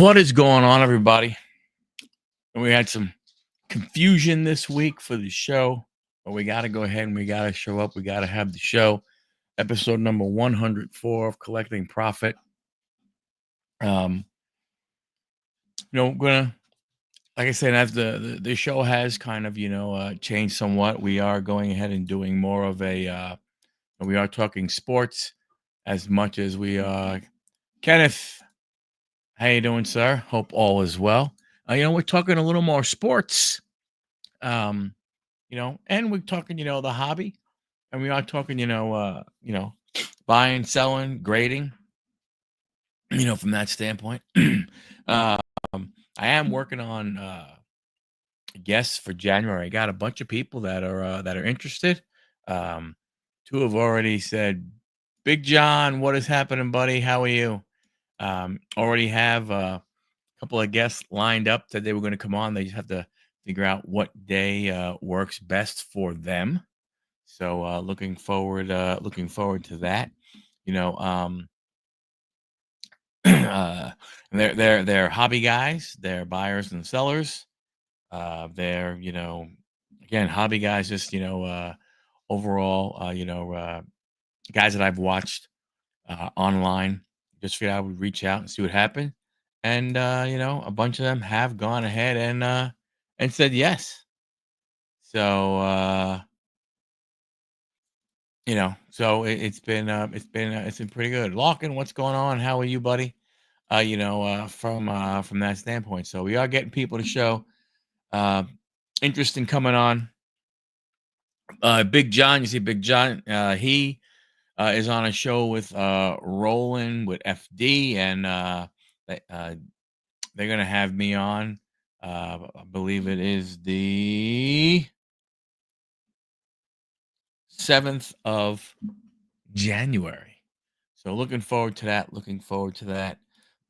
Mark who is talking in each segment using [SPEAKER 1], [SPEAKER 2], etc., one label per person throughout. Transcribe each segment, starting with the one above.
[SPEAKER 1] What is going on, everybody? We had some confusion this week for the show, but we got to go ahead and we got to show up. We got to have the show. Episode number 104 of Collecting Profit. We're gonna, like I said, as the show has kind of changed somewhat. We are going ahead and doing more of a. We are talking sports as much as we are. Kenneth, how you doing, sir? Hope all is well. We're talking a little more sports. And we're talking, the hobby, and we are talking, buying, selling, grading, from that standpoint. um, I am working on guests for January. I got a bunch of people that are interested. Two have already said, "Big John, what is happening, buddy? How are you?" Already have a couple of guests lined up that they were going to come on. They just have to figure out what day works best for them. So looking forward to that. You know, um, they're hobby guys, they're buyers and sellers. They're again hobby guys, just overall guys that I've watched online. Just figured I would reach out and see what happened, and a bunch of them have gone ahead and said yes. So it's been pretty good. Locking, what's going on? How are you, buddy? From that standpoint. So we are getting people to show interest in coming on. Big John, you see Big John, he is on a show with Roland with FD, and they're gonna have me on. I believe it is the 7th of January. So looking forward to that. Looking forward to that.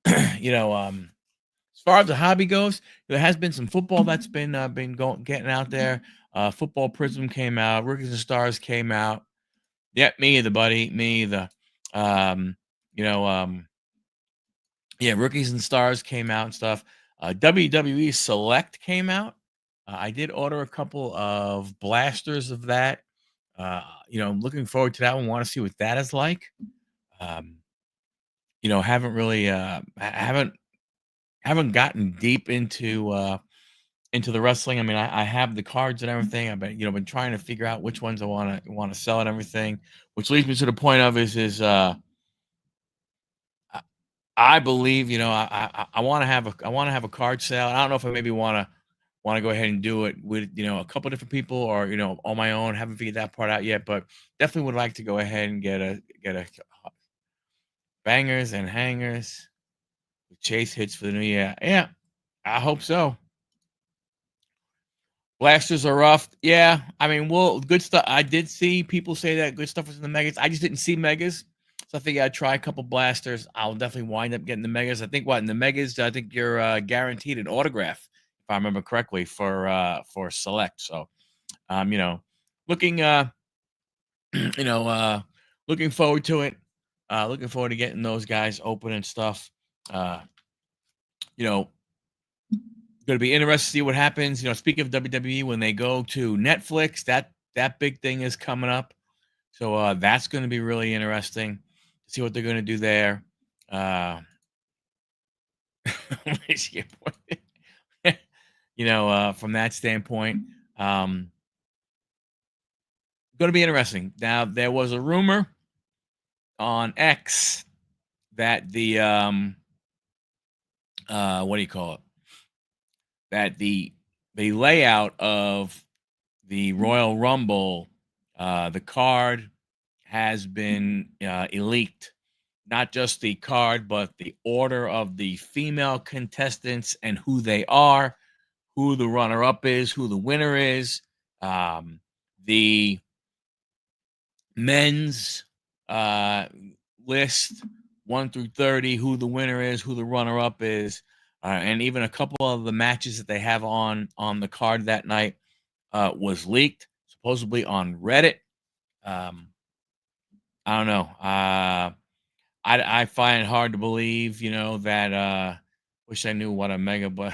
[SPEAKER 1] As far as the hobby goes, there has been some football that's been going getting out there. Football Prism came out. Rookies and Stars came out. Yeah, me either, buddy. Me either. Um, you know, yeah, Rookies and Stars came out and stuff. WWE Select came out. I did order a couple of blasters of that. Looking forward to that one. Want to see what that is like. Um, haven't really haven't gotten deep into the wrestling. I mean, I have the cards and everything. I've been trying to figure out which ones I want to sell and everything, which leads me to the point of I I believe I want to have a card sale. I don't know if I maybe want to go ahead and do it with a couple different people, or on my own. Haven't figured that part out yet, but definitely would like to go ahead and get a bangers and hangers with chase hits for the new year. Yeah, I hope so. Blasters are rough. Yeah, I mean, well, good stuff. I did see people say that good stuff was in the megas. I just didn't see megas, so I think I'd try a couple blasters. I'll definitely wind up getting the megas. I think in the megas, I think you're guaranteed an autograph, if I remember correctly, for select. So, looking you know looking forward to it. Looking forward to getting those guys open and stuff. Uh, you know, Going to be interested to see what happens. Speaking of WWE, when they go to Netflix, that big thing is coming up. So that's going to be really interesting to see what they're going to do there. From that standpoint, going to be interesting. Now, there was a rumor on X that the what do you call it? That the layout of the Royal Rumble, the card has been leaked. Not just the card, but the order of the female contestants and who they are, who the runner-up is, who the winner is. The men's list 1 through 30, who the winner is, who the runner-up is, and even a couple of the matches that they have on the card that night was leaked, supposedly on Reddit. I don't know. I find it hard to believe, that Wish I knew what a mega, but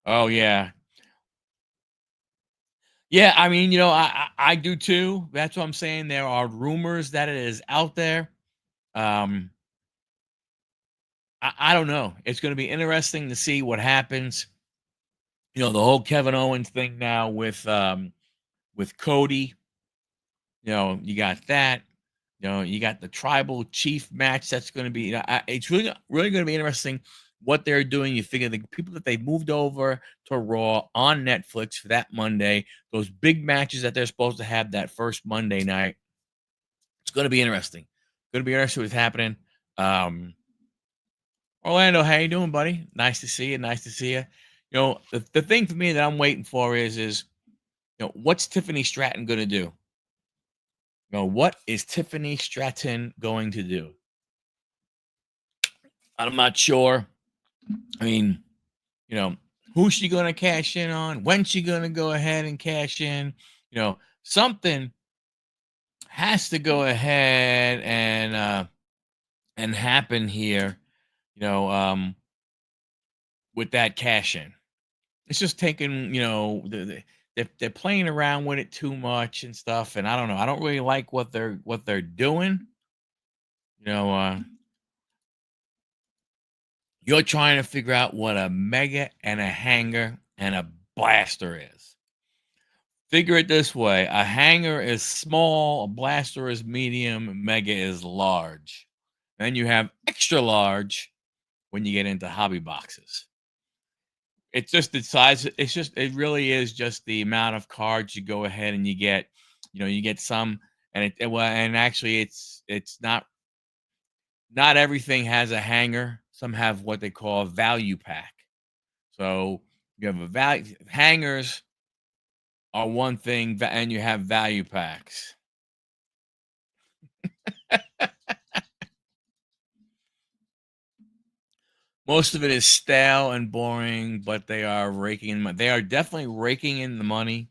[SPEAKER 1] oh yeah, yeah. I mean, I do too. That's what I'm saying. There are rumors that it is out there. Um, I don't know. It's going to be interesting to see what happens. The whole Kevin Owens thing now with Cody. You got that. You got the tribal chief match that's going to be. It's really going to be interesting what they're doing. You figure the people that they moved over to Raw on Netflix for that Monday, those big matches that they're supposed to have that first Monday night. It's going to be interesting. Going to be interesting what's happening. Um, Orlando, how you doing, buddy? Nice to see you. Nice to see you. The thing for me that I'm waiting for is what's Tiffany Stratton going to do? What is Tiffany Stratton going to do? I'm not sure. I mean, you know, who's she going to cash in on? When's she going to go ahead and cash in? Something has to go ahead and happen here. You know, um, with that cash in, it's just taking. They're playing around with it too much and stuff, and I don't know. I don't really like what they're doing. You know, uh, You're trying to figure out what a mega and a hanger and a blaster is. Figure it this way: a hanger is small, a blaster is medium, mega is large. Then you have extra large when you get into hobby boxes. It's just the size. It really is just the amount of cards you go ahead and you get. You get some, and actually, it's not everything has a hanger. Some have what they call a value pack. So you have a value hangers are one thing, and you have value packs. Most of it is stale and boring, but they are raking in money. They are definitely raking in the money.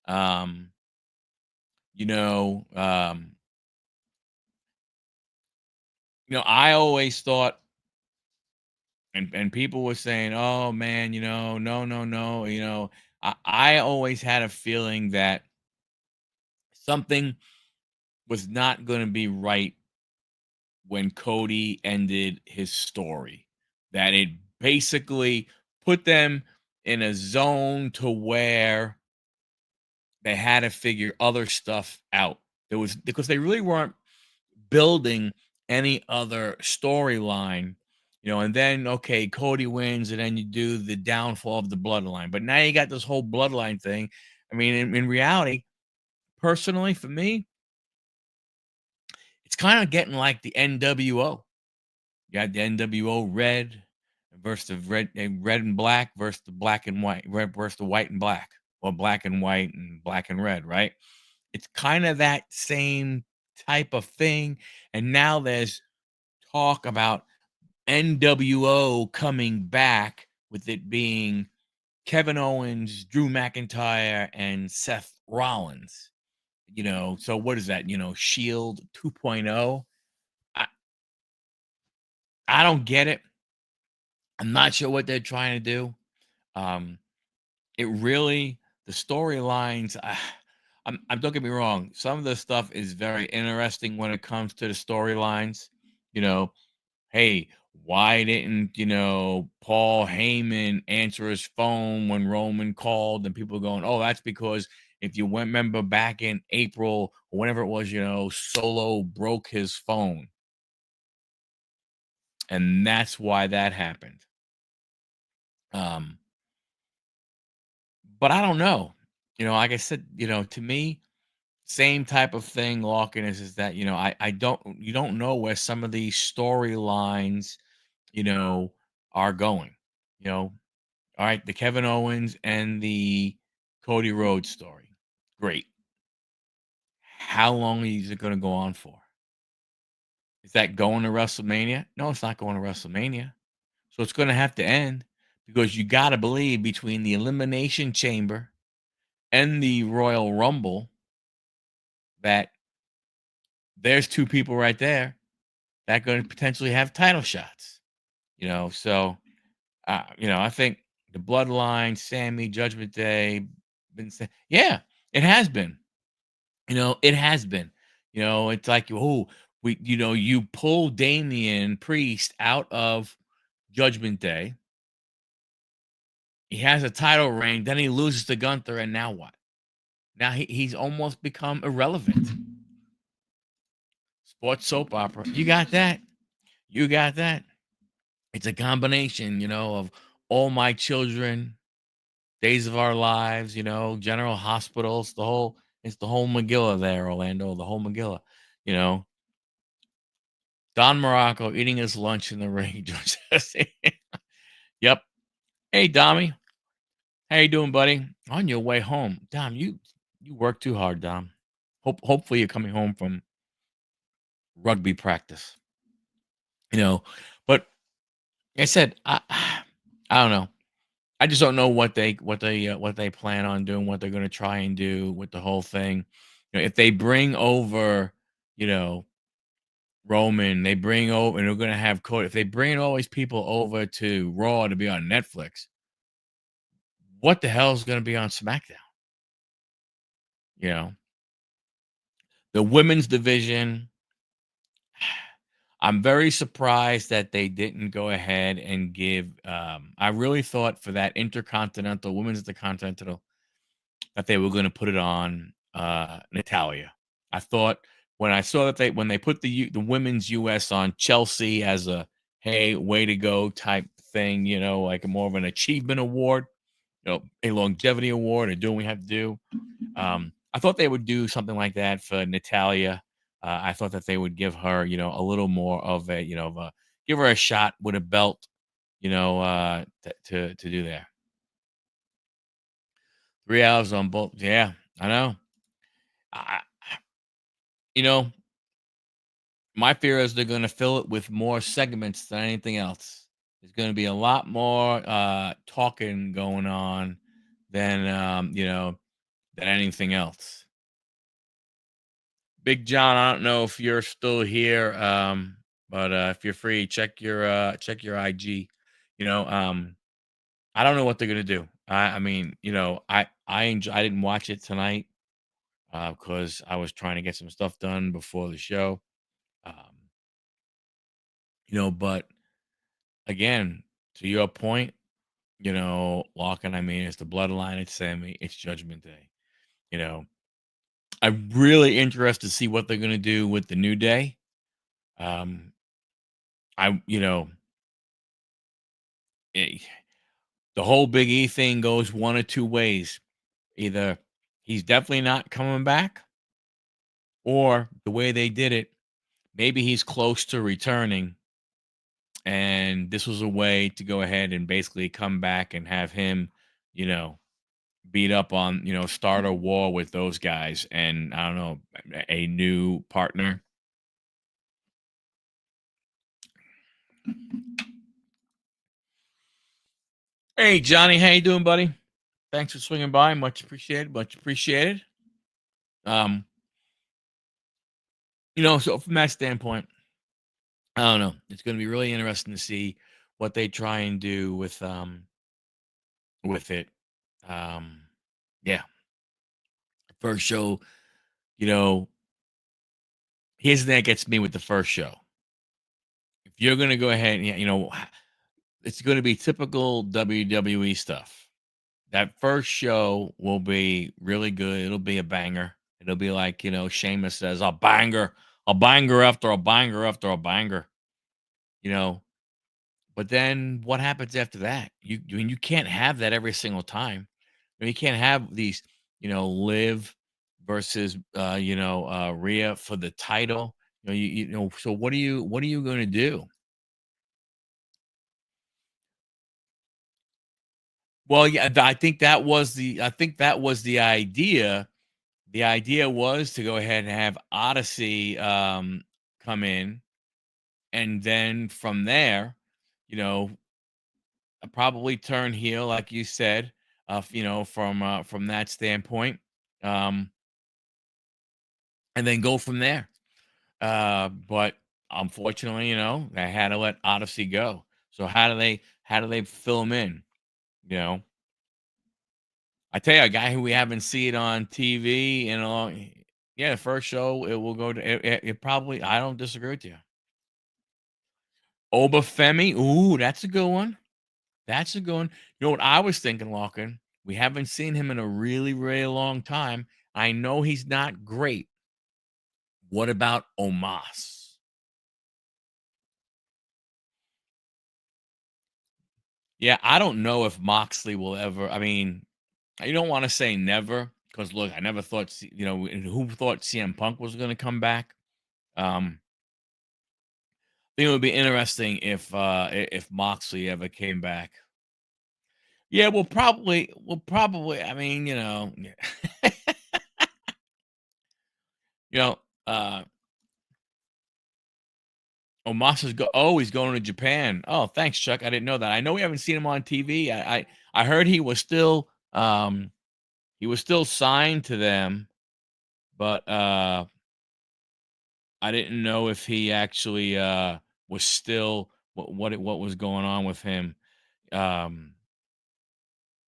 [SPEAKER 1] Um, you know, um, I always thought, and people were saying, "Oh man, no, no, no." I always had a feeling that something was not going to be right when Cody ended his story. That it basically put them in a zone to where they had to figure other stuff out. There was because they really weren't building any other storyline. And then okay, Cody wins, and then you do the downfall of the bloodline. But now you got this whole bloodline thing. I mean, in reality, personally, for me, it's kind of getting like the NWO. You got the NWO red versus the red and black versus the black and white, red versus the white and black, or black and white and black and red, right? It's kind of that same type of thing. And now there's talk about NWO coming back with it being Kevin Owens, Drew McIntyre, and Seth Rollins. So what is that? Shield 2.0. I, I don't get it. I'm not sure what they're trying to do. Um, it really the storylines. Don't get me wrong. Some of the stuff is very interesting when it comes to the storylines. You know, hey, why didn't Paul Heyman answer his phone when Roman called? And people going, oh, that's because if you remember back in April or whenever it was, Solo broke his phone, and that's why that happened. Um, but I don't know. Like I said, to me, same type of thing, Larkin, is that, I don't you don't know where some of these storylines, you know, are going. You know, all right, the Kevin Owens and the Cody Rhodes story. Great. How long is it going to go on for? Is that going to WrestleMania? No, it's not going to WrestleMania. So it's going to have to end because you got to believe between the Elimination Chamber and the Royal Rumble that there's two people right there that going to potentially have title shots. So I think the Bloodline, Sammy, Judgment Day, yeah, it has been. It has been. It's like, oh, you pull Damian Priest out of Judgment Day. He has a title reign, then he loses to Gunther, and now what? Now he's almost become irrelevant. Sports soap opera. You got that? You got that? It's a combination, of All My Children, Days of Our Lives, General Hospitals, it's the whole Megillah there, Orlando, the whole Megillah, you know. Don Morocco eating his lunch in the ring. Yep. Hey, Dommy. How you doing, buddy? On your way home. Dom, you work too hard, Dom. Hopefully you're coming home from rugby practice. But like I said, I don't know. I just don't know what they plan on doing, what they're going to try and do with the whole thing. If they bring over, you know, Roman, they bring over, and they're going to have Cody. If they bring all these people over to Raw to be on Netflix, what the hell is going to be on SmackDown? You know, the women's division. I'm very surprised that they didn't go ahead and give. I really thought for that Intercontinental Women's Intercontinental that they were going to put it on Natalia. I thought when I saw that when they put the women's US on Chelsea as a hey, way to go type thing, like a more of an achievement award, a longevity award, or doing what we have to do. I thought they would do something like that for Natalia. I thought that they would give her, a little more of a, give her a shot with a belt, to do that. 3 hours on both. Yeah, I know. I, you know, my fear is they're going to fill it with more segments than anything else. There's going to be a lot more talking going on than than anything else. Big John, I don't know if you're still here, but if you're free, check your IG. I don't know what they're gonna do. I mean, I didn't watch it tonight because I was trying to get some stuff done before the show. Um, but again, to your point, Locke, I mean, it's the bloodline, it's Sammy, it's Judgment Day. I'm really interested to see what they're gonna do with the New Day. Um, I you know it, the whole Big E thing goes one of two ways. Either he's definitely not coming back, or the way they did it, maybe he's close to returning, and this was a way to go ahead and basically come back and have him, you know, beat up on, start a war with those guys, and I don't know, a new partner. Hey, Johnny, how you doing, buddy? Thanks for swinging by. Much appreciated. Much appreciated. Um, so from that standpoint, I don't know. It's going to be really interesting to see what they try and do with it. Um, yeah, first show. You know, here's the thing that gets me with the first show. If you're going to go ahead and it's going to be typical WWE stuff. That first show will be really good. It'll be a banger. It'll be like, Sheamus says, a banger after a banger after a banger, you know. But then what happens after that? You can't have that every single time. You can't have these, Liv versus Rhea for the title. So what are you going to do? Well, yeah, I think that was the idea. The idea was to go ahead and have Odyssey come in, and then from there, you know, probably turn heel, like you said, from that standpoint, um, and then go from there. But unfortunately, they had to let Odyssey go. So how do they fill him in? You know, I tell you, a guy who we haven't seen on TV in a long, yeah, the first show it will go to it probably. I don't disagree with you. Obafemi, ooh, that's a good one. That's a good one. You know what I was thinking, Lachlan? We haven't seen him in a really, really long time. I know he's not great. What about Omas? Yeah, I don't know if Moxley will ever. I mean, you don't want to say never because look, I never thought and who thought CM Punk was going to come back. I think it would be interesting if Moxley ever came back. Yeah, we'll probably. I mean, you know, uh, Omasa's he's going to Japan. Oh, thanks, Chuck. I didn't know that. I know we haven't seen him on TV. I heard he was still signed to them, but I didn't know if he actually was still what was going on with him. Um,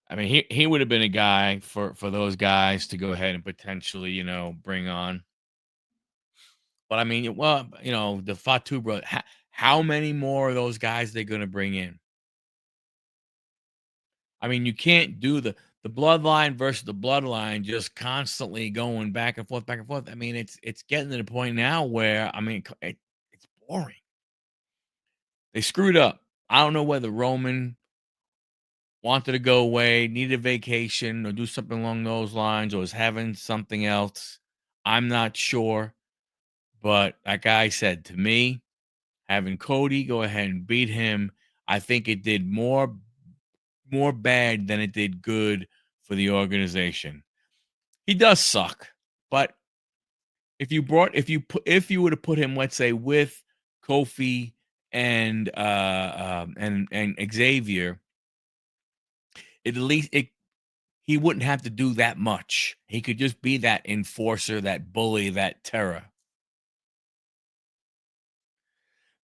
[SPEAKER 1] I mean, he would have been a guy for those guys to go ahead and potentially bring on. But I mean, well, the Fatu bro. How many more of those guys they going to bring in? I mean, you can't do the bloodline versus the bloodline just constantly going back and forth, back and forth. I mean, it's getting to the point now where I mean, it's boring. They screwed up. I don't know whether Roman wanted to go away, needed a vacation, or do something along those lines, or was having something else. I'm not sure. But like I said, to me, having Cody go ahead and beat him, I think it did more bad than it did good for the organization. He does suck, but if you would have put him, let's say, with Kofi and Xavier, at least he wouldn't have to do that much. He could just be that enforcer, that bully, that terror.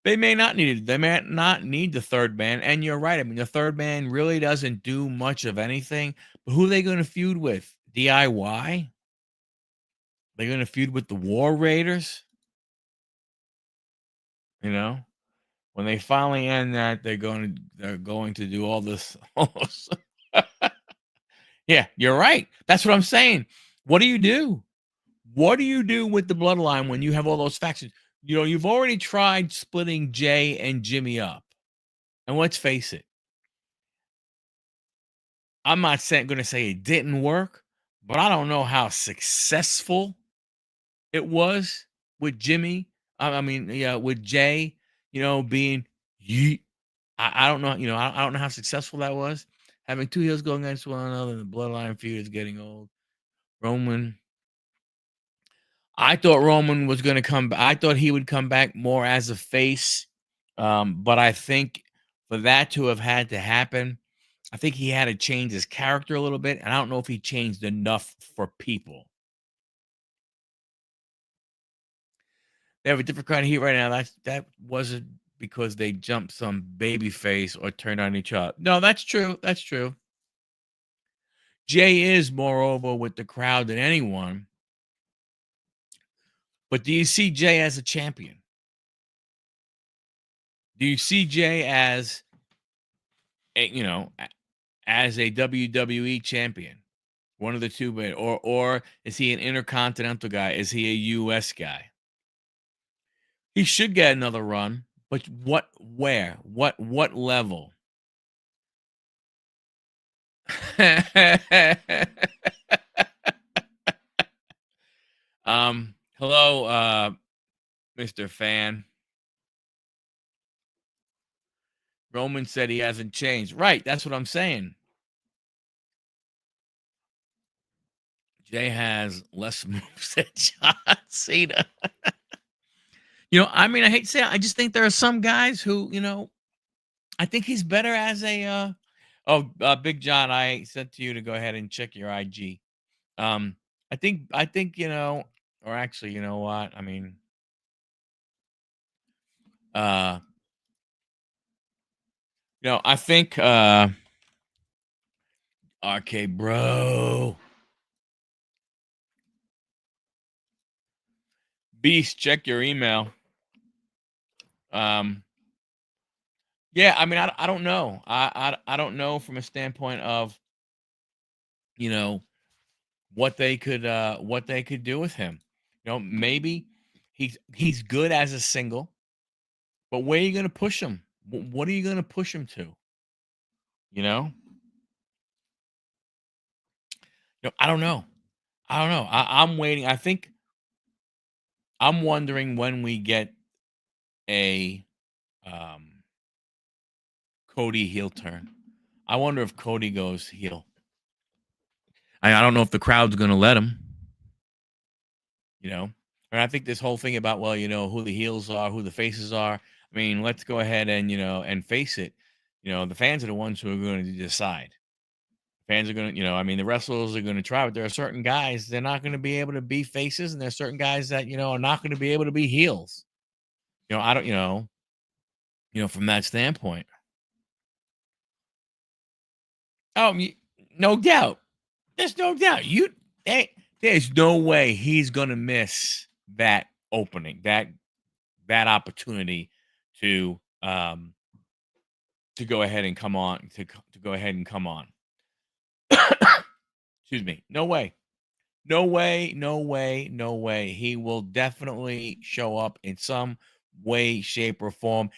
[SPEAKER 1] They may not need the third man, and you're right. I mean, the third man really doesn't do much of anything. But who are they going to feud with? DIY? They're going to feud with the War Raiders? You know, when they finally end that, they're going to do all this. Yeah, you're right. That's what I'm saying. What do you do? What do you do with the bloodline when you have all those factions? You've already tried splitting Jay and Jimmy up. And let's face it, I'm not going to say it didn't work, but I don't know how successful it was with Jimmy. I mean, yeah, with Jay, being yeet. I don't know, I don't know how successful that was. Having two heels going against one another, the bloodline feud is getting old. Roman, I thought Roman was going to come. I thought he would come back more as a face, but I think for that to have had to happen, I think he had to change his character a little bit, and I don't know if he changed enough for people. They have a different kind of heat right now. That wasn't because they jumped some baby face or turned on each other. No, that's true. That's true. Jay is moreover with the crowd than anyone. But do you see Jay as a champion? Do you see Jay as as a WWE champion? One of the two, but or is he an intercontinental guy? Is he a US guy? He should get another run, but where? What level? Hello, Mr. Fan. Roman said he hasn't changed. Right, that's what I'm saying. Jay has less moves than John Cena. I mean, I hate to say it, I just think there are some guys who, I think he's better as a Big John, I said to you to go ahead and check your IG. I think, or actually, you know what? I mean, Uh, I think RK bro. Beast, check your email. Um, yeah, I mean, I don't know. I don't know from a standpoint of, you know, what they could do with him. Maybe he's good as a single, but where are you gonna push him? What are you gonna push him to? You know? I don't know. I don't know. I'm waiting. I think I'm wondering when we get a um Cody heel turn. I wonder if Cody goes heel. I don't know if the crowd's gonna let him, you know. And I think this whole thing about, well, who the heels are, who the faces are. I mean, let's go ahead and and face it. The fans are the ones who are going to decide. Fans are going to, I mean, the wrestlers are going to try, but there are certain guys they're not going to be able to be faces, and there's certain guys that are not going to be able to be heels. I don't, from that standpoint. Oh, no doubt. There's no doubt. There's no way he's going to miss that opening, that opportunity to go ahead and come on to go ahead and come on. Excuse me. No way. No way, no way, no way. He will definitely show up in some way, shape, or form.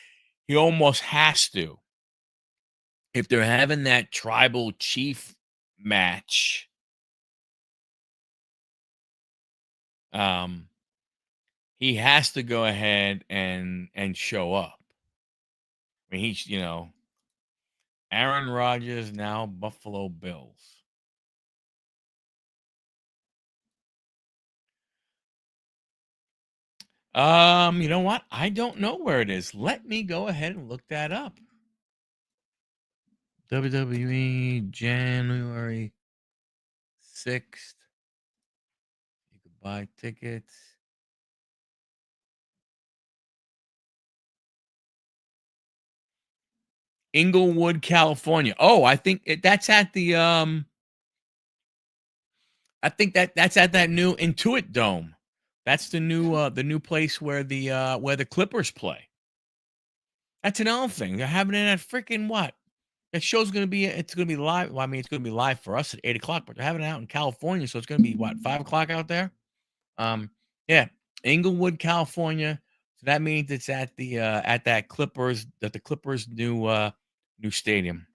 [SPEAKER 1] He almost has to. If they're having that tribal chief match, um, he has to go ahead and show up. I mean, he's Aaron Rodgers, now Buffalo Bills. You know what? I don't know where it is. Let me go ahead and look that up. WWE January 6th. You could buy tickets. Inglewood, California. Oh, I think that's at the I think that's at that new Intuit Dome. That's the new place where the Clippers play. That's another thing. They're having it at freaking what? That show's it's gonna be live. Well, I mean, it's gonna be live for us at 8 o'clock, but they're having it out in California, so it's gonna be what, 5 o'clock out there? Yeah, Inglewood, California. So that means it's at the Clippers new stadium.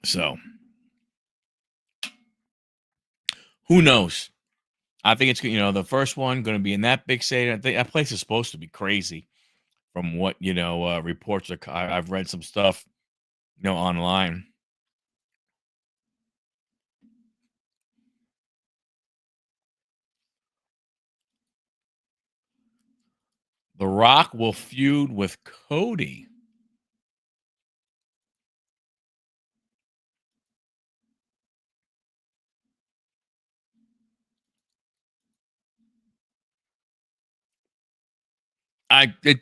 [SPEAKER 1] So who knows? I think it's the first one going to be in that big stadium. I think that place is supposed to be crazy, from what reports are. I've read some stuff online. The Rock will feud with Cody. It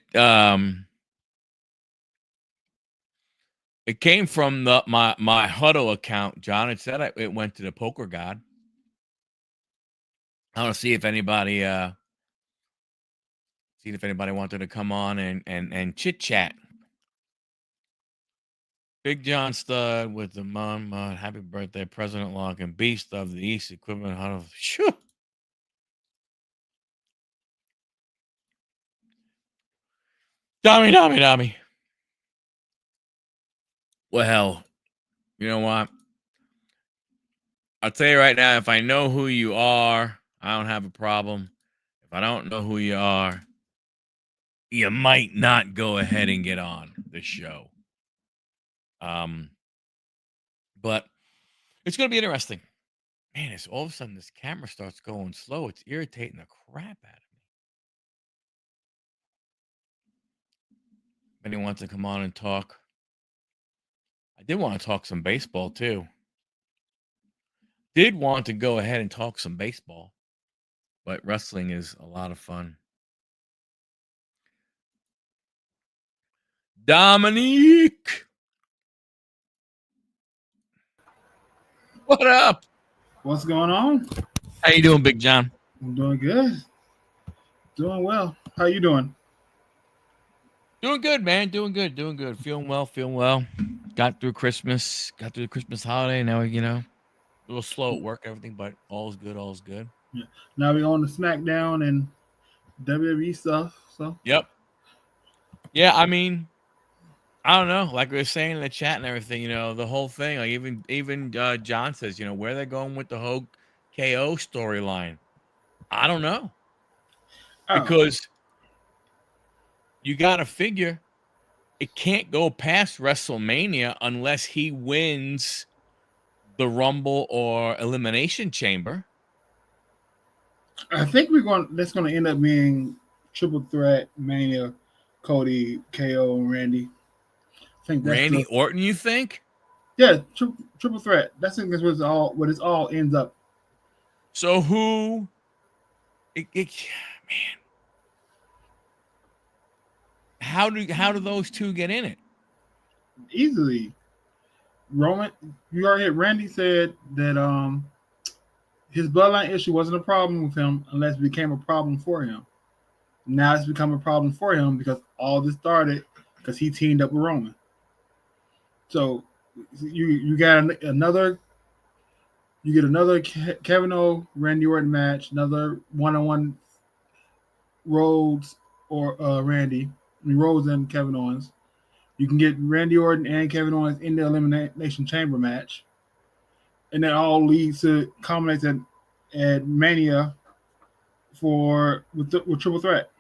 [SPEAKER 1] came from my Huddle account, John. It said it went to the Poker God. I want to see if anybody wanted to come on and chit chat. Big John Stud with the mom. Happy birthday, President Locke and Beast of the East Equipment Huddle. Shoo. Dummy. Well, you know what? I'll tell you right now, if I know who you are, I don't have a problem. If I don't know who you are, you might not go ahead and get on the show. But it's going to be interesting. Man, it's all of a sudden this camera starts going slow. It's irritating the crap out of me. If anyone wants to come on and talk, I did want to talk some baseball too. did want to go ahead and talk some baseball, but wrestling is a lot of fun. Dominique, what up?
[SPEAKER 2] What's going on?
[SPEAKER 1] How you doing, Big John?
[SPEAKER 2] I'm doing good. Doing well. How you doing?
[SPEAKER 1] Doing good, man. Doing good. Doing good. Feeling well. Feeling well. Got through Christmas. Got through the Christmas holiday. Now a little slow at work, everything, but all's good. All's good.
[SPEAKER 2] Yeah. Now we on the SmackDown and WWE stuff. So
[SPEAKER 1] Yep. Yeah, I mean, I don't know. Like we were saying in the chat and everything, the whole thing. Like even John says, where they're going with the whole KO storyline. I don't know
[SPEAKER 2] oh,
[SPEAKER 1] because you got to figure it can't go past WrestleMania unless he wins the Rumble or Elimination Chamber.
[SPEAKER 2] I think we're going. That's going to end up being triple threat Mania, Cody, KO, and Randy. I think that's
[SPEAKER 1] Randy Orton, you think?
[SPEAKER 2] triple threat. That's what it's all. What it all ends up.
[SPEAKER 1] So who? Man, how do those two get in it?
[SPEAKER 2] Easily. Roman, you already heard Randy said that his bloodline issue wasn't a problem with him unless it became a problem for him. Now it's become a problem for him because all this started because he teamed up with Roman. So you got another Kevin O Randy Orton match, another 1-on-1 Rhodes or Randy. I mean Rhodes and Kevin Owens. You can get Randy Orton and Kevin Owens in the Elimination Chamber match, and that all leads to culminates at Mania with Triple Threat.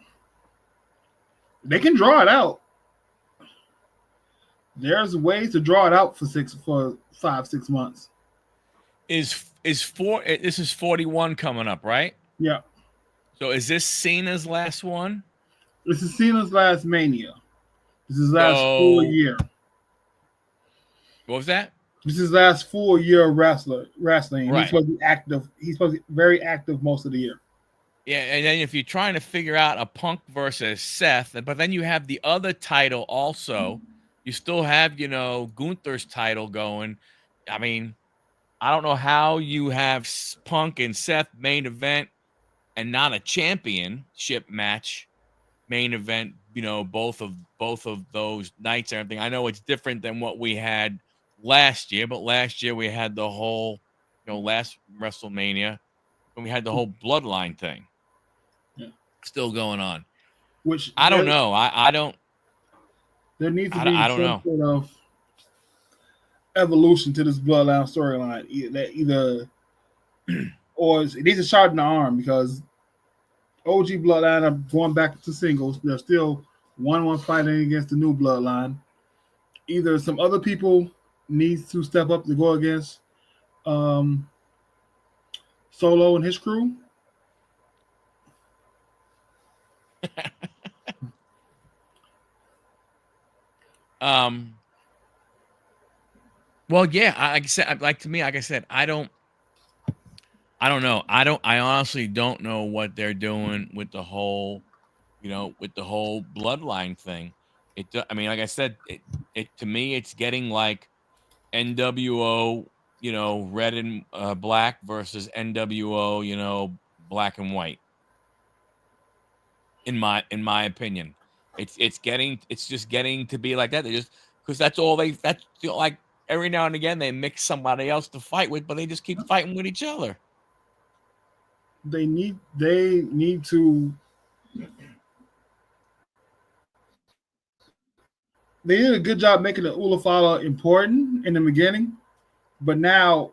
[SPEAKER 2] They can draw it out. There's ways to draw it out for 5-6 months.
[SPEAKER 1] Is 4? This is 41 coming up, right?
[SPEAKER 2] Yeah.
[SPEAKER 1] So is this Cena's last one?
[SPEAKER 2] This is Cena's last Mania. This is last full year.
[SPEAKER 1] What was that?
[SPEAKER 2] This is last full year of wrestling.
[SPEAKER 1] Right.
[SPEAKER 2] He's supposed to be active. He's supposed to be very active most of the year.
[SPEAKER 1] Yeah, and then if you're trying to figure out a Punk versus Seth, but then you have the other title also. You still have, Gunther's title going. I mean, I don't know how you have Punk and Seth main event and not a championship match main event, both of those nights and everything. I know it's different than what we had last year, but last year we had the whole, last WrestleMania when we had the whole bloodline thing still going on.
[SPEAKER 2] Which
[SPEAKER 1] I don't know. I don't.
[SPEAKER 2] There needs to be some sort of evolution to this bloodline storyline. Either or it needs a shot in the arm because OG bloodline are going back to singles. They're still 1-1 fighting against the new bloodline. Either some other people needs to step up to go against Solo and his crew.
[SPEAKER 1] Well, yeah, like I said, I don't know. I honestly don't know what they're doing with the whole, with the whole bloodline thing. I mean, like I said, it to me, it's getting like NWO, red and black versus NWO, black and white. In my opinion, it's just getting to be like that. They just because that's like every now and again they mix somebody else to fight with, but they just keep fighting with each other.
[SPEAKER 2] They need to. They did a good job making the Ulafala important in the beginning, but now,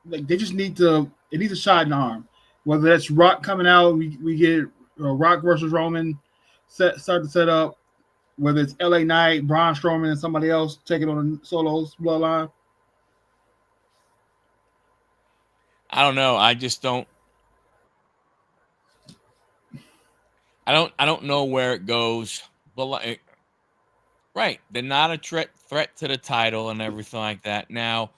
[SPEAKER 2] like they just need to. It needs a shot in the arm. Whether that's Rock coming out, we get Rock versus Roman, start to set up. Whether it's LA Knight, Braun Strowman, and somebody else taking on Solo's bloodline.
[SPEAKER 1] I don't know. I just don't. I don't know where it goes. But right, they're not a threat to the title and everything like that. Now,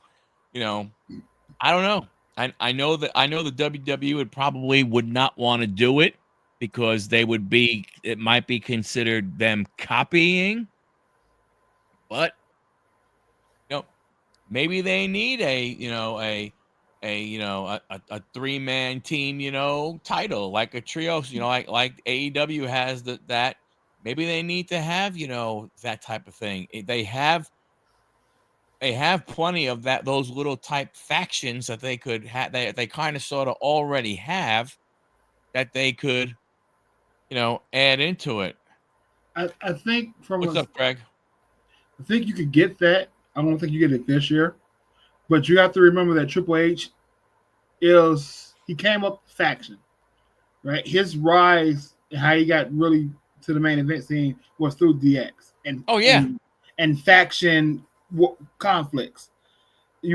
[SPEAKER 1] I don't know. I know the WWE would not want to do it because it might be considered them copying, but maybe they need a 3-man team, title, like a trio, like AEW has that. Maybe they need to have, that type of thing. They have plenty of those little type factions that they could have, they kind of sort of already have, that they could, add into it.
[SPEAKER 2] I think
[SPEAKER 1] What's up, Greg?
[SPEAKER 2] I think you could get that. I don't think you get it this year, but you have to remember that Triple H he came up faction, right? His rise and how he got really to the main event scene was through DX and
[SPEAKER 1] Oh yeah,
[SPEAKER 2] and faction conflicts. If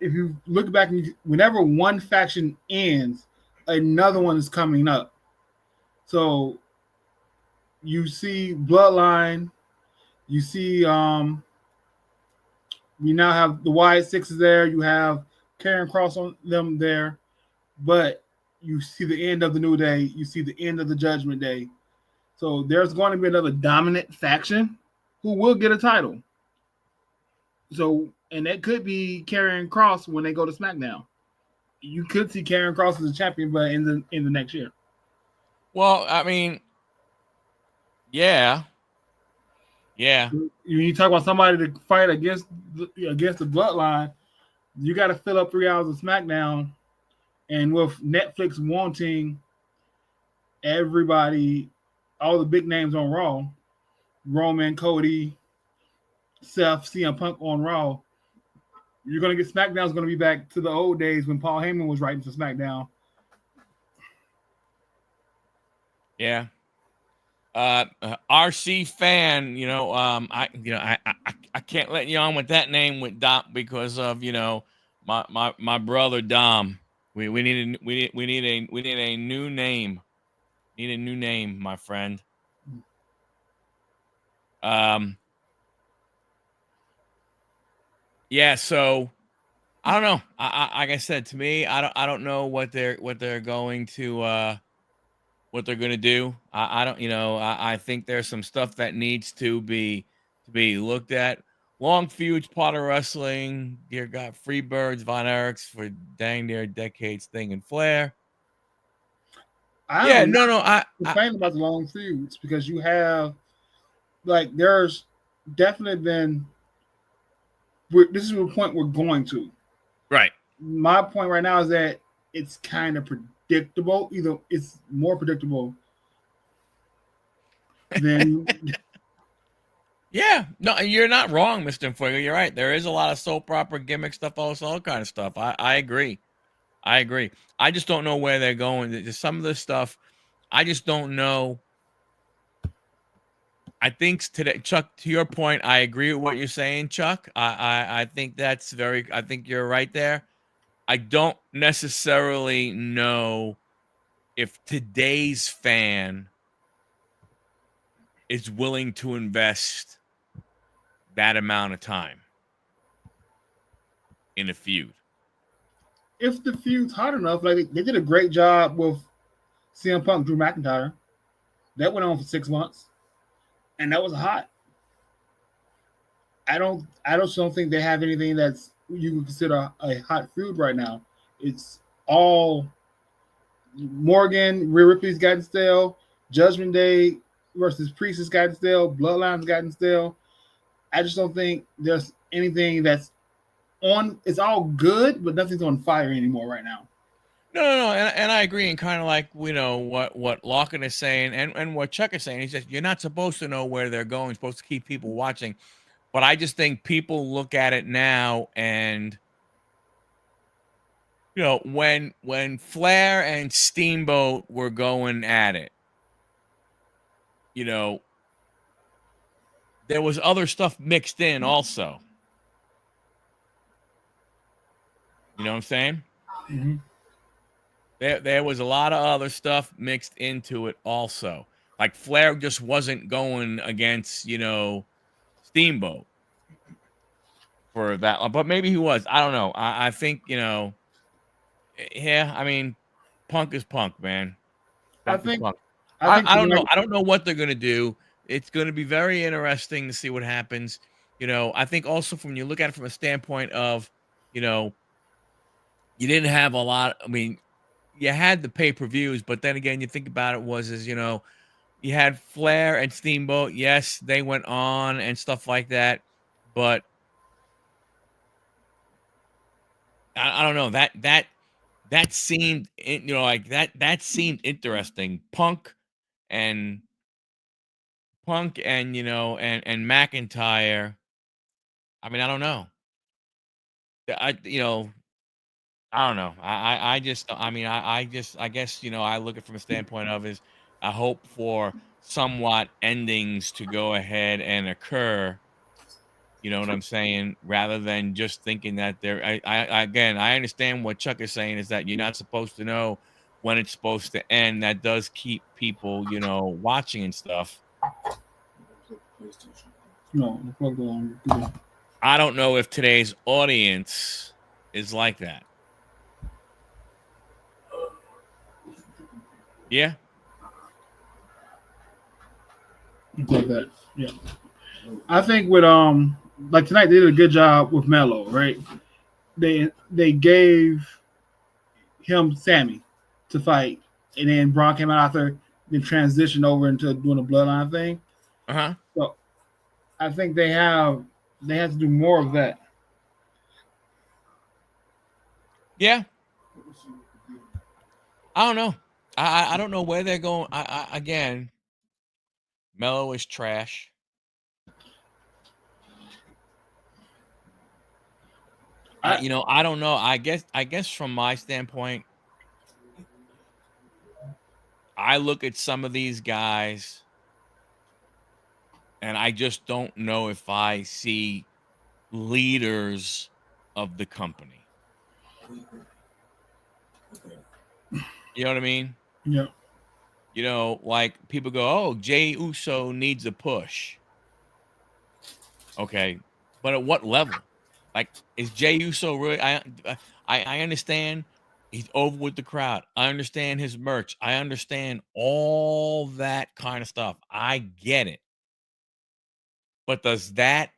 [SPEAKER 2] you look back, whenever one faction ends, another one is coming up. So you see Bloodline, you see we now have the Wyatt Sixes there, you have Karen Cross on them there, but you see the end of the New Day, you see the end of the Judgment Day. So there's going to be another dominant faction who will get a title. So, and that could be Karen Cross when they go to SmackDown. You could see Karen Cross as a champion, but in the next year.
[SPEAKER 1] Well, I mean, yeah.
[SPEAKER 2] You talk about somebody to fight against the Bloodline, you got to fill up 3 hours of SmackDown, and with Netflix wanting everybody, all the big names on Raw, Roman, Cody, Seth, CM Punk on Raw, you're going to get SmackDown's going to be back to the old days when Paul Heyman was writing for SmackDown.
[SPEAKER 1] Yeah. RC fan, I can't let you on with that name with Dom because of my brother Dom. We need a new name. Need a new name, my friend. Yeah, so I don't know. Like I said, to me, I don't know what they're going to what they're going to do. I don't, I think there's some stuff that needs to be looked at. Long feuds, part of wrestling. You got Freebirds, Von Erichs for dang near decades thing and Flair. I
[SPEAKER 2] complain about the long feuds because you have there's definitely been. This is the point we're going to.
[SPEAKER 1] Right.
[SPEAKER 2] My point right now is that it's kind of predictable. Either it's more predictable than.
[SPEAKER 1] Yeah, no, you're not wrong, Mr. Fuego. You're right. There is a lot of soap opera gimmick stuff, also all kind of stuff. I agree. I just don't know where they're going. Some of this stuff, I just don't know. I think today, Chuck, to your point, I agree with what you're saying, Chuck. I think that's I think you're right there. I don't necessarily know if today's fan is willing to invest that amount of time in a feud.
[SPEAKER 2] If the feud's hot enough, they did a great job with CM Punk, Drew McIntyre. That went on for 6 months, and that was hot. I don't think they have anything that's you would consider a hot feud right now. It's all Morgan, Rhea Ripley's gotten stale. Judgment Day versus Priest has gotten stale. Bloodline's gotten stale. I just don't think there's anything that's on. It's all good, but nothing's on fire anymore right now.
[SPEAKER 1] No, and I agree. And kind of like what Larkin is saying, and what Chuck is saying. He says you're not supposed to know where they're going. You're supposed to keep people watching. But I just think people look at it now, and when Flair and Steamboat were going at it, there was other stuff mixed in also. You know what I'm saying?
[SPEAKER 2] Mm-hmm.
[SPEAKER 1] There was a lot of other stuff mixed into it also. Like Flair just wasn't going against, Steamboat for that, but maybe he was. I don't know. I think, Yeah, I mean, Punk is Punk, man.
[SPEAKER 2] I
[SPEAKER 1] Punk is
[SPEAKER 2] think
[SPEAKER 1] Punk.
[SPEAKER 2] I think
[SPEAKER 1] I don't know.
[SPEAKER 2] tonight.
[SPEAKER 1] I don't know what they're gonna do. It's gonna be very interesting to see what happens. I think also from you look at it from a standpoint of, you know, you didn't have a lot. I mean, you had the pay-per-views, but then again, you think about it you had Flair and Steamboat. Yes, they went on and stuff like that, but I don't know that seemed like that seemed interesting. And Punk and and McIntyre. I mean, I don't know. I don't know. I just I mean I guess I look at it from a standpoint of is I hope for somewhat endings to go ahead and occur. You know what I'm saying? Rather than just thinking that again, I understand what Chuck is saying is that you're not supposed to know when it's supposed to end. That does keep people, watching and stuff.
[SPEAKER 2] No, the fuck on.
[SPEAKER 1] I don't know if today's audience is like that. Yeah.
[SPEAKER 2] Like that. Yeah. I think with like tonight they did a good job with Mello, right? They gave him Sammy to fight, and then Braun came out after, then transitioned over into doing a bloodline thing.
[SPEAKER 1] Uh-huh.
[SPEAKER 2] So I think they have to do more of that.
[SPEAKER 1] Yeah. I don't know. I don't know where they're going. I again, Mello is trash.
[SPEAKER 2] I
[SPEAKER 1] I don't know. I guess from my standpoint, I look at some of these guys and I just don't know if I see leaders of the company. You know what I mean?
[SPEAKER 2] yeah.
[SPEAKER 1] Like people go, "Oh, Jay Uso needs a push." Okay, but at what level? Like, is Jay Uso really? I understand he's over with the crowd. I understand his merch. I understand all that kind of stuff. I get it. But does that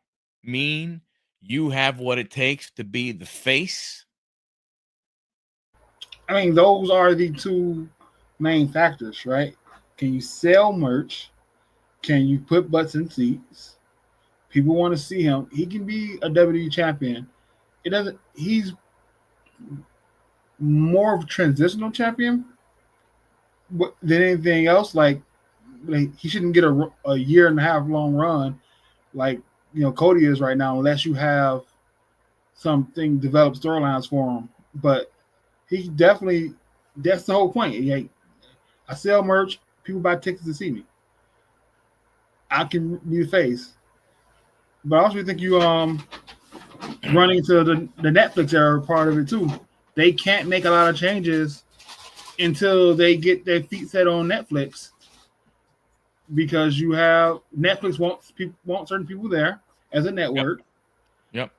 [SPEAKER 1] mean you have what it takes to be the face?
[SPEAKER 2] I mean, those are the two main factors, right? Can you sell merch? Can you put butts in seats? People want to see him. He can be a WWE champion. It doesn't. He's more of a transitional champion than anything else. Like he shouldn't get a year and a half long run like Cody is right now, unless you have something developed storylines for him. But he definitely that's the whole point. Like, I sell merch, people buy tickets to see me. I can be the face. But I also think you run into the Netflix era part of it too. They can't make a lot of changes until they get their feet set on Netflix because you have Netflix want certain people there as a
[SPEAKER 1] Yep.
[SPEAKER 2] network.
[SPEAKER 1] Yep.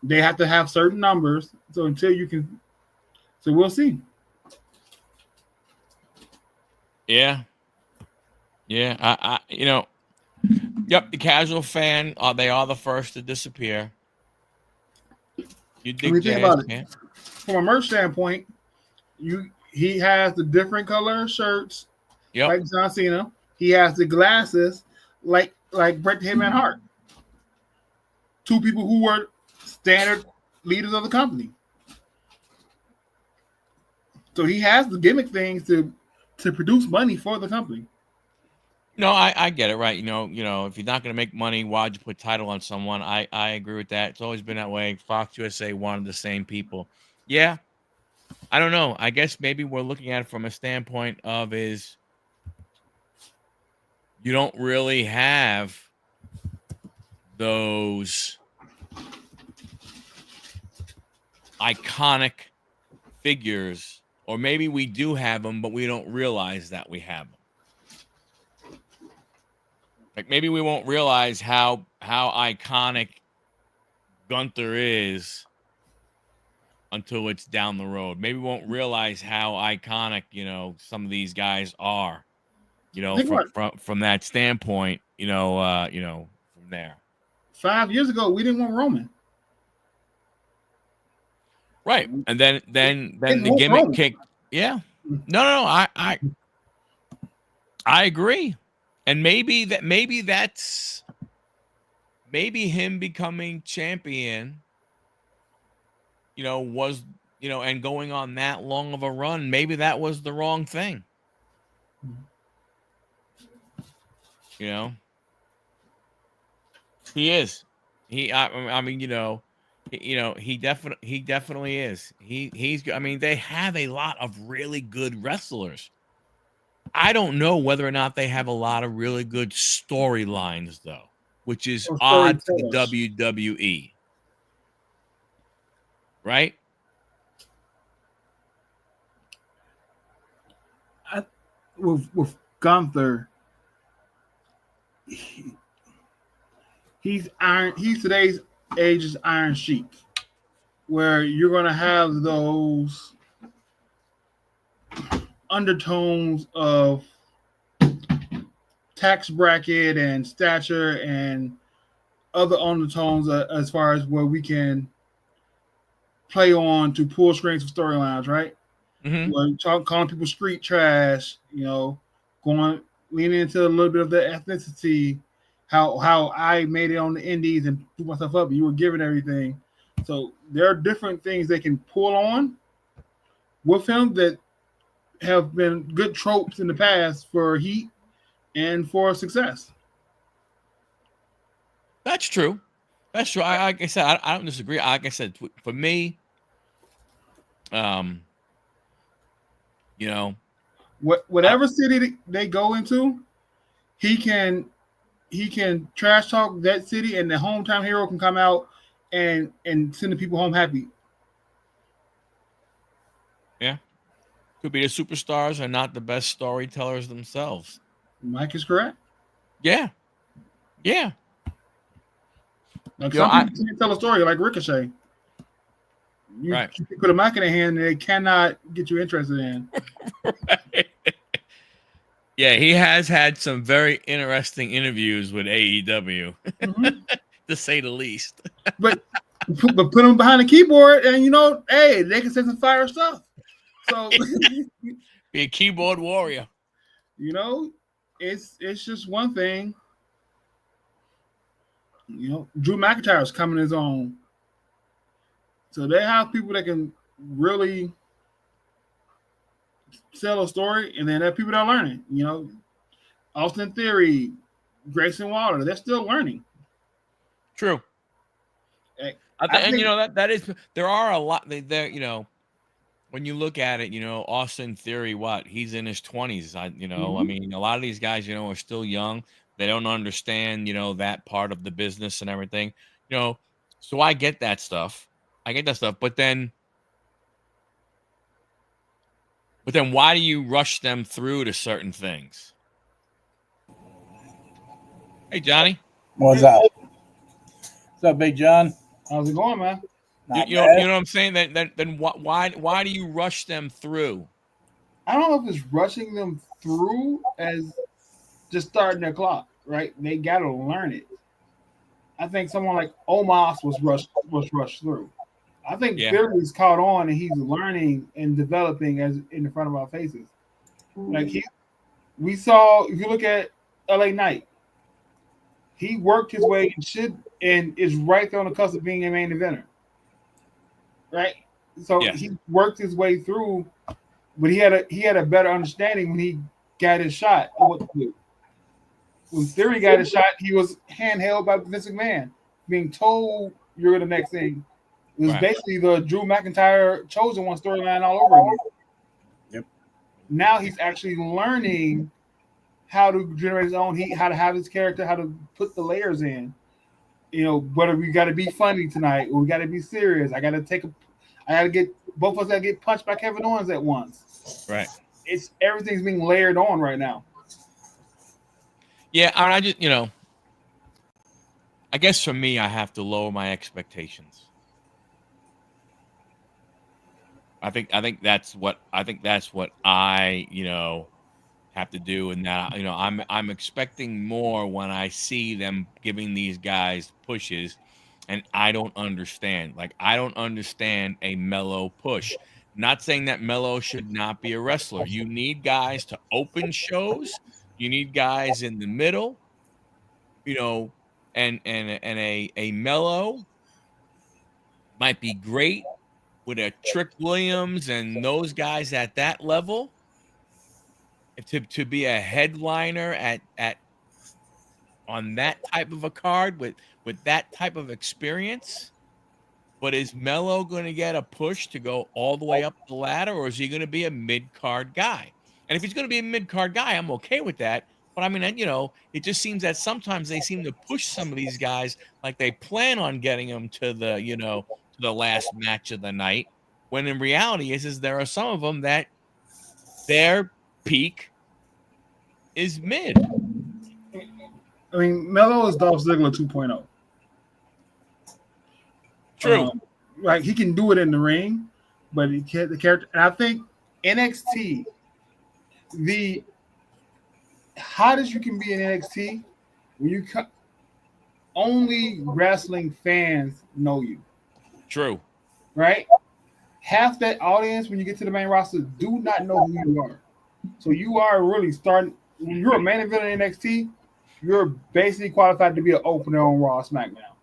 [SPEAKER 2] They have to have certain numbers. So until you can, so we'll see.
[SPEAKER 1] Yeah. Yeah. Yep. The casual fan, they are the first to disappear. You
[SPEAKER 2] I
[SPEAKER 1] dig
[SPEAKER 2] mean, think
[SPEAKER 1] jazz,
[SPEAKER 2] about it.
[SPEAKER 1] man.
[SPEAKER 2] From a merch standpoint, he has the different color shirts
[SPEAKER 1] Yep.
[SPEAKER 2] like John Cena. He has the glasses like Bret the Hitman Hart. Two people who were standard leaders of the company. So he has the gimmick things to produce money for the company.
[SPEAKER 1] No, I get it, right? If you're not going to make money, why'd you put title on someone? I agree with that. It's always been that way. Fox USA wanted the same people. Yeah, I don't know. I guess maybe we're looking at it from a standpoint of is you don't really have those iconic figures, or maybe we do have them, but we don't realize that we have them. Like maybe we won't realize how iconic Gunther is until it's down the road. Maybe we won't realize how iconic, some of these guys are,
[SPEAKER 2] Think about
[SPEAKER 1] from that standpoint, from there.
[SPEAKER 2] 5 years ago, we didn't want Roman.
[SPEAKER 1] Right. And then
[SPEAKER 2] Didn't
[SPEAKER 1] the
[SPEAKER 2] want
[SPEAKER 1] gimmick
[SPEAKER 2] Roman.
[SPEAKER 1] kick. Yeah. No, I agree. And maybe that's him becoming champion, was, and going on that long of a run, maybe that was the wrong thing. He is. I mean, he definitely is. He's. I mean, they have a lot of really good wrestlers. I don't know whether or not they have a lot of really good storylines, though, which is odd to the WWE. Right?
[SPEAKER 2] With Gunther, he's iron. He's today's age's Iron Sheik, where you're gonna have those undertones of tax bracket and stature and other undertones as far as where we can play on to pull strings for storylines, right?
[SPEAKER 1] Mm-hmm.
[SPEAKER 2] Where calling people street trash, going leaning into a little bit of the ethnicity, how I made it on the indies and put myself up, you were given everything. So there are different things they can pull on with him that have been good tropes in the past for heat and for success.
[SPEAKER 1] That's true. That's true. Like I said, I don't disagree. Like I said, for me,
[SPEAKER 2] whatever city they go into, he can trash talk that city, and the hometown hero can come out and send the people home happy.
[SPEAKER 1] Yeah, could be the superstars are not the best storytellers themselves.
[SPEAKER 2] Mike is correct.
[SPEAKER 1] Yeah.
[SPEAKER 2] Like some people can't tell a story like Ricochet. You put a mic in their hand, and they cannot get you interested in.
[SPEAKER 1] Right. Yeah, he has had some very interesting interviews with AEW, to say the least.
[SPEAKER 2] but put him behind the keyboard, and hey, they can say some fire stuff. So
[SPEAKER 1] be a keyboard warrior.
[SPEAKER 2] It's just one thing. Drew McIntyre's coming his own. So they have people that can really sell a story, and then there are people that are learning. Austin Theory, Grayson Waller, they're still learning.
[SPEAKER 1] True. And that is, there are a lot there. When you look at it, Austin Theory, he's in his 20s. I mean, a lot of these guys, are still young. They don't understand, that part of the business and everything. So I get that stuff. But then why do you rush them through to certain things? Hey, Johnny.
[SPEAKER 3] What's up? What's up, Big John?
[SPEAKER 2] How's it going, man?
[SPEAKER 1] You know what I'm saying? Then why do you rush them through?
[SPEAKER 2] I don't know if it's rushing them through as just starting their clock, right? They got to learn it. I think someone like Omos was rushed through. I think Theory's caught on, and he's learning and developing as in front of our faces. Like we saw, if you look at LA Knight, he worked his way and is right there on the cusp of being a main eventer. Right? So he worked his way through, but he had a better understanding when he got his shot of what to do. When Theory got his shot, he was handheld by Vince McMahon, being told you're the next thing. It was basically the Drew McIntyre Chosen One storyline all over again.
[SPEAKER 3] Yep.
[SPEAKER 2] Now he's actually learning how to generate his own heat, how to have his character, how to put the layers in. Whether we got to be funny tonight or we got to be serious. I got to get both of us got to get punched by Kevin Owens at once.
[SPEAKER 1] Right.
[SPEAKER 2] It's everything's being layered on right now.
[SPEAKER 1] Yeah, I just I guess for me, I have to lower my expectations. I think that's what I have to do, and that I'm expecting more when I see them giving these guys pushes, and I don't understand. Like I don't understand a Mello push. Not saying that Mello should not be a wrestler. You need guys to open shows. You need guys in the middle. You know, and a Mello might be great with a Trick Williams and those guys at that level. To be a headliner at on that type of a card with that type of experience. But is Mello going to get a push to go all the way up the ladder, or is he going to be a mid card guy? And if he's going to be a mid card guy, I'm okay with that. But I mean, it just seems that sometimes they seem to push some of these guys like they plan on getting them to the last match of the night. When in reality is there are some of them that their peak is mid.
[SPEAKER 2] I mean, Melo is Dolph Ziggler 2.0.
[SPEAKER 1] True.
[SPEAKER 2] Like he can do it in the ring, but he can't the character. And I think NXT, the hottest you can be in NXT when you only wrestling fans know you.
[SPEAKER 1] True.
[SPEAKER 2] Right? Half that audience when you get to the main roster do not know who you are. So you are really starting. When you're a main event in NXT, you're basically qualified to be an opener on Raw, SmackDown.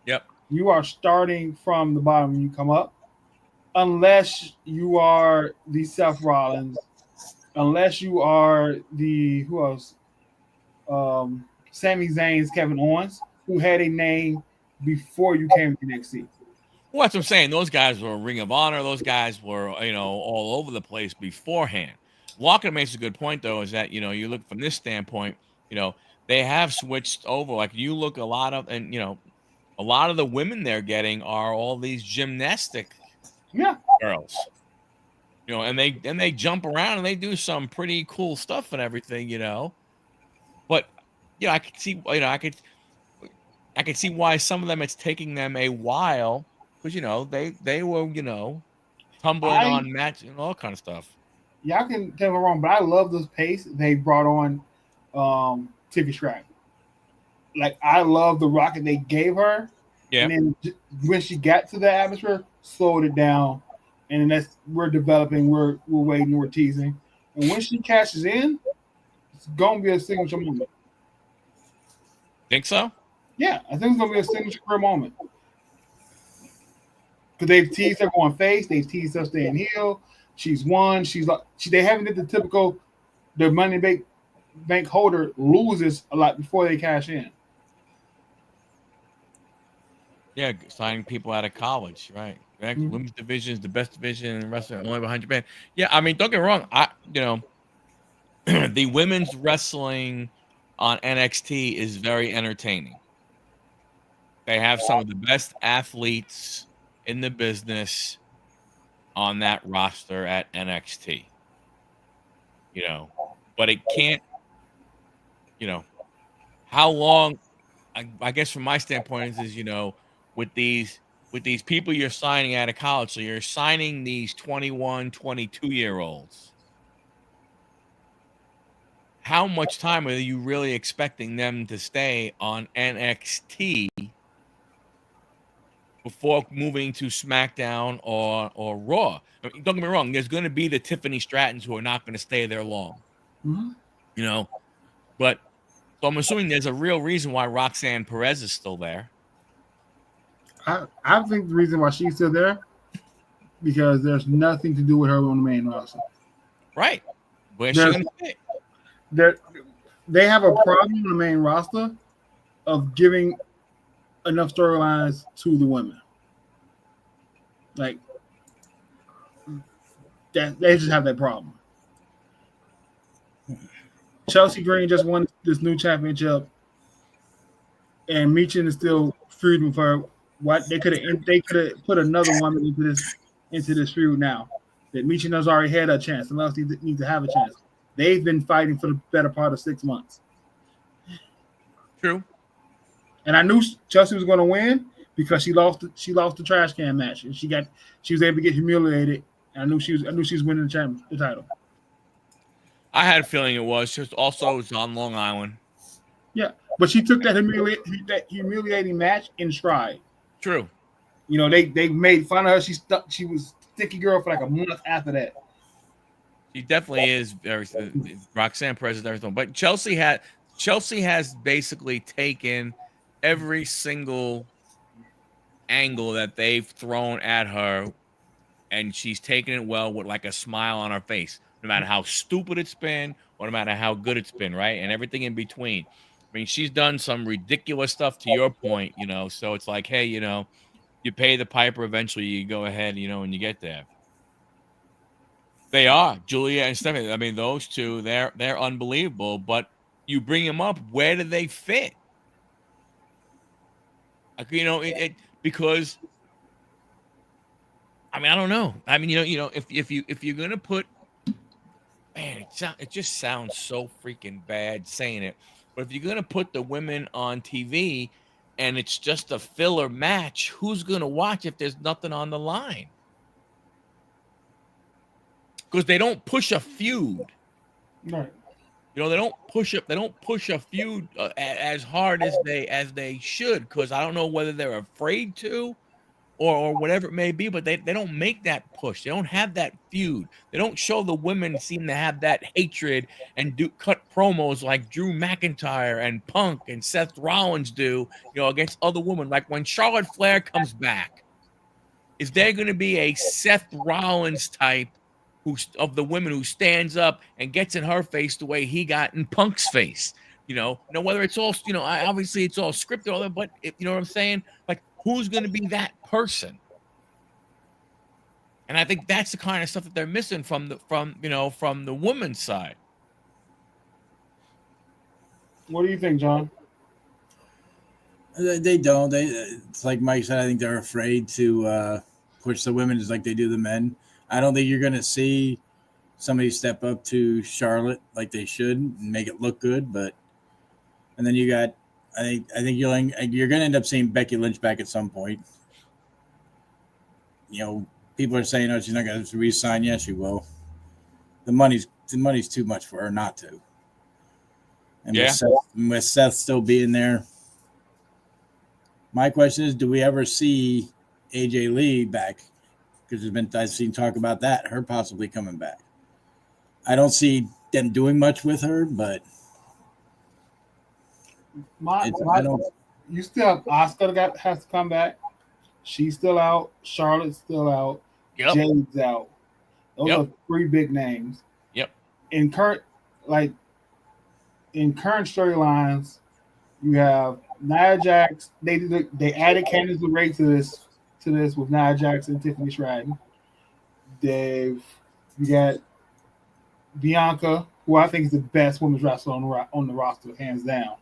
[SPEAKER 1] Yep.
[SPEAKER 2] You are starting from the bottom when you come up, unless you are the Seth Rollins, unless you are the who else? Sami Zayn's Kevin Owens, who had a name before you came to NXT.
[SPEAKER 1] Well, that's what I'm saying. Those guys were Ring of Honor. Those guys were, all over the place beforehand. Walker makes a good point, though, is that, you look from this standpoint, they have switched over. Like you look a lot of the women they're getting are all these gymnastic girls. And they jump around and they do some pretty cool stuff and everything, But I could see, I could see why some of them it's taking them a while because they were tumbling on match and all kind of stuff.
[SPEAKER 2] Y'all can tell me wrong, but I love this pace they brought on Tiffy Stratton. Like I love the rocket they gave her.
[SPEAKER 1] Yeah.
[SPEAKER 2] And then when she got to the atmosphere, slowed it down. And then we're developing, we're waiting, we're teasing. And when she cashes in, it's gonna be a signature moment.
[SPEAKER 1] Think so?
[SPEAKER 2] Yeah, I think it's gonna be a signature moment. Because they've teased her going face, they've teased her staying heel. She's won. They haven't did the typical the money bank holder loses a lot before they cash in.
[SPEAKER 1] Yeah, signing people out of college, right?
[SPEAKER 2] Mm-hmm.
[SPEAKER 1] Women's division is the best division in wrestling, only 100 band. Yeah, I mean, don't get me wrong. The women's wrestling on NXT is very entertaining. They have some of the best athletes in the business on that roster at NXT. But it can't, how long, I guess from my standpoint is with these people you're signing out of college, so you're signing these 21, 22-year-olds. How much time are you really expecting them to stay on NXT before moving to SmackDown or Raw? I mean, don't get me wrong. There's going to be the Tiffany Strattons who are not going to stay there long.
[SPEAKER 2] Mm-hmm.
[SPEAKER 1] But so I'm assuming there's a real reason why Roxanne Perez is still there.
[SPEAKER 2] I think the reason why she's still there because there's nothing to do with her on the main roster.
[SPEAKER 1] Right. Where's she going to fit?
[SPEAKER 2] They have a problem on the main roster of giving enough storylines to the women. Like that, they just have that problem. Chelsea Green just won this new championship, and Michin is still feuding for her. What they could have put another woman into this feud now. That Michin has already had a chance. Someone else needs to have a chance. They've been fighting for the better part of 6 months.
[SPEAKER 1] True.
[SPEAKER 2] And I knew Chelsea was going to win because she lost the trash can match, and she was able to get humiliated I knew she was winning the title.
[SPEAKER 1] I had a feeling it was just also it's on Long Island.
[SPEAKER 2] Yeah, but she took that humiliating match in stride.
[SPEAKER 1] True.
[SPEAKER 2] You know, they made fun of her. She was sticky girl for like a month after that.
[SPEAKER 1] She definitely is very Roxanne Perez is everything. But Chelsea has basically taken every single angle that they've thrown at her, and she's taken it well with like a smile on her face, no matter how stupid it's been or no matter how good it's been, right? And everything in between. I mean, she's done some ridiculous stuff to your point, so it's like, hey, you pay the piper eventually, you go ahead, and you get there. They are Julia and Stephanie. I mean, those two, they're unbelievable. But you bring them up, where do they fit? Like, because I mean, I don't know. I mean, if you're gonna put, man, it just sounds so freaking bad saying it. But if you're gonna put the women on TV and it's just a filler match, who's gonna watch if there's nothing on the line? Because they don't push a feud.
[SPEAKER 2] Right.
[SPEAKER 1] They don't push up. They don't push a feud as hard as they should. Because I don't know whether they're afraid to, or whatever it may be. But they don't make that push. They don't have that feud. They don't show the women seem to have that hatred and cut promos like Drew McIntyre and Punk and Seth Rollins do. Against other women. Like when Charlotte Flair comes back, is there going to be a Seth Rollins type of the women who stands up and gets in her face the way he got in Punk's face? Whether it's all, obviously it's all scripted, all that, but you know what I'm saying? Like, who's going to be that person? And I think that's the kind of stuff that they're missing from the women's side.
[SPEAKER 2] What do you think, John?
[SPEAKER 3] They don't. It's like Mike said. I think they're afraid to push the women just like they do the men. I don't think you're going to see somebody step up to Charlotte like they should and make it look good. And then you got, I think you're going to end up seeing Becky Lynch back at some point. People are saying, "Oh, she's not going to re-sign." Yes, she will. The money's too much for her not to. And
[SPEAKER 1] yeah.
[SPEAKER 3] with Seth still being there, my question is, do we ever see AJ Lee back? Because I've seen talk about that, her possibly coming back. I don't see them doing much with her, but
[SPEAKER 2] you still have Asuka has to come back. She's still out. Charlotte's still out.
[SPEAKER 1] Yep.
[SPEAKER 2] Jade's out. Those are three big names.
[SPEAKER 1] Yep.
[SPEAKER 2] In current storylines, you have Nia Jax. They added Candice LeRae to this with Nia Jax and Tiffany Stratton. You got Bianca, who I think is the best women's wrestler on the roster, hands down.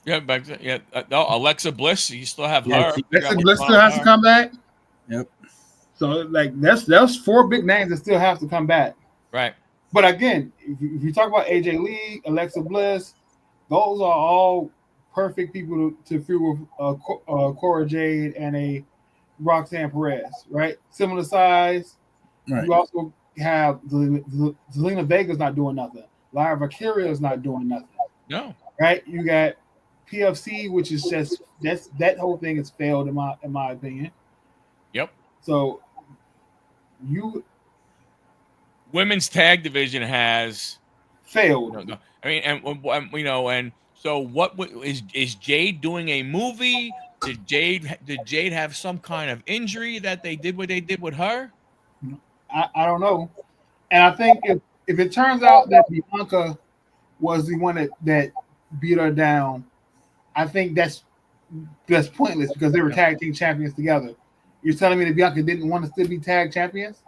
[SPEAKER 1] Yeah, Alexa Bliss, you still have her.
[SPEAKER 2] Alexa Bliss still has to come back.
[SPEAKER 3] Yep.
[SPEAKER 2] So like that's four big names that still have to come back.
[SPEAKER 1] Right.
[SPEAKER 2] But again, if you talk about AJ Lee, Alexa Bliss, those are all perfect people to feud with Cora Jade and a Roxanne Perez, right? Similar size. Right. You also have Zelina Vega's not doing nothing. Lyra Valkyria is not doing nothing.
[SPEAKER 1] No.
[SPEAKER 2] Right? You got PFC, which is just that whole thing has failed in my opinion.
[SPEAKER 1] Yep.
[SPEAKER 2] So
[SPEAKER 1] women's tag division has
[SPEAKER 2] failed.
[SPEAKER 1] I mean, and so what is Jade doing a movie? Did Jade have some kind of injury that they did what they did with her?
[SPEAKER 2] I don't know. And I think if it turns out that Bianca was the one that beat her down, I think that's pointless because they were tag team champions together. You're telling me that Bianca didn't want to still be tag champions?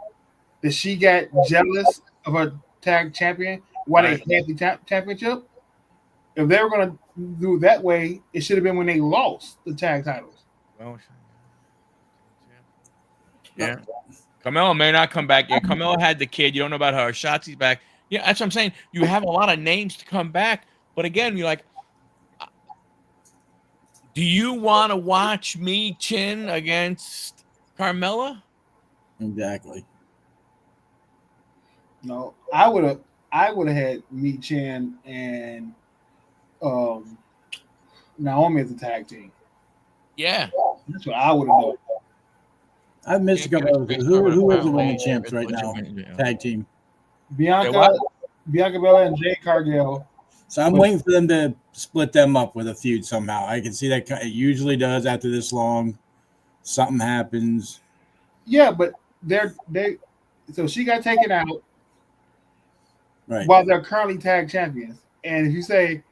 [SPEAKER 2] That she got jealous of her tag champion while they had the championship? If they were going to do it that way, it should have been when they lost the tag titles.
[SPEAKER 1] Yeah. Carmella may not come back yet. Carmella had the kid. You don't know about her. Shotzi's back. Yeah, that's what I'm saying. You have a lot of names to come back. But again, you're like, do you want to watch me chin against Carmella?
[SPEAKER 3] Exactly.
[SPEAKER 2] No, I would have had Meat Chan and um, Naomi as a tag team.
[SPEAKER 1] Yeah.
[SPEAKER 2] That's what I would have done.
[SPEAKER 3] I've missed a couple of who is the women champs right now? Tag team.
[SPEAKER 2] Bianca, Bianca Belair and Jade Cargill.
[SPEAKER 3] So I'm waiting for them to split them up with a feud somehow. I can see that it usually does after this long. Something happens.
[SPEAKER 2] Yeah, but they so she got taken out
[SPEAKER 3] Right.
[SPEAKER 2] while they're currently tag champions. And if you say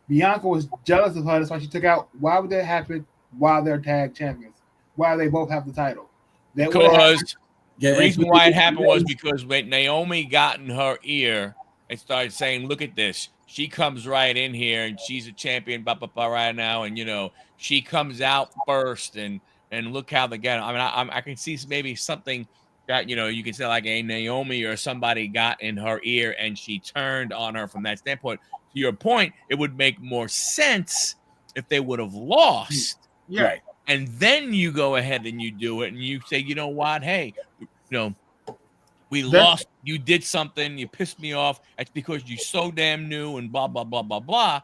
[SPEAKER 2] Bianca was jealous of her, that's why she took out, why would that happen while they're tag champions? While they both have the title? That would have
[SPEAKER 1] Because
[SPEAKER 3] Yeah,
[SPEAKER 1] the reason why it happened was because when Naomi got in her ear and started saying, "Look at this," she comes right in here and she's a champion, blah, blah, blah, right now, and she comes out first, and look how they get. I mean, I can see maybe something that you can say like a Naomi or somebody got in her ear and she turned on her from that standpoint. To your point, it would make more sense if they would have lost.
[SPEAKER 2] Yeah.
[SPEAKER 3] Right.
[SPEAKER 1] And then you go ahead and you do it and you say, you know what? Hey, we lost. You did something. You pissed me off. That's because you so damn new and blah, blah, blah, blah, blah,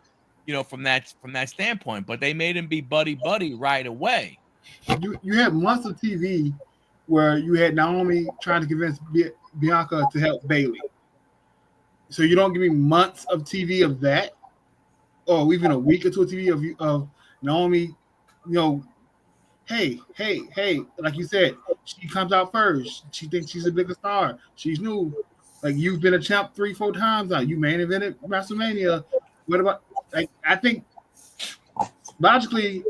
[SPEAKER 1] from that standpoint. But they made him be buddy right away.
[SPEAKER 2] You had months of TV where you had Naomi trying to convince Bianca to help Bailey. So you don't give me months of TV of that, or even a week or two of TV of Naomi, hey, like you said, she comes out first. She thinks she's a bigger star. She's new. Like, you've been a champ 3-4 times now. You main evented WrestleMania. What about, like, I think logically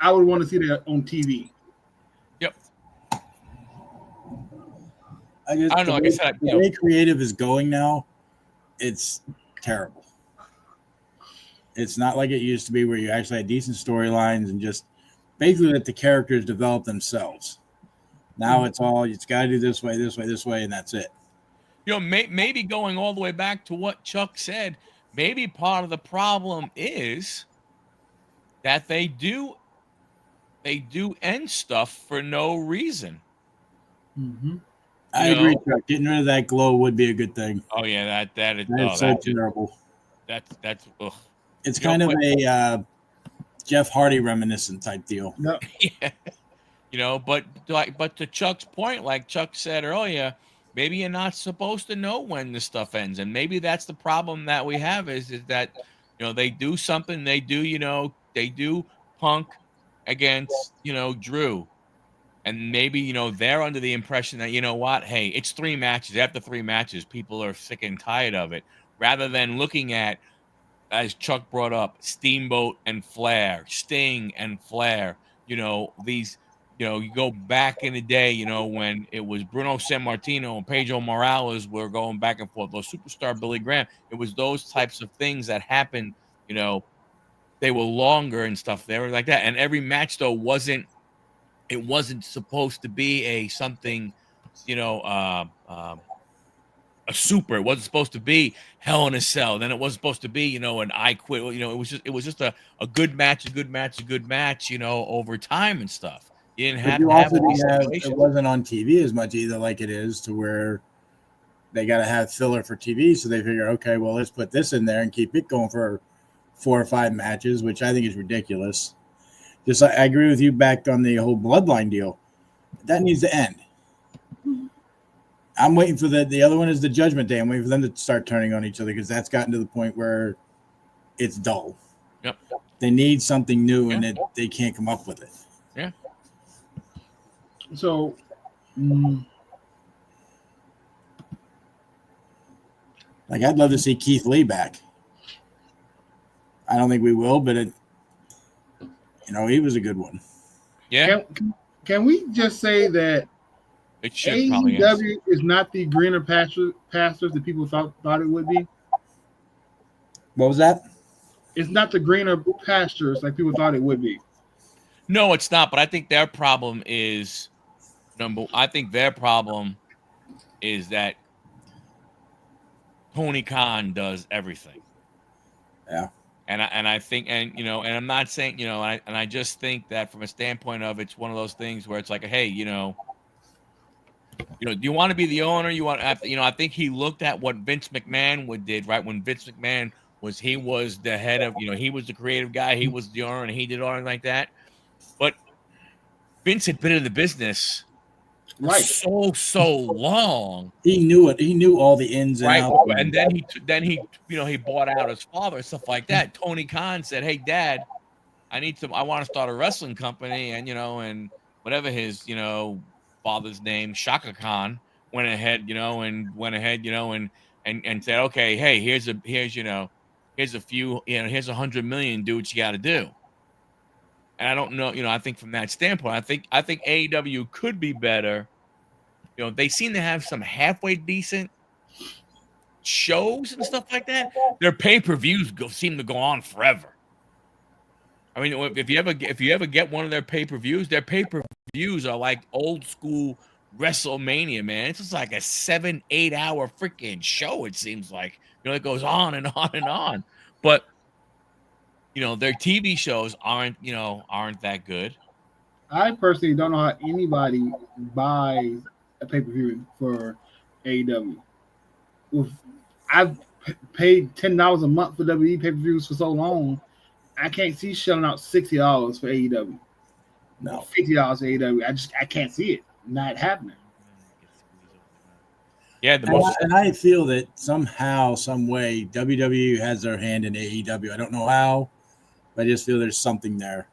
[SPEAKER 2] I would want to see that on TV.
[SPEAKER 1] Yep.
[SPEAKER 3] I don't know. Like I said, the way creative is going now, it's terrible. It's not like it used to be where you actually had decent storylines and just basically let the characters develop themselves. Now it's got to do this way, and that's it.
[SPEAKER 1] Maybe going all the way back to what Chuck said, maybe part of the problem is that they do end stuff for no reason.
[SPEAKER 2] Mm-hmm.
[SPEAKER 3] I agree, Chuck. Getting rid of that glow would be a good thing.
[SPEAKER 1] Oh yeah, that is
[SPEAKER 3] so terrible.
[SPEAKER 1] That's ugh.
[SPEAKER 3] It's kind of a Jeff Hardy reminiscent type deal.
[SPEAKER 2] No.
[SPEAKER 1] Yeah. But to Chuck's point, like Chuck said earlier, maybe you're not supposed to know when the stuff ends, and maybe that's the problem that we have is that they do something, they do Punk against Drew, and maybe they're under the impression that hey, it's 3 matches. After 3 matches, people are sick and tired of it, rather than looking at, as Chuck brought up, Steamboat and Flair, Sting and Flair. These. You go back in the day, when it was Bruno Sammartino and Pedro Morales were going back and forth, those Superstar Billy Graham, it was those types of things that happened, they were longer and stuff. They were like that. And every match, though, wasn't supposed to be a something, a super. It wasn't supposed to be Hell in a Cell. Then it wasn't supposed to be, an I Quit. It was just a good match, over time and stuff. You didn't have to have
[SPEAKER 3] it wasn't on TV as much either, like it is to where they got to have filler for TV. So they figure, okay, well, let's put this in there and keep it going for 4 or 5 matches, which I think is ridiculous. Just I agree with you back on the whole Bloodline deal. That needs to end. I'm waiting for the other one is the Judgment Day. I'm waiting for them to start turning on each other because that's gotten to the point where it's dull.
[SPEAKER 1] Yep.
[SPEAKER 3] They need something new and they can't come up with it.
[SPEAKER 1] Yeah.
[SPEAKER 2] So,
[SPEAKER 3] like, I'd love to see Keith Lee back. I don't think we will, but he was a good one.
[SPEAKER 1] Yeah.
[SPEAKER 2] Can we just say that AEW is not the greener pastures that people thought it would be?
[SPEAKER 3] What was that?
[SPEAKER 2] It's not the greener pastures like people thought it would be.
[SPEAKER 1] No, it's not. But I think their problem is that Tony Khan does everything.
[SPEAKER 3] Yeah.
[SPEAKER 1] And I think, and I'm not saying, I just think that from a standpoint of, it's one of those things where it's like, hey, You know, do you want to be the owner? You want, you know, I think he looked at what Vince McMahon did, right? When Vince McMahon he was the head of, you know, he was the creative guy, he was the owner, and he did all like that. But Vince had been in the business for
[SPEAKER 2] Right.
[SPEAKER 1] so long.
[SPEAKER 3] He knew it. He knew all the ins and
[SPEAKER 1] Right,
[SPEAKER 3] outs.
[SPEAKER 1] and then he, you know, he bought out his father and stuff like that. Tony Khan said, "Hey, Dad, I want to start a wrestling company," and you know, and whatever his, you know, father's name, Shaka Khan, went ahead, you know, and said, "Okay, hey, here's a few, you know, here's 100 million. Do what you got to do." And I don't know, you know, I think from that standpoint, I think AEW could be better. You know, they seem to have some halfway decent shows and stuff like that. Their pay-per-views seem to go on forever. I mean, if you ever get one of their pay-per-views are like old school WrestleMania, man. It's just like a 7-8 hour freaking show, it seems like. You know, it goes on and on and on. But you know, their TV shows aren't that good.
[SPEAKER 2] I personally don't know how anybody buys a pay per view for AEW. I've paid $10 a month for WWE pay per views for so long. I can't see shelling out $60 for AEW.
[SPEAKER 3] No.
[SPEAKER 2] $50 for AEW. I can't see it. Not happening.
[SPEAKER 1] Yeah,
[SPEAKER 3] and I feel that somehow, some way, WWE has their hand in AEW. I don't know how, but I just feel there's something there.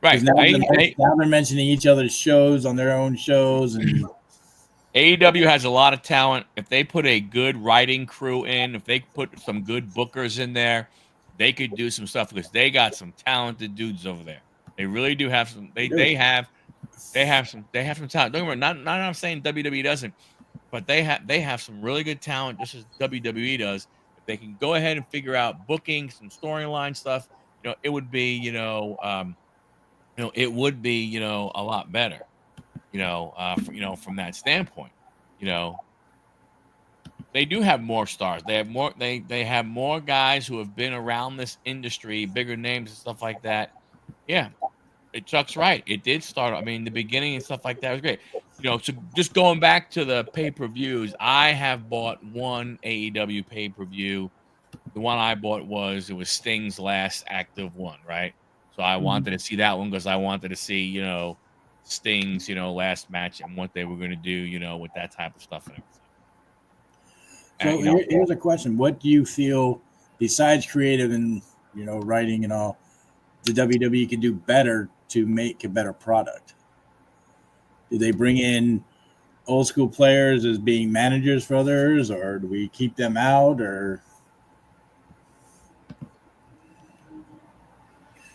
[SPEAKER 1] Right.
[SPEAKER 3] Now they're mentioning each other's shows on their own shows, and
[SPEAKER 1] AEW has a lot of talent. If they put a good writing crew in, if they put some good bookers in there, they could do some stuff because they got some talented dudes over there. They really do have some. They have some talent. Don't get me wrong. Not I'm saying WWE doesn't, but they have some really good talent, just as WWE does. If they can go ahead and figure out booking, some storyline stuff, you know, it would be it would be a lot better. From that standpoint, they do have more stars. They have more. They have more guys who have been around this industry, bigger names and stuff like that. Yeah, Chuck's right. It did start. I mean, the beginning and stuff like that was great. So just going back to the pay-per-views, I have bought one AEW pay-per-view. The one I bought was Sting's last active one, right? So I wanted to see that one because I wanted to see, Sting's, last match and what they were going to do, with that type of stuff and everything.
[SPEAKER 3] So here's a question: what do you feel, besides creative and writing and all, the WWE can do better to make a better product? Do they bring in old school players as being managers for others, or do we keep them out, or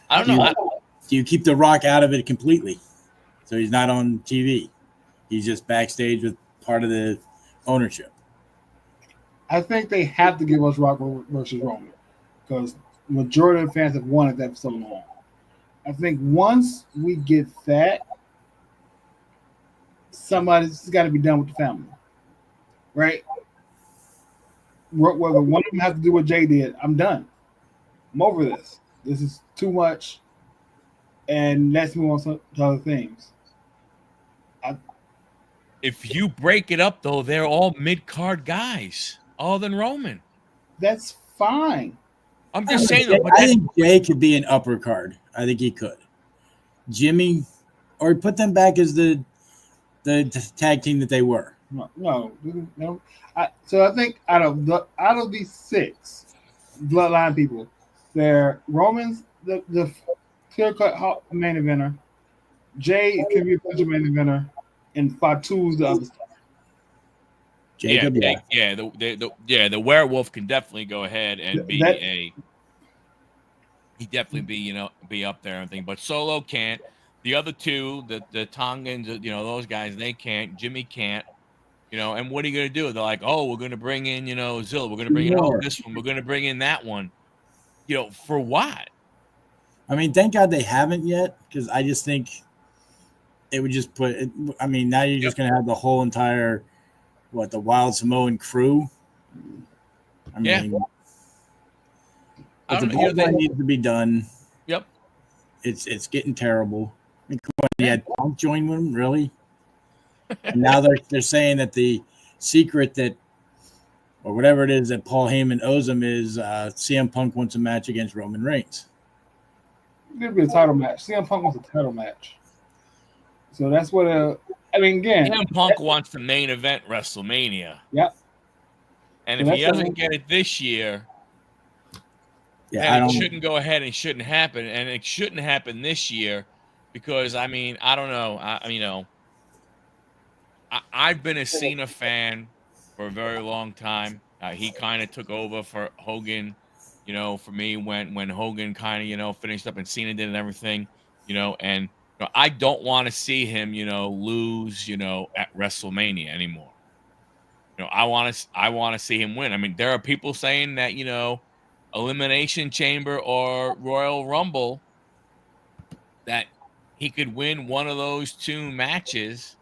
[SPEAKER 1] I don't know.
[SPEAKER 3] Do you keep The Rock out of it completely, so he's not on TV? He's just backstage with part of the ownership.
[SPEAKER 2] I think they have to give us Rock versus Roman because majority of fans have wanted that for so long. I think once we get that, somebody's got to be done with the family, right? Whether one of them has to do what Jay did, I'm done. I'm over this. This is too much, and let's move on to other things.
[SPEAKER 1] If you break it up, though, they're all mid-card guys, other than Roman.
[SPEAKER 2] That's fine.
[SPEAKER 1] I'm just saying, though.
[SPEAKER 3] I think Jay could be an upper card. I think he could. Jimmy, or put them back as the tag team that they were.
[SPEAKER 2] No. So I think out of these 6 bloodline people, they're Roman's the clear-cut main eventer. Jay can be a potential main eventer, and Fatu's the other stuff.
[SPEAKER 1] The werewolf can definitely go ahead and be he definitely be up there and thing, but Solo can't. The other 2, the Tongans, those guys, they can't. Jimmy can't. And what are you gonna do? They're like, oh, we're gonna bring in, Zilla. We're gonna bring in this one. We're gonna bring in that one. For what?
[SPEAKER 3] I mean, thank God they haven't yet, because I just think it would just put. I mean, now you're just gonna have the whole entire the Wild Samoan crew. I mean, the bloodline needs to be done.
[SPEAKER 1] Yep,
[SPEAKER 3] it's getting terrible. I mean, you had Punk join them, really? And now they're saying that the secret that, or whatever it is that Paul Heyman owes him, is CM Punk wants a match against Roman Reigns.
[SPEAKER 2] It's gonna be a title match. CM Punk wants a title match, so that's what. I mean, again,
[SPEAKER 1] CM Punk wants the main event WrestleMania.
[SPEAKER 2] Yep.
[SPEAKER 1] And
[SPEAKER 2] So
[SPEAKER 1] if he
[SPEAKER 2] that's
[SPEAKER 1] doesn't get it this year,
[SPEAKER 3] Yeah,
[SPEAKER 1] then it shouldn't go ahead and shouldn't happen. And it shouldn't happen this year because, I mean, I don't know. I've been a Cena fan for a very long time. He kind of took over for Hogan, for me when Hogan kind of, finished up and Cena did and everything, and I don't want to see him, lose, at WrestleMania anymore. I want to see him win. I mean, there are people saying that, Elimination Chamber or Royal Rumble, that he could win one of those two matches,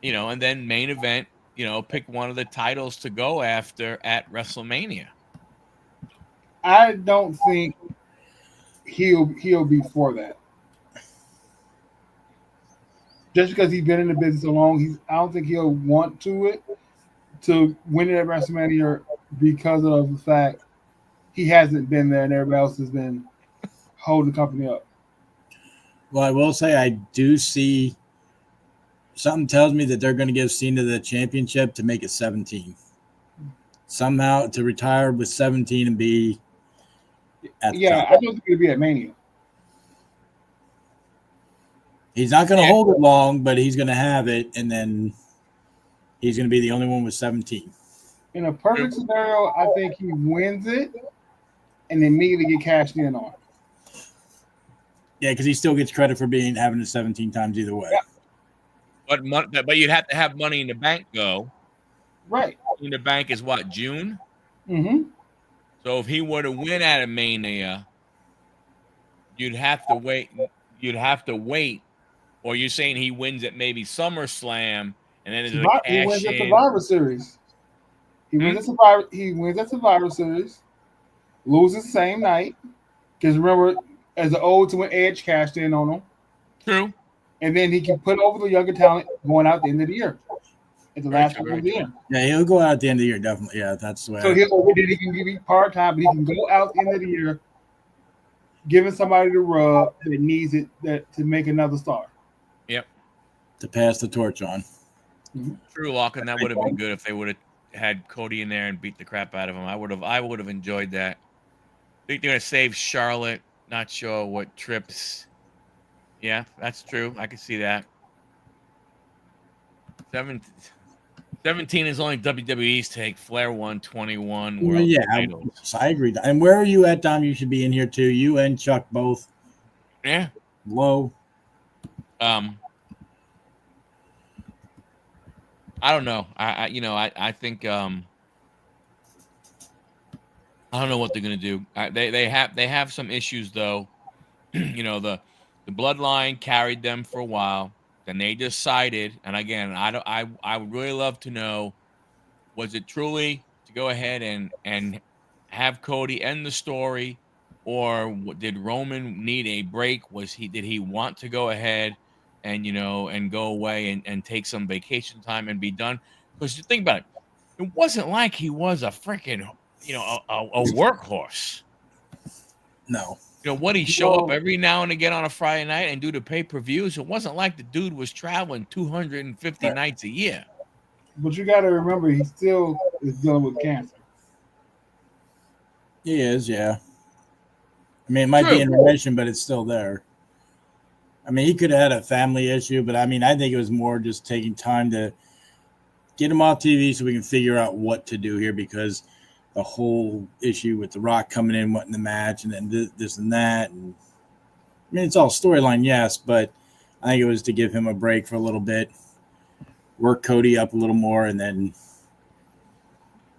[SPEAKER 1] and then main event, pick one of the titles to go after at WrestleMania.
[SPEAKER 2] I don't think he'll be for that. Just because he's been in the business so long, I don't think he'll want to win it at WrestleMania because of the fact he hasn't been there and everybody else has been holding the company up.
[SPEAKER 3] Well, I will say I do see something tells me that they're going to give Cena the championship to make it 17. Somehow to retire with 17 and be at the top.
[SPEAKER 2] I don't think he'll be at Mania.
[SPEAKER 3] He's not going to hold it long, but he's going to have it, and then he's going to be the only one with 17.
[SPEAKER 2] In a perfect scenario, I think he wins it and immediately get cashed in on.
[SPEAKER 3] Yeah, because he still gets credit for having it 17 times either way.
[SPEAKER 2] Yeah.
[SPEAKER 1] But you'd have to have Money in the Bank go.
[SPEAKER 2] Right.
[SPEAKER 1] In the Bank is what, June?
[SPEAKER 2] Mm-hmm.
[SPEAKER 1] So if he were to win at a Mania, you'd have to wait. Or you're saying he wins at maybe SummerSlam, and then
[SPEAKER 2] he wins at Survivor Series. He wins at Survivor Series, loses the same night. Because remember, as an old to when Edge cashed in on him.
[SPEAKER 1] True.
[SPEAKER 2] And then he can put over the younger talent going out at the end of the year. At the last couple of the year.
[SPEAKER 3] Yeah, he'll go out at the end of the year, definitely. Yeah, that's the way.
[SPEAKER 2] So he can give you part-time, but he can go out at the end of the year giving somebody the rub that needs it to make another star.
[SPEAKER 1] Yep.
[SPEAKER 3] To pass the torch on.
[SPEAKER 2] Mm-hmm.
[SPEAKER 1] True, Lock, and that would have been good if they would have had Cody in there and beat the crap out of him. I would have enjoyed that. I think they're gonna save Charlotte. Not sure what trips. Yeah, that's true. I can see that. 17 is only WWE's take. Flair won 21 world titles.
[SPEAKER 3] So I agree. And where are you at, Dom? You should be in here too. You and Chuck both.
[SPEAKER 1] Yeah.
[SPEAKER 3] Low.
[SPEAKER 1] I don't know. I think I don't know what they're gonna do. They have some issues though. The bloodline carried them for a while. Then they decided, and again, I would really love to know, was it truly to go ahead and have Cody end the story, or did Roman need a break? Did he want to go ahead and and go away and take some vacation time and be done? Because you think about it, it wasn't like he was a freaking a workhorse.
[SPEAKER 3] No.
[SPEAKER 1] What he show up every now and again on a Friday night and do the pay-per-views? It wasn't like the dude was traveling 250 nights a year.
[SPEAKER 2] But you got to remember, he still is dealing with cancer.
[SPEAKER 3] He is, yeah. I mean, it might be in remission, but it's still there. I mean, he could have had a family issue, but I mean, I think it was more just taking time to get him off TV so we can figure out what to do here, because the whole issue with The Rock coming in, wanting the match, and then this and that. And I mean, it's all storyline, yes, but I think it was to give him a break for a little bit, work Cody up a little more, and then.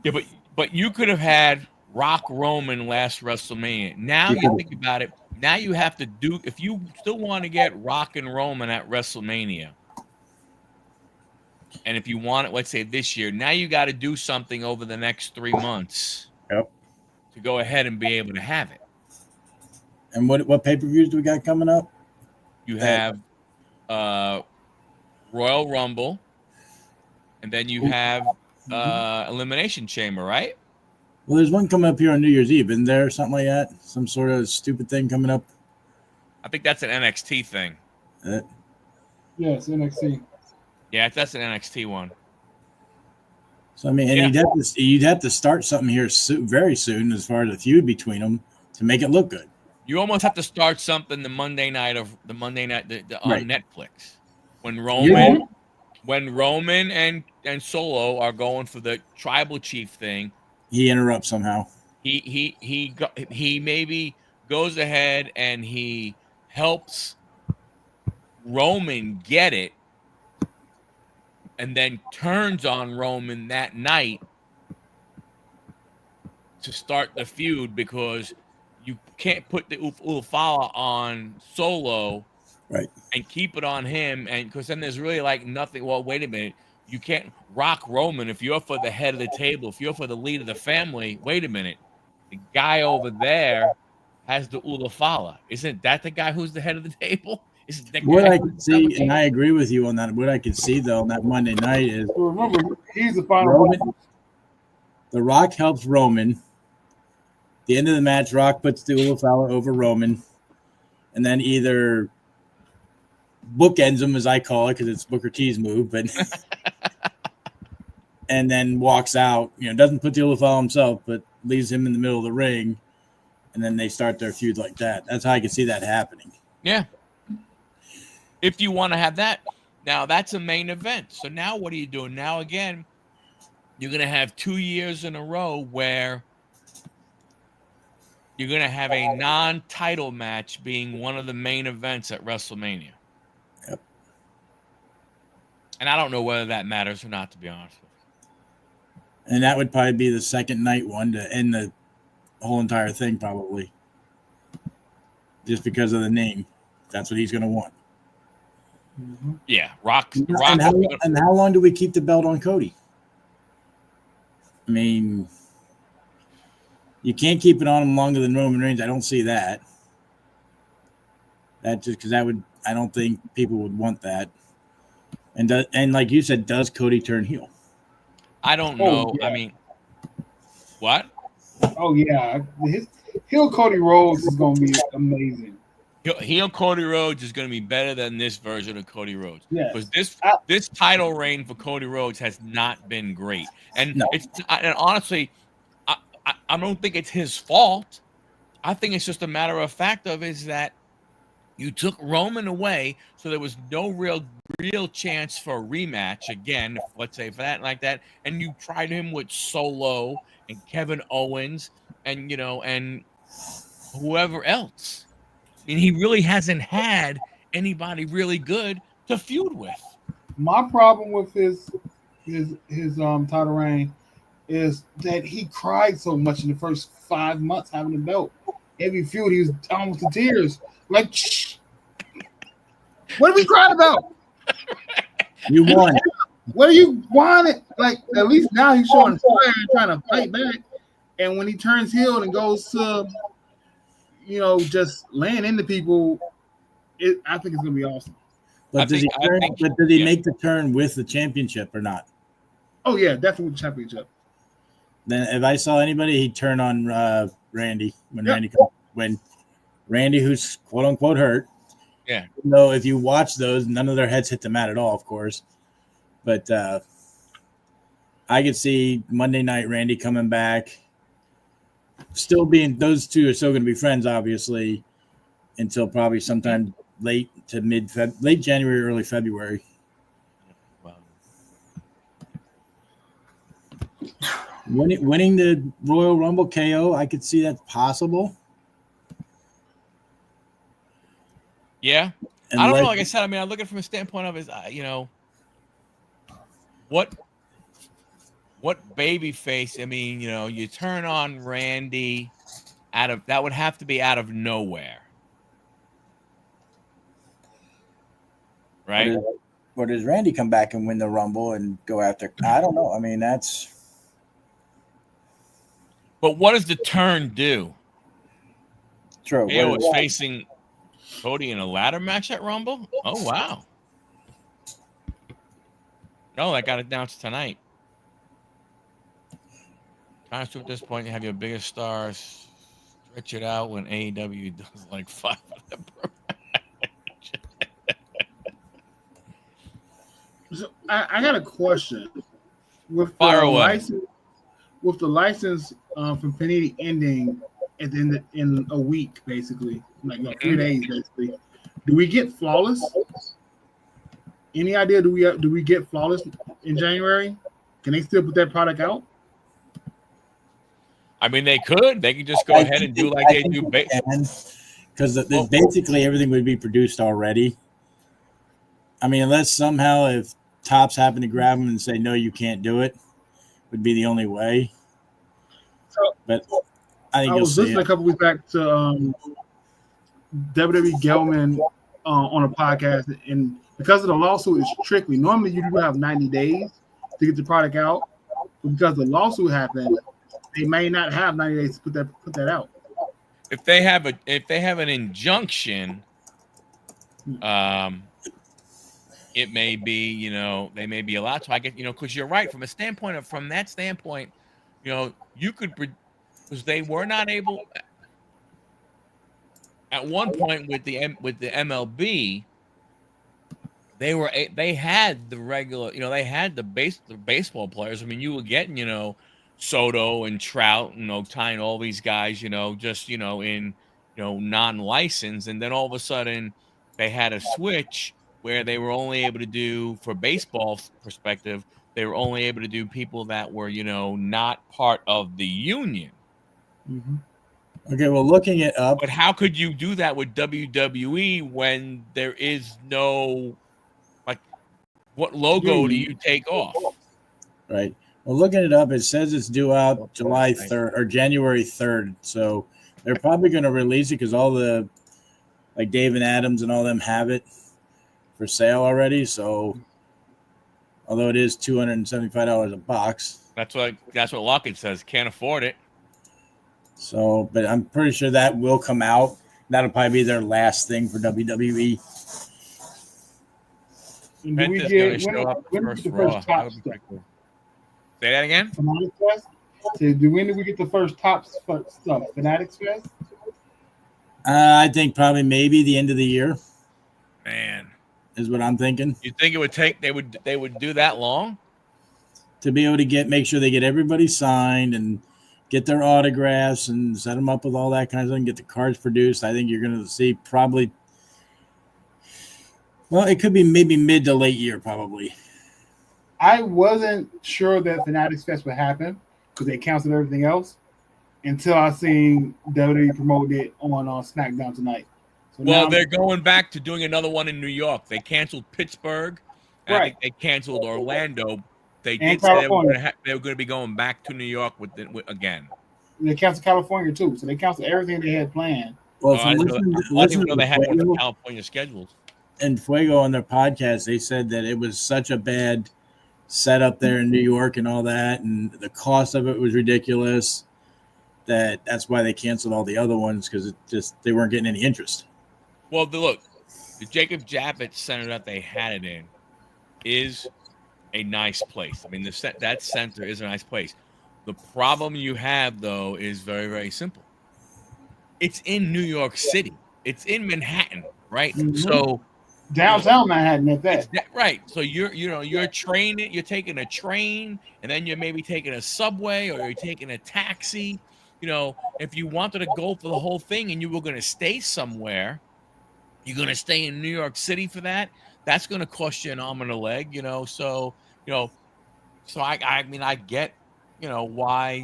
[SPEAKER 1] Yeah, but you could have had Rock Roman last WrestleMania. Now you think about it. Now you have to do, if you still want to get Rock and Roman at WrestleMania, and if you want it, let's say this year, now you got to do something over the next 3 months to go ahead and be able to have it.
[SPEAKER 3] And what pay-per-views do we got coming up?
[SPEAKER 1] You have Royal Rumble. and then you have Elimination Chamber, right?
[SPEAKER 3] Well, there's one coming up here on New Year's Eve. Isn't there something like that? Some sort of stupid thing coming up?
[SPEAKER 1] I think that's an NXT thing.
[SPEAKER 2] Yes, NXT.
[SPEAKER 1] Yeah, that's an NXT one.
[SPEAKER 3] So I mean, and you'd have to start something here very soon as far as a feud between them to make it look good.
[SPEAKER 1] You almost have to start something the Monday night on Netflix when Roman and Solo are going for the tribal chief thing.
[SPEAKER 3] He interrupts somehow.
[SPEAKER 1] He maybe goes ahead and he helps Roman get it, and then turns on Roman that night to start the feud, because you can't put the Ulafala on Solo,
[SPEAKER 3] right,
[SPEAKER 1] and keep it on him, and because then there's really like nothing. Well, wait a minute, you can't rock Roman if you're for the head of the table, if you're for the lead of the family. Wait a minute, the guy over there has the Ulafala. Isn't that the guy who's the head of the table?
[SPEAKER 3] What I can see, and I agree with you on that. What I can see though on that Monday night is,
[SPEAKER 2] remember, he's the final.
[SPEAKER 3] Roman, The Rock helps Roman. The end of the match, Rock puts the Ulafala over Roman, and then either bookends him, as I call it, because it's Booker T's move, but and then walks out. Doesn't put the Ulafala himself, but leaves him in the middle of the ring, and then they start their feud like that. That's how I can see that happening.
[SPEAKER 1] Yeah. If you want to have that, now that's a main event. So now what are you doing? Now again, you're going to have 2 years in a row where you're going to have a non-title match being one of the main events at WrestleMania.
[SPEAKER 3] Yep.
[SPEAKER 1] And I don't know whether that matters or not, to be honest with you.
[SPEAKER 3] And that would probably be the second night one to end the whole entire thing, probably. Just because of the name. That's what he's going to want.
[SPEAKER 2] Mm-hmm.
[SPEAKER 1] Yeah, Rock.
[SPEAKER 3] And how long do we keep the belt on Cody? I mean, you can't keep it on him longer than Roman Reigns. I don't see that. That just because I don't think people would want that. And like you said, does Cody turn heel?
[SPEAKER 1] I don't know.
[SPEAKER 2] Yeah.
[SPEAKER 1] I mean, what?
[SPEAKER 2] Oh yeah, his heel Cody Rhodes is going to be amazing.
[SPEAKER 1] Heel Cody Rhodes is going to be better than this version of Cody Rhodes.
[SPEAKER 2] Yes.
[SPEAKER 1] Because this title reign for Cody Rhodes has not been great, and honestly, I don't think it's his fault. I think it's just a matter of fact is that you took Roman away, so there was no real chance for a rematch again. Let's say for that like that, and you tried him with Solo and Kevin Owens and and whoever else. I mean, he really hasn't had anybody really good to feud with.
[SPEAKER 2] My problem with his title reign is that he cried so much in the first 5 months having the belt. Every feud, he was almost in tears. Like, shh. What are we crying about?
[SPEAKER 3] You won.
[SPEAKER 2] What do you want it? Like, at least now he's showing fire and trying to fight back. And when he turns heel and goes to just laying into people, I think it's gonna be awesome.
[SPEAKER 3] But does he make the turn with the championship or not?
[SPEAKER 2] Oh yeah, definitely with the championship.
[SPEAKER 3] Then if I saw anybody, he'd turn on Randy when Randy, who's quote unquote hurt.
[SPEAKER 1] Yeah.
[SPEAKER 3] No, if you watch those, none of their heads hit the mat at all, of course. But I could see Monday night Randy coming back. Still being, those two are still going to be friends, obviously, until probably sometime late January, early February.
[SPEAKER 1] Wow.
[SPEAKER 3] Winning the Royal Rumble KO, I could see that's possible.
[SPEAKER 1] Yeah.
[SPEAKER 3] And
[SPEAKER 1] I don't know. Like I said, I mean, I look at it from a standpoint of what baby face. I mean, you turn on Randy that would have to be out of nowhere. Right?
[SPEAKER 3] Or does Randy come back and win the Rumble and go after? I don't know. I mean, that's.
[SPEAKER 1] But what does the turn do?
[SPEAKER 3] True.
[SPEAKER 1] He was facing Cody in a ladder match at Rumble? Oh, wow. No, that got announced tonight. Times two at this point, you have your biggest stars stretch it out when AEW does like 5 of them per match.
[SPEAKER 2] So I got a question. With
[SPEAKER 1] Fire
[SPEAKER 2] the
[SPEAKER 1] away.
[SPEAKER 2] license from Panini ending at the end in a week, basically, like 3 days, basically. Do we get Flawless? Any idea? Do we get Flawless in January? Can they still put that product out?
[SPEAKER 1] I mean, they could. They could just go ahead and do like they do.
[SPEAKER 3] Because basically everything would be produced already. I mean, unless somehow if Topps happen to grab them and say, no, you can't do it, would be the only way.
[SPEAKER 2] So,
[SPEAKER 3] but I think
[SPEAKER 2] I was listening a couple weeks back to WWE Gelman on a podcast, and because of the lawsuit, it's tricky. Normally, you do have 90 days to get the product out, but because the lawsuit happened, they may not have 90 days to put that out.
[SPEAKER 1] If they have an injunction, it may be, they may be allowed to. I get, because you're right from that standpoint, you could, because they were not able at one point with the MLB. They had the regular, they had the baseball players. I mean, you were getting, Soto and Trout and Ohtani, all these guys, just in non-licensed, and then all of a sudden they had a switch where they were only able to do, for baseball perspective, they were only able to do people that were not part of the union.
[SPEAKER 2] Mm-hmm.
[SPEAKER 3] Okay, well, looking it up,
[SPEAKER 1] but how could you do that with WWE when there is no, like, what logo do you take off?
[SPEAKER 3] Right. Well, looking it up, it says it's due out July 3rd or January 3rd. So they're probably going to release it because all the, like Dave and Adams and all them have it for sale already. So although it is $275 a box.
[SPEAKER 1] That's what Lockett says. Can't afford it.
[SPEAKER 3] So, but I'm pretty sure that will come out. That'll probably be their last thing for WWE.
[SPEAKER 2] And do we get when the first top stuff?
[SPEAKER 1] Say that again.
[SPEAKER 2] Fanatics Fest. So when do we get the first top stuff? Fanatics Fest.
[SPEAKER 3] I think probably maybe the end of the year.
[SPEAKER 1] Man,
[SPEAKER 3] is what I'm thinking.
[SPEAKER 1] You think it would take? They would do that long
[SPEAKER 3] to be able to make sure they get everybody signed and get their autographs and set them up with all that kind of thing. Get the cards produced. I think you're going to see probably. Well, it could be maybe mid to late year, probably.
[SPEAKER 2] I wasn't sure that Fanatics Fest would happen because they canceled everything else until I seen WWE promote it on SmackDown tonight.
[SPEAKER 1] So well, they're going back to doing another one in New York. They canceled Pittsburgh. Right. I think they canceled Orlando. They did say they were going to be going back to New York with again.
[SPEAKER 2] They canceled California too, so they canceled everything they had planned.
[SPEAKER 3] Well,
[SPEAKER 1] I didn't know they had one for California scheduled.
[SPEAKER 3] And Fuego on their podcast, they said that it was such a bad set up there in New York and all that, and the cost of it was ridiculous. That's why they canceled all the other ones because they weren't getting any interest.
[SPEAKER 1] Well, the Jacob Javits Center that they had it in is a nice place. I mean, that center is a nice place. The problem you have though is very, very simple. It's in New York City. It's in Manhattan, right? Mm-hmm. So.
[SPEAKER 2] Downtown Manhattan at that.
[SPEAKER 1] Right. So you're taking a train and then you're maybe taking a subway or you're taking a taxi. If you wanted to go for the whole thing and you were going to stay somewhere, you're going to stay in New York City for that. That's going to cost you an arm and a leg, So I mean, I get, why,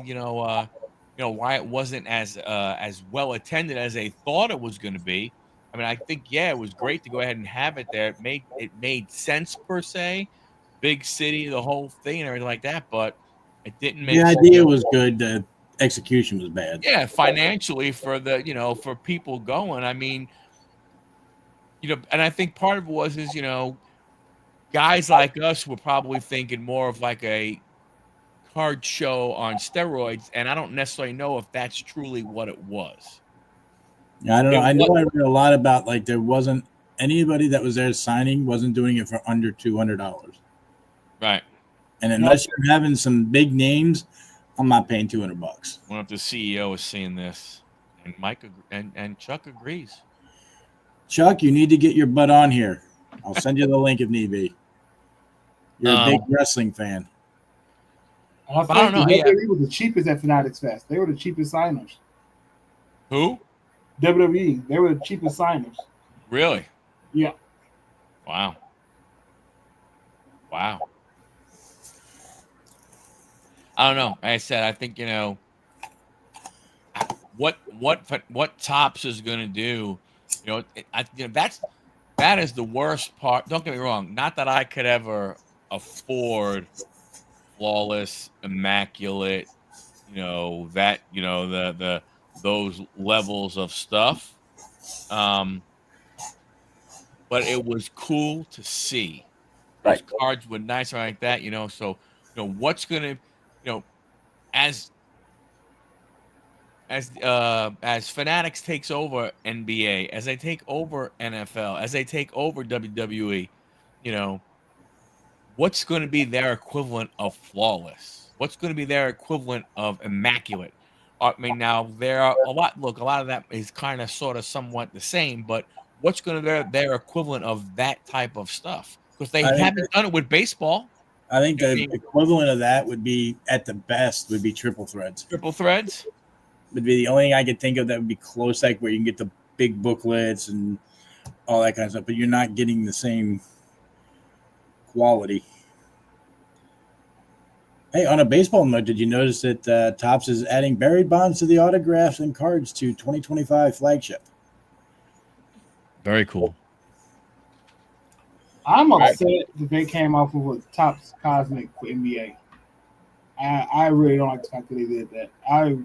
[SPEAKER 1] why it wasn't as well attended as they thought it was going to be. I mean, I think, it was great to go ahead and have it there. It made sense per se, big city, the whole thing and everything like that, but it didn't make sense.
[SPEAKER 3] The idea was good. The execution was bad.
[SPEAKER 1] Yeah, financially for for people going. I mean, and I think part of it is, guys like us were probably thinking more of like a card show on steroids, and I don't necessarily know if that's truly what it was.
[SPEAKER 3] I don't know. I read a lot about there wasn't anybody that was there signing wasn't doing it for under $200.
[SPEAKER 1] Right.
[SPEAKER 3] And unless you're having some big names, I'm not paying $200.
[SPEAKER 1] I wonder if the CEO is seeing this, and Mike and Chuck agrees.
[SPEAKER 3] Chuck, you need to get your butt on here. I'll send you the link if need be. You're a big wrestling fan.
[SPEAKER 2] I
[SPEAKER 1] don't know.
[SPEAKER 2] WWE was the cheapest at Fanatics Fest. They were the cheapest signers.
[SPEAKER 1] Who?
[SPEAKER 2] WWE. They were the cheapest signers.
[SPEAKER 1] Really?
[SPEAKER 2] Yeah.
[SPEAKER 1] Wow. I don't know. Like I said, I think what Topps is going to do. That is the worst part. Don't get me wrong. Not that I could ever afford flawless, immaculate, those levels of stuff. But it was cool to see. Those cards were nice like that, So, what's gonna, as Fanatics takes over NBA, as they take over NFL, as they take over WWE, what's going to be their equivalent of flawless? What's going to be their equivalent of immaculate? I mean, now there are a lot of that is kind of sort of somewhat the same, but what's going to be their equivalent of that type of stuff? Because they haven't done it with baseball.
[SPEAKER 3] I think the equivalent of that would be, at the best, would be triple threads.
[SPEAKER 1] Triple threads
[SPEAKER 3] would be the only thing I could think of that would be close, like where you can get the big booklets and all that kind of stuff, but you're not getting the same quality. Hey, on a baseball note, did you notice that Topps is adding buried bonds to the autographs and cards to 2025 flagship?
[SPEAKER 1] Very cool.
[SPEAKER 2] I'm upset that they came off with a Topps Cosmic for NBA. I really don't like the fact that they did that. I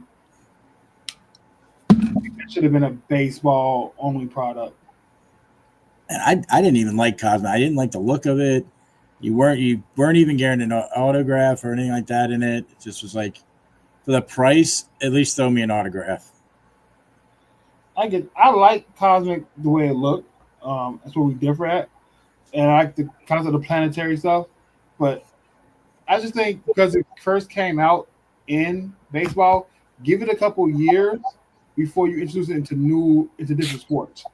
[SPEAKER 2] think that should have been a baseball only product.
[SPEAKER 3] And I didn't even like Cosmic. I didn't like the look of it. You weren't even getting an autograph or anything like that in it. It just was like, for the price, at least throw me an autograph.
[SPEAKER 2] I like Cosmic the way it looked. That's what we differ at. And I like the concept of planetary stuff. But I just think because it first came out in baseball, give it a couple years before you introduce it into different sports.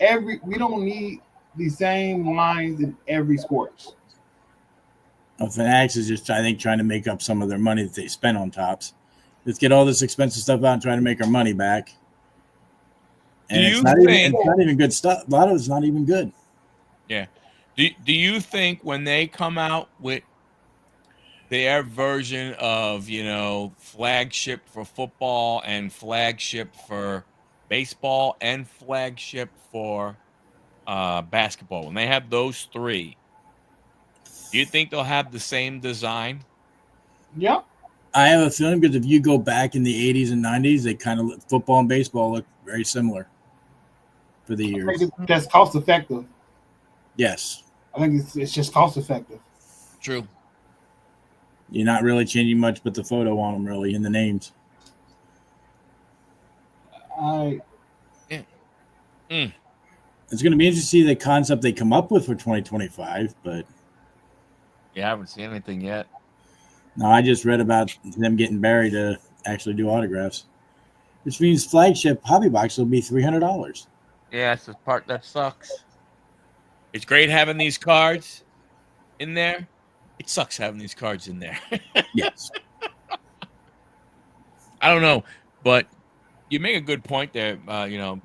[SPEAKER 2] We don't need the same lines in every sport.
[SPEAKER 3] Fanatics is just, I think, trying to make up some of their money that they spent on Topps. Let's get all this expensive stuff out and try to make our money back. And it's not even good stuff. A lot of it's not even good.
[SPEAKER 1] Yeah. Do you think when they come out with their version of, flagship for football and flagship for baseball and flagship for basketball, when they have those three, do you think they'll have the same design?
[SPEAKER 2] Yeah.
[SPEAKER 3] I have a feeling, because if you go back in the 80s and 90s, they kind of, football and baseball look very similar for the years.
[SPEAKER 2] That's cost effective.
[SPEAKER 3] Yes.
[SPEAKER 2] I think it's just cost effective.
[SPEAKER 1] True.
[SPEAKER 3] You're not really changing much but the photo on them, really, and the names. It's going to be interesting to see the concept they come up with for 2025, but
[SPEAKER 1] I haven't seen anything yet.
[SPEAKER 3] No, I just read about them getting Barry to actually do autographs, which means flagship hobby box will be $300.
[SPEAKER 1] Yeah, that's the part that sucks. It's great having these cards in there. It sucks having these cards in there.
[SPEAKER 3] Yes.
[SPEAKER 1] I don't know, but you make a good point there,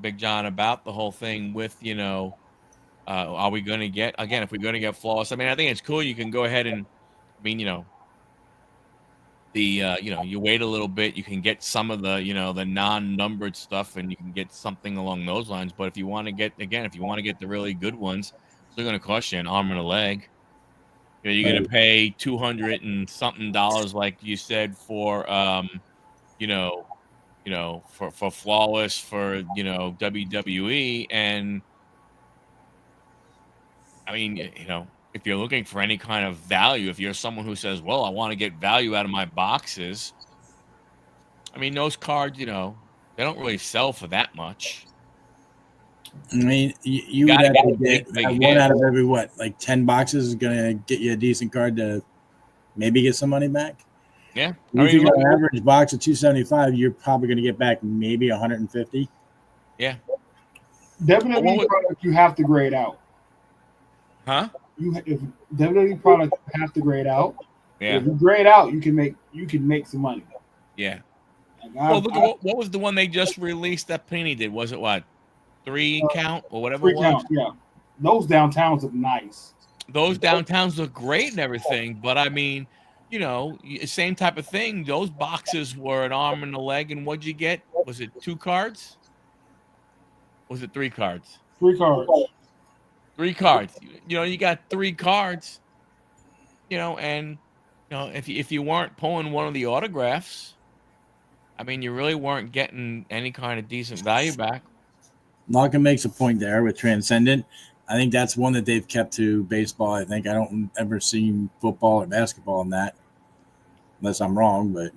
[SPEAKER 1] Big John, about the whole thing with, are we going to get, again, if we're going to get flawless? I mean, I think it's cool. You can go ahead and, you wait a little bit, you can get some of the, the non-numbered stuff, and you can get something along those lines. But if you want to get the really good ones, they're going to cost you an arm and a leg. You're going to pay $200 and something, like you said, for, for flawless for, WWE. And I mean, if you're looking for any kind of value, if you're someone who says, well, I want to get value out of my boxes, I mean, those cards, they don't really sell for that much.
[SPEAKER 3] I mean, you would have to get one out of every, 10 boxes is going to get you a decent card to maybe get some money back.
[SPEAKER 1] Yeah.
[SPEAKER 3] If you got an average box of $275, you're probably going to get back maybe $150.
[SPEAKER 1] Yeah.
[SPEAKER 2] WWE product you have to grade out.
[SPEAKER 1] Huh?
[SPEAKER 2] If WWE product you have to grade out.
[SPEAKER 1] Yeah.
[SPEAKER 2] If you grade out, you can make some money.
[SPEAKER 1] Yeah.
[SPEAKER 2] Like
[SPEAKER 1] look at what was the one they just released that Panini did? Was it what? 3 count or whatever it was?
[SPEAKER 2] Count, yeah. Those downtowns look nice.
[SPEAKER 1] Those downtowns look great and everything, but I mean, you know, same type of thing. Those boxes were an arm and a leg, and what'd you get? Was it 2 cards? Was it 3 cards?
[SPEAKER 2] 3 cards.
[SPEAKER 1] 3 cards. You know, you got 3 cards. You know, and you know, if you weren't pulling one of the autographs, I mean, you really weren't getting any kind of decent value back.
[SPEAKER 3] Larkin makes a point there with Transcendent. I think that's one that they've kept to baseball. I think I don't ever see football or basketball in that, unless I'm wrong. But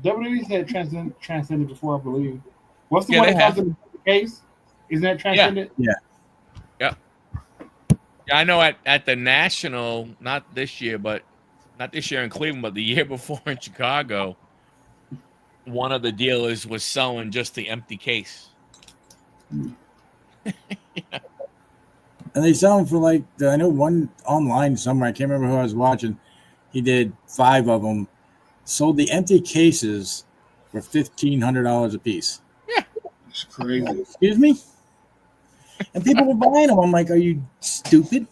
[SPEAKER 2] WWE's had Transcendent before, I believe. What's the one that comes in the case? Isn't that Transcendent?
[SPEAKER 3] Yeah.
[SPEAKER 1] Yeah, I know at the National, not this year in Cleveland, but the year before in Chicago, one of the dealers was selling just the empty case.
[SPEAKER 3] Yeah. And they sell them for like, I know one online somewhere, I can't remember who I was watching. He did 5 of them, sold the empty cases for $1,500 a piece.
[SPEAKER 1] Yeah.
[SPEAKER 2] It's crazy.
[SPEAKER 3] Excuse me? And people were buying them. I'm like, are you stupid?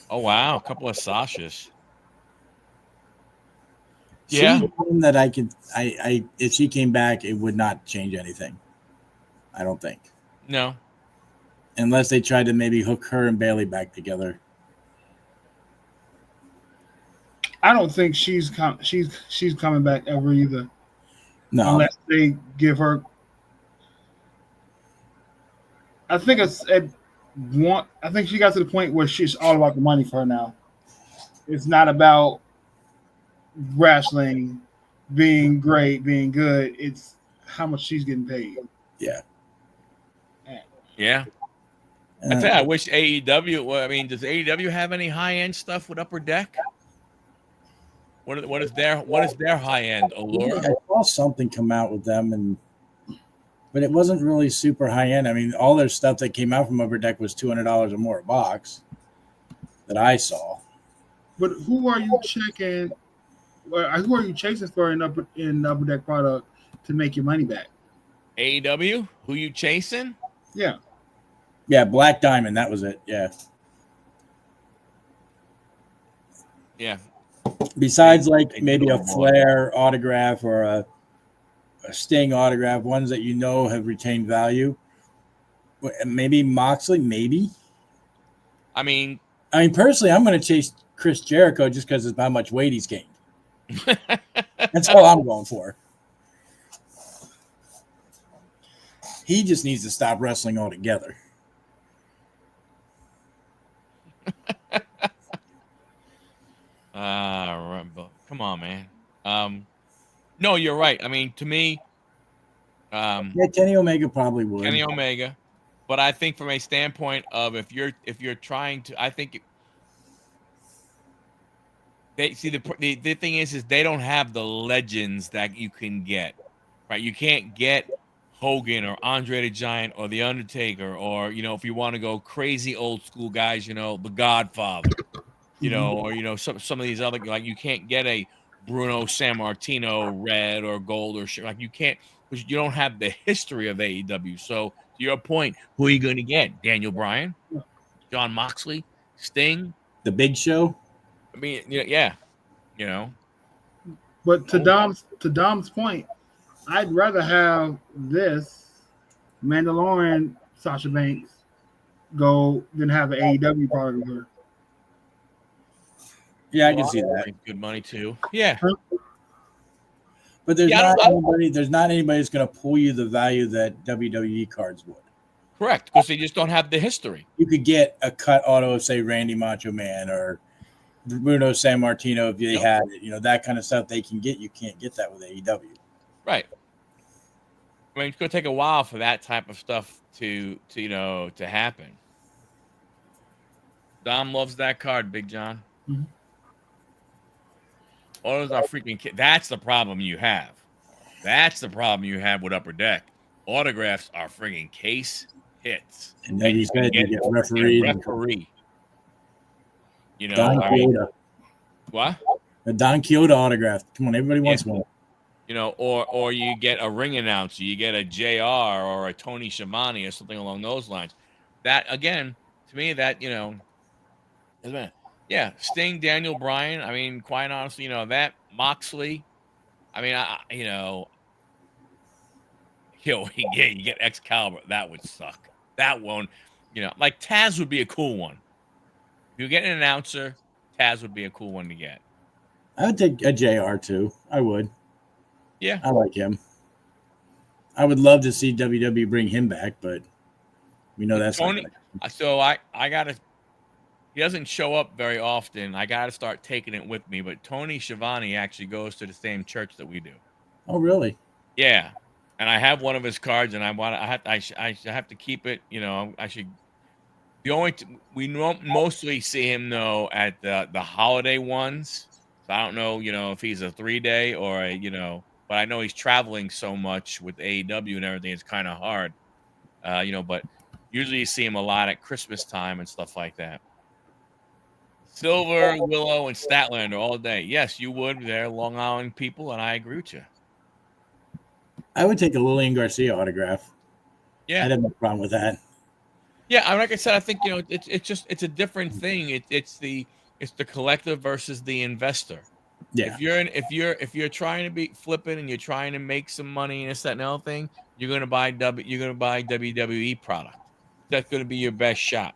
[SPEAKER 1] Oh, wow. A couple of Sashas.
[SPEAKER 3] Yeah. She's one that I could, if she came back, it would not change anything. I don't think.
[SPEAKER 1] No.
[SPEAKER 3] Unless they tried to maybe hook her and Bailey back together.
[SPEAKER 2] I don't think she's coming back ever either.
[SPEAKER 3] No.
[SPEAKER 2] Unless they give her. I think I think she got to the point where she's all about the money for her now. It's not about wrestling being great, being good. It's how much she's getting paid.
[SPEAKER 3] Yeah.
[SPEAKER 1] Yeah. I tell you, I wish AEW. Well, I mean, does AEW have any high end stuff with Upper Deck? What is their high end allure?
[SPEAKER 3] I saw something come out with them, but it wasn't really super high end. I mean, all their stuff that came out from Upper Deck was $200 or more a box that I saw.
[SPEAKER 2] But who are you checking? Who are you chasing for in Upper Deck product to make your money back?
[SPEAKER 1] AEW? Who you chasing?
[SPEAKER 2] Yeah.
[SPEAKER 3] Yeah, Black Diamond. That was it. Yeah.
[SPEAKER 1] Yeah.
[SPEAKER 3] Besides, like maybe a Flair autograph or a Sting autograph, ones that you know have retained value. Maybe Moxley. Maybe.
[SPEAKER 1] I mean,
[SPEAKER 3] personally, I'm going to chase Chris Jericho just because of how much weight he's gained. That's all I'm going for. He just needs to stop wrestling altogether.
[SPEAKER 1] Come on, man. No, you're right. I mean, to me,
[SPEAKER 3] yeah, Kenny Omega probably would.
[SPEAKER 1] Kenny Omega, but I think from a standpoint of if you're trying to, I think they see the thing is they don't have the legends that you can get, right? You can't get Hogan or Andre the Giant or The Undertaker or, you know, if you want to go crazy old school guys, you know, The Godfather, you know, or, you know, some of these other, like you can't get a Bruno Sammartino red or gold or shit. Like you can't, because you don't have the history of AEW. So to your point, who are you going to get? Daniel Bryan, John Moxley, Sting,
[SPEAKER 3] The Big Show.
[SPEAKER 1] I mean, yeah, you know.
[SPEAKER 2] But to Dom's point, I'd rather have this Mandalorian Sasha Banks go than have an AEW product with her.
[SPEAKER 3] Yeah, I can see that.
[SPEAKER 1] Good money too. Yeah.
[SPEAKER 3] But there's not anybody that's going to pull you the value that WWE cards would.
[SPEAKER 1] Correct, because they just don't have the history.
[SPEAKER 3] You could get a cut auto of, say, Randy Macho Man or Bruno Sammartino if they had it. You know, that kind of stuff they can get. You can't get that with AEW.
[SPEAKER 1] Right. I mean, it's going to take a while for that type of stuff to happen. Dom loves that card, Big John.
[SPEAKER 2] Mhm.
[SPEAKER 1] Autos are freaking. That's the problem you have. That's the problem you have with Upper Deck. Autographs are freaking case hits.
[SPEAKER 3] And like you said, you get refereed.
[SPEAKER 1] Referee. You know,
[SPEAKER 3] Don Quixote.
[SPEAKER 1] What?
[SPEAKER 3] A Don Quixote autograph. Come on, everybody wants one.
[SPEAKER 1] You know, or you get a ring announcer, you get a JR or a Tony Schiavone or something along those lines. That again, to me, that yeah, Sting, Daniel Bryan. I mean, quite honestly, that Moxley. I mean, you get Excalibur. That would suck. That one, like Taz would be a cool one. If you get an announcer, Taz would be a cool one to get.
[SPEAKER 3] I would take a JR too. I would.
[SPEAKER 1] Yeah,
[SPEAKER 3] I like him. I would love to see WWE bring him back, but we know that's
[SPEAKER 1] Tony. So I gotta. He doesn't show up very often. I gotta start taking it with me. But Tony Schiavone actually goes to the same church that we do.
[SPEAKER 3] Oh, really?
[SPEAKER 1] Yeah, and I have one of his cards, and I have to keep it. I should. We mostly see him though at the holiday ones. So I don't know, if he's a 3-day or but I know he's traveling so much with AEW and everything. It's kind of hard, But usually you see him a lot at Christmas time and stuff like that. Silver, Willow, and Statlander all day. Yes, you would. They're Long Island people, and I agree with you.
[SPEAKER 3] I would take a Lillian Garcia autograph.
[SPEAKER 1] Yeah,
[SPEAKER 3] I'd have no problem with that.
[SPEAKER 1] Yeah, like I said, I think it's a different thing. It's the collector versus the investor.
[SPEAKER 3] Yeah.
[SPEAKER 1] If you're trying to be flipping and you're trying to make some money and this, that, and the other thing, you're gonna buy WWE product. That's gonna be your best shot.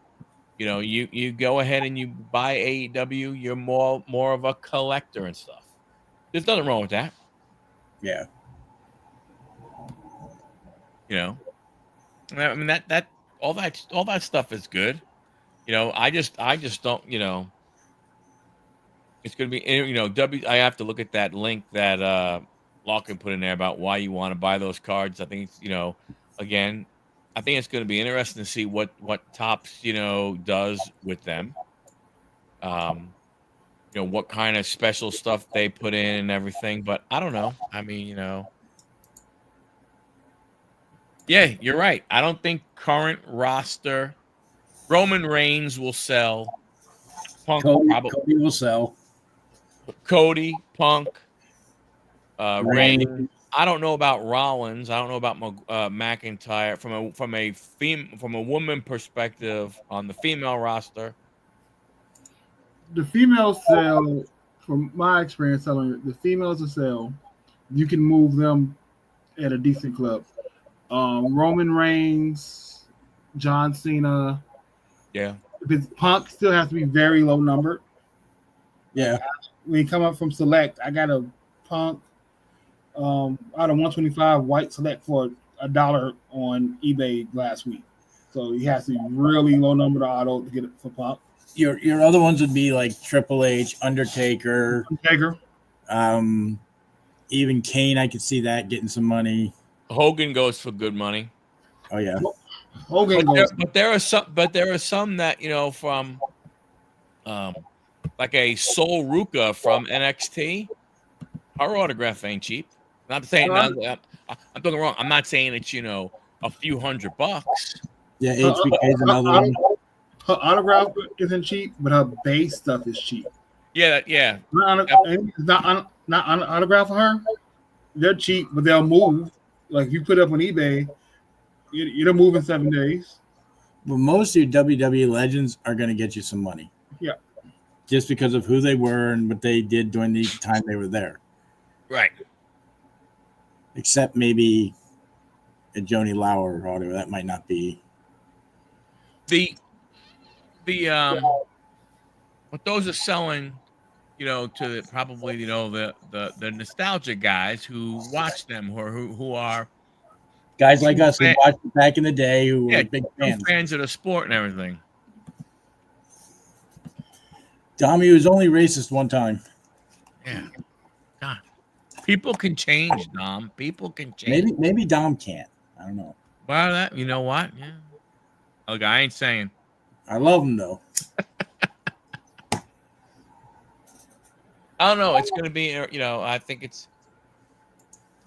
[SPEAKER 1] You go ahead and you buy AEW. You're more of a collector and stuff. There's nothing wrong with that.
[SPEAKER 3] Yeah.
[SPEAKER 1] I mean that all that stuff is good. I just don't. It's gonna be I have to look at that link that Lachlan put in there about why you want to buy those cards. I think it's, again, I think it's going to be interesting to see what Topps does with them. What kind of special stuff they put in and everything. But I don't know. I mean, yeah, you're right. I don't think current roster Roman Reigns will sell. Punk
[SPEAKER 3] Cody will sell.
[SPEAKER 1] Cody, Punk, Reigns. I don't know about Rollins. I don't know about McIntyre from a woman perspective on the female roster.
[SPEAKER 2] The females sell, from my experience selling it, the females that sell, you can move them at a decent club. Roman Reigns, John Cena.
[SPEAKER 1] Yeah.
[SPEAKER 2] Because Punk still has to be very low numbered.
[SPEAKER 3] Yeah.
[SPEAKER 2] When you come up from Select, I got a Punk out of 125 white Select for $1 on eBay last week. So he has to be really low numbered auto to get it for Punk.
[SPEAKER 3] Your other ones would be like Triple H, Undertaker. Even Kane, I could see that getting some money.
[SPEAKER 1] Hogan goes for good money.
[SPEAKER 3] Oh yeah.
[SPEAKER 2] Hogan goes.
[SPEAKER 1] But there are some that from like a Sol Ruka from NXT. Her autograph ain't cheap. I'm saying I'm talking wrong. I'm not saying it's a few $100.
[SPEAKER 3] Yeah, HBK is another one.
[SPEAKER 2] Her autograph isn't cheap, but her base stuff is cheap.
[SPEAKER 1] Yeah.
[SPEAKER 2] It's not autograph for her. They're cheap, but they'll move. Like you put up on eBay, you're moving 7 days.
[SPEAKER 3] But most of your WWE legends are going to get you some money.
[SPEAKER 2] Yeah.
[SPEAKER 3] Just because of who they were and what they did during the time they were there.
[SPEAKER 1] Right.
[SPEAKER 3] Except maybe a Joni Lauer auto. That might not be.
[SPEAKER 1] The what those are selling, to probably the nostalgia guys who watch them or who are
[SPEAKER 3] guys like us who watched it back in the day who were big fans
[SPEAKER 1] of the sport and everything.
[SPEAKER 3] Tommy was only racist one time.
[SPEAKER 1] Yeah. God. People can change, Dom. People can change.
[SPEAKER 3] Maybe Dom can't. I don't know.
[SPEAKER 1] Well, you know what? Yeah. Look, I ain't saying.
[SPEAKER 3] I love him though.
[SPEAKER 1] I don't know. It's going to be, I think it's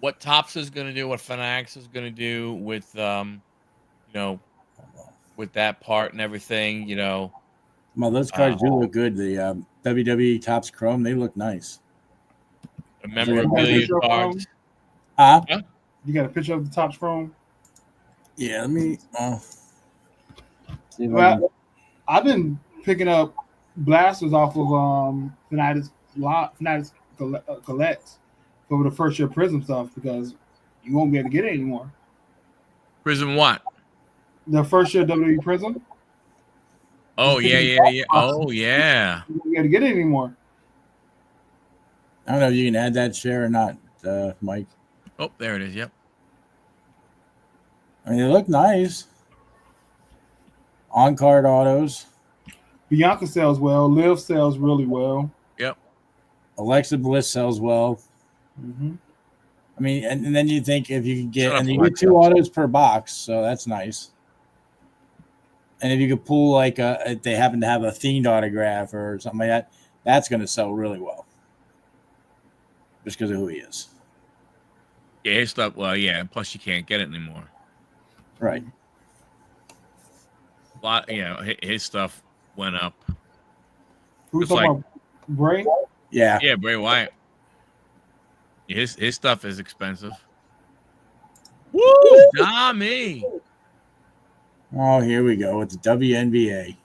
[SPEAKER 1] what Topps is going to do, what Fanatics is going to do with, with that part and everything,
[SPEAKER 3] Well, those cards do look good. The WWE Topps Chrome, they look nice.
[SPEAKER 1] the
[SPEAKER 2] You got a
[SPEAKER 1] memorabilia
[SPEAKER 2] picture of
[SPEAKER 1] cards.
[SPEAKER 3] Huh?
[SPEAKER 2] You got a picture of the Topps Chrome?
[SPEAKER 3] Yeah, let me. See if I
[SPEAKER 2] Well,
[SPEAKER 3] can-
[SPEAKER 2] I've been picking up blasters off of Fanatics Collects for the first year Prism stuff because you won't be able to get it anymore.
[SPEAKER 1] Prism what?
[SPEAKER 2] The first year WWE Prism,
[SPEAKER 1] Oh,
[SPEAKER 2] Just picking
[SPEAKER 1] yeah. Oh, yeah.
[SPEAKER 2] you won't be able to get it anymore.
[SPEAKER 3] I don't know if you can add that share or not, Mike.
[SPEAKER 1] Oh, there it is. Yep.
[SPEAKER 3] I mean, they look nice. On card autos.
[SPEAKER 2] Bianca sells well. Liv sells really well.
[SPEAKER 1] Yep.
[SPEAKER 3] Alexa Bliss sells well.
[SPEAKER 2] Mm-hmm.
[SPEAKER 3] I mean, and then you think if you could get,
[SPEAKER 1] Shut up,
[SPEAKER 3] and you get
[SPEAKER 1] Alexa.
[SPEAKER 3] 2 autos per box, so that's nice. And if you could pull if they happen to have a themed autograph or something like that, that's going to sell really well. Just because of who he is.
[SPEAKER 1] Yeah, his stuff. Well, yeah. Plus, you can't get it anymore.
[SPEAKER 3] Right.
[SPEAKER 1] A lot, his stuff went up.
[SPEAKER 2] Who's
[SPEAKER 1] It's
[SPEAKER 2] talking
[SPEAKER 1] like-
[SPEAKER 2] about Bray?
[SPEAKER 3] Yeah.
[SPEAKER 1] Yeah, Bray Wyatt. His stuff is expensive. Woo! Tommy.
[SPEAKER 3] Oh, here we go with the WNBA.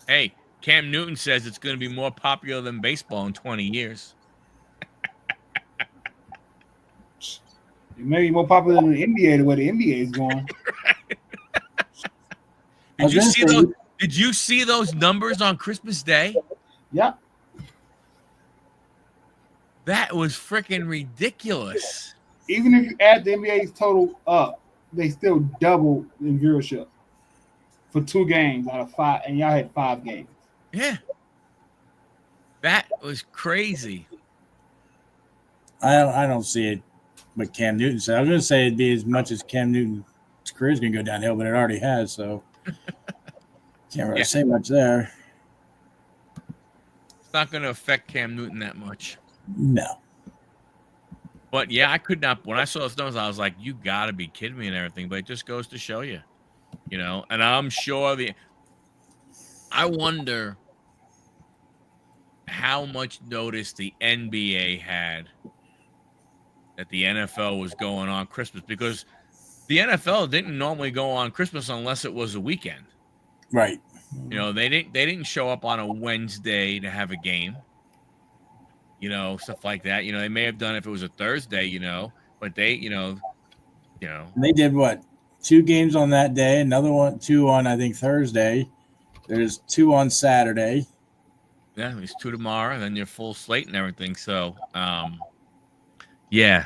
[SPEAKER 1] Hey, Cam Newton says it's going to be more popular than baseball in 20 years.
[SPEAKER 2] It may be more popular than the NBA the way the NBA is going.
[SPEAKER 3] I was
[SPEAKER 1] Did you
[SPEAKER 3] gonna
[SPEAKER 1] see
[SPEAKER 3] say-
[SPEAKER 1] those? Did you see those numbers on Christmas Day?
[SPEAKER 2] Yeah.
[SPEAKER 1] That was freaking ridiculous.
[SPEAKER 2] Even if you add the NBA's total up, they still double in viewership for 2 games out of 5, and y'all had 5 games.
[SPEAKER 1] Yeah. That was crazy.
[SPEAKER 3] I don't see it what Cam Newton said. I was going to say it'd be as much as Cam Newton's career is going to go downhill, but it already has, so can't really say much there.
[SPEAKER 1] It's not going to affect Cam Newton that much.
[SPEAKER 3] No.
[SPEAKER 1] But yeah, I could not. When I saw those numbers, I was like, "You got to be kidding me!" and everything. But it just goes to show you, And I'm sure I wonder how much notice the NBA had that the NFL was going on Christmas, because the NFL didn't normally go on Christmas unless it was a weekend.
[SPEAKER 3] Right.
[SPEAKER 1] They didn't show up on a Wednesday to have a game. Stuff like that. They may have done if it was a Thursday, but they,
[SPEAKER 3] And they did what? 2 games on that day, another 2 on I think Thursday. There's 2 on Saturday.
[SPEAKER 1] yeah, there's 2 tomorrow, and then your full slate and everything. So, yeah,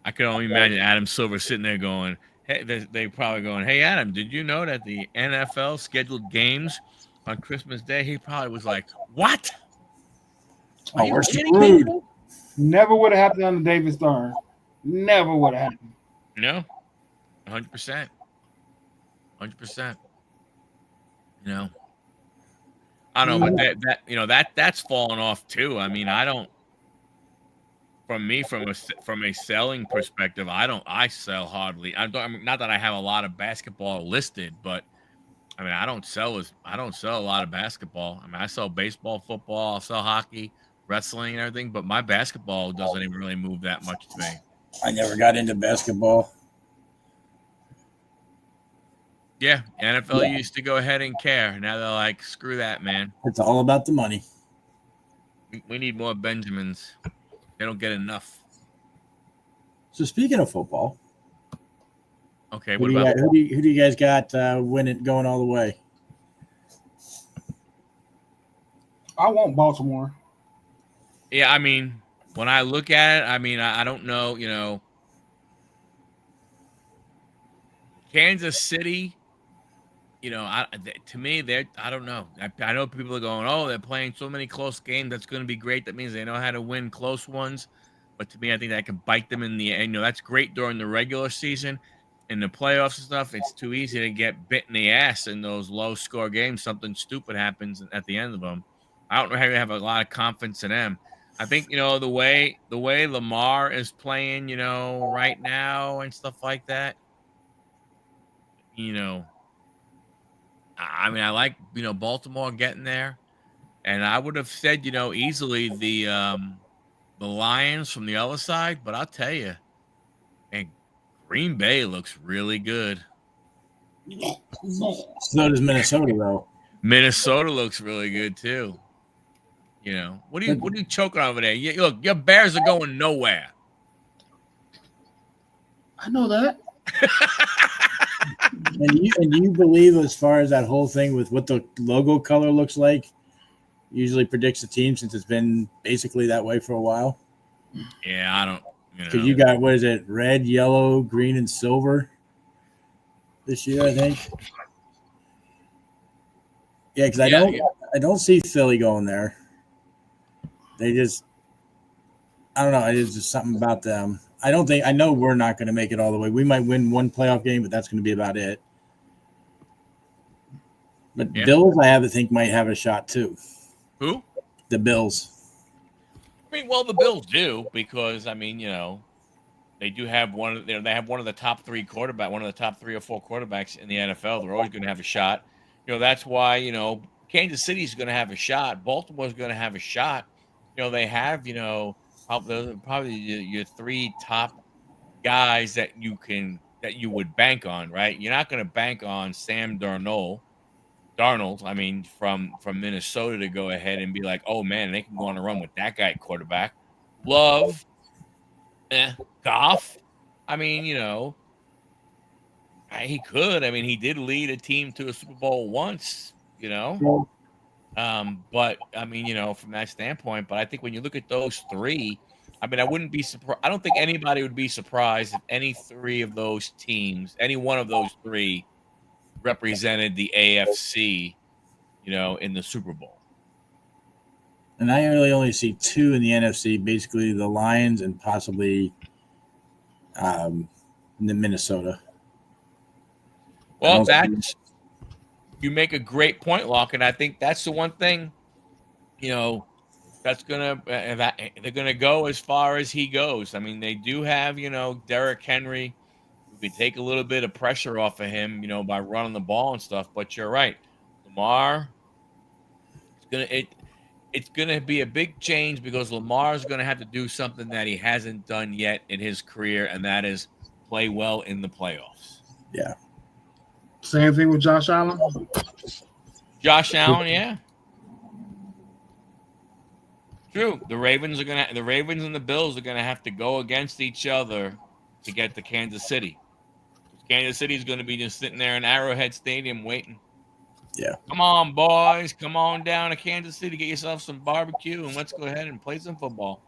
[SPEAKER 1] I could only imagine Adam Silver sitting there going, "Hey," they probably going, "Hey, Adam, did you know that the NFL scheduled games on Christmas Day?" He probably was like, "What? Are you
[SPEAKER 3] we're
[SPEAKER 1] kidding me?"
[SPEAKER 3] screwed.
[SPEAKER 2] Never would have happened under David Stern. Never would have happened.
[SPEAKER 1] No, 100%, 100%. I don't know, but that's fallen off too. I mean, I don't. From a selling perspective, I sell hardly. Not that I have a lot of basketball listed, but I mean, I don't sell a lot of basketball. I mean, I sell baseball, football, I sell hockey, wrestling, and everything. But my basketball doesn't even really move that much to me.
[SPEAKER 3] I never got into basketball.
[SPEAKER 1] Yeah, NFL used to go ahead and care. Now they're like, screw that, man.
[SPEAKER 3] It's all about the money.
[SPEAKER 1] We need more Benjamins. They don't get enough.
[SPEAKER 3] So speaking of football,
[SPEAKER 1] Okay,
[SPEAKER 3] who
[SPEAKER 1] what
[SPEAKER 3] do,
[SPEAKER 1] about?
[SPEAKER 3] who do you guys got winning, going all the way?
[SPEAKER 2] I want Baltimore.
[SPEAKER 1] Yeah, I mean, when I look at it, I mean, I don't know, Kansas City, to me, I don't know. I know people are going, oh, they're playing so many close games. That's going to be great. That means they know how to win close ones. But to me, I think that can bite them in the end. That's great during the regular season. In the playoffs and stuff, it's too easy to get bit in the ass in those low-score games. Something stupid happens at the end of them. I don't know how you have a lot of confidence in them. I think the way Lamar is playing, right now and stuff like that. You know, I mean, I like Baltimore getting there, and I would have said easily the Lions from the other side, but I'll tell you, and Green Bay looks really good.
[SPEAKER 3] So does Minnesota, though.
[SPEAKER 1] Minnesota looks really good too. What are you choking over there? Look, your Bears are going nowhere.
[SPEAKER 2] I know that.
[SPEAKER 3] And you believe, as far as that whole thing with what the logo color looks like, usually predicts the team, since it's been basically that way for a while?
[SPEAKER 1] Yeah, I don't.
[SPEAKER 3] Because you got, what is it, red, yellow, green, and silver this year, I think. Yeah, because I don't see Philly going there. They just, I don't know. It's just something about them. I know we're not going to make it all the way. We might win one playoff game, but that's going to be about it. But Bills, I think might have a shot too.
[SPEAKER 1] Who?
[SPEAKER 3] The Bills.
[SPEAKER 1] I mean, well, the Bills do, because they do have they have one of the top 3 quarterback, one of the top 3 or 4 quarterbacks in the NFL. They're always going to have a shot. That's why Kansas City's going to have a shot. Baltimore's going to have a shot. They have probably your 3 top guys that you would bank on, right? You're not going to bank on Sam Darnold, I mean, from Minnesota, to go ahead and be like, oh man, they can go on a run with that guy at quarterback. Love, Goff. I mean, he could. I mean, he did lead a team to a Super Bowl once, But I mean, from that standpoint, but I think when you look at those 3, I mean, I wouldn't be surprised. I don't think anybody would be surprised if any 3 of those teams, any one of those 3, represented the AFC, in the Super Bowl.
[SPEAKER 3] And I really only see 2 in the NFC, basically the Lions and possibly the Minnesota.
[SPEAKER 1] Well, you make a great point, Locke, and I think that's the one thing, that's they're gonna go as far as he goes. I mean, they do have, Derrick Henry, who could take a little bit of pressure off of him, by running the ball and stuff. But you're right, Lamar. It's gonna be a big change, because Lamar's gonna have to do something that he hasn't done yet in his career, and that is play well in the playoffs.
[SPEAKER 3] Yeah.
[SPEAKER 2] Same thing with Josh Allen.
[SPEAKER 1] Josh Allen, yeah. True. The Ravens and the Bills are gonna have to go against each other to get to Kansas City. Kansas City is gonna be just sitting there in Arrowhead Stadium waiting.
[SPEAKER 3] Yeah.
[SPEAKER 1] Come on, boys. Come on down to Kansas City. Get yourself some barbecue, and let's go ahead and play some football.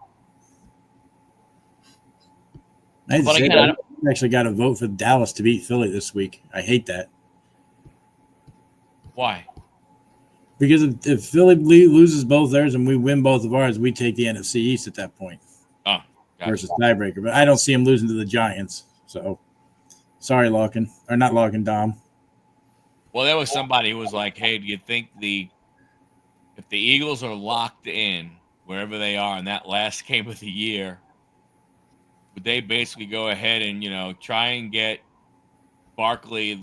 [SPEAKER 3] I actually got to vote for Dallas to beat Philly this week. I hate that.
[SPEAKER 1] Why?
[SPEAKER 3] Because if Philly loses both theirs and we win both of ours, we take the NFC East at that point.
[SPEAKER 1] Oh, gotcha.
[SPEAKER 3] Versus tiebreaker. But I don't see them losing to the Giants. So, sorry, Larkin. Or not Larkin, Dom.
[SPEAKER 1] Well, there was somebody who was like, hey, do you think if the Eagles are locked in wherever they are in that last game of the year, would they basically go ahead and, try and get Barkley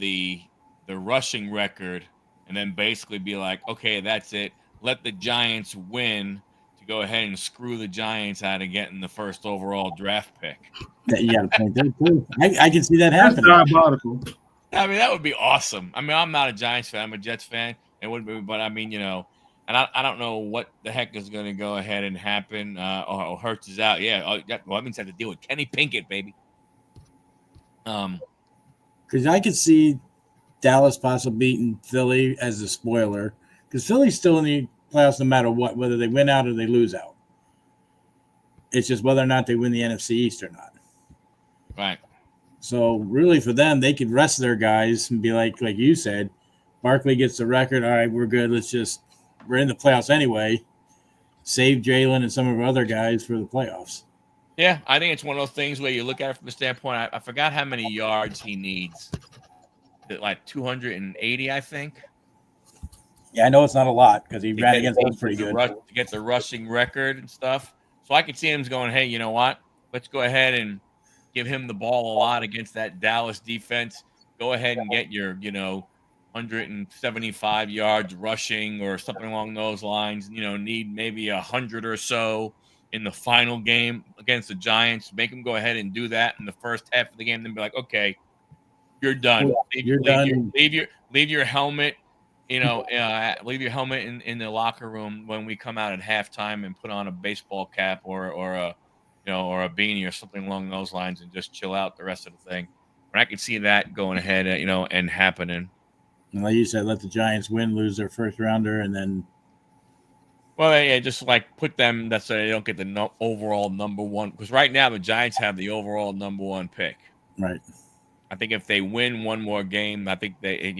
[SPEAKER 1] the rushing record, and then basically be like, okay, that's it. Let the Giants win to go ahead and screw the Giants out of getting the first overall draft pick?
[SPEAKER 3] You got a point there, too. I can see that happening.
[SPEAKER 2] That's diabolical.
[SPEAKER 1] I mean, that would be awesome. I mean, I'm not a Giants fan. I'm a Jets fan. It would be, but I mean, and I don't know what the heck is going to go ahead and happen. Or Hurts is out. Yeah. That means I have to deal with Kenny Pinkett, baby.
[SPEAKER 3] Because I could see Dallas possibly beating Philly as a spoiler, because Philly's still in the playoffs no matter what, whether they win out or they lose out. It's just whether or not they win the NFC East or not.
[SPEAKER 1] Right.
[SPEAKER 3] So really for them, they could rest their guys and be like you said, Barkley gets the record. All right, we're good. We're in the playoffs anyway. Save Jalen and some of our other guys for the playoffs.
[SPEAKER 1] Yeah, I think it's one of those things where you look at it from the standpoint, I forgot how many yards he needs. Like 280, I think.
[SPEAKER 3] Yeah, I know it's not a lot because he
[SPEAKER 1] to
[SPEAKER 3] ran
[SPEAKER 1] get,
[SPEAKER 3] against us pretty good.
[SPEAKER 1] to get the rushing record and stuff. So I could see him going, hey, you know what? Let's go ahead and give him the ball a lot against that Dallas defense. Go ahead and get your, 175 yards rushing or something along those lines. Need maybe 100 or so in the final game against the Giants. Make him go ahead and do that in the first half of the game. Then be like, okay, you're done.
[SPEAKER 3] You're done.
[SPEAKER 1] Leave your helmet. Leave your helmet in the locker room when we come out at halftime, and put on a baseball cap or a or a beanie or something along those lines, and just chill out the rest of the thing. But I can see that going ahead, and happening.
[SPEAKER 3] And like you said, let the Giants win, lose their first rounder, and then.
[SPEAKER 1] Well, yeah, just like put them. That's so they don't get the overall number one, because right now the Giants have the overall number one pick.
[SPEAKER 3] Right.
[SPEAKER 1] I think if they win one more game, I think they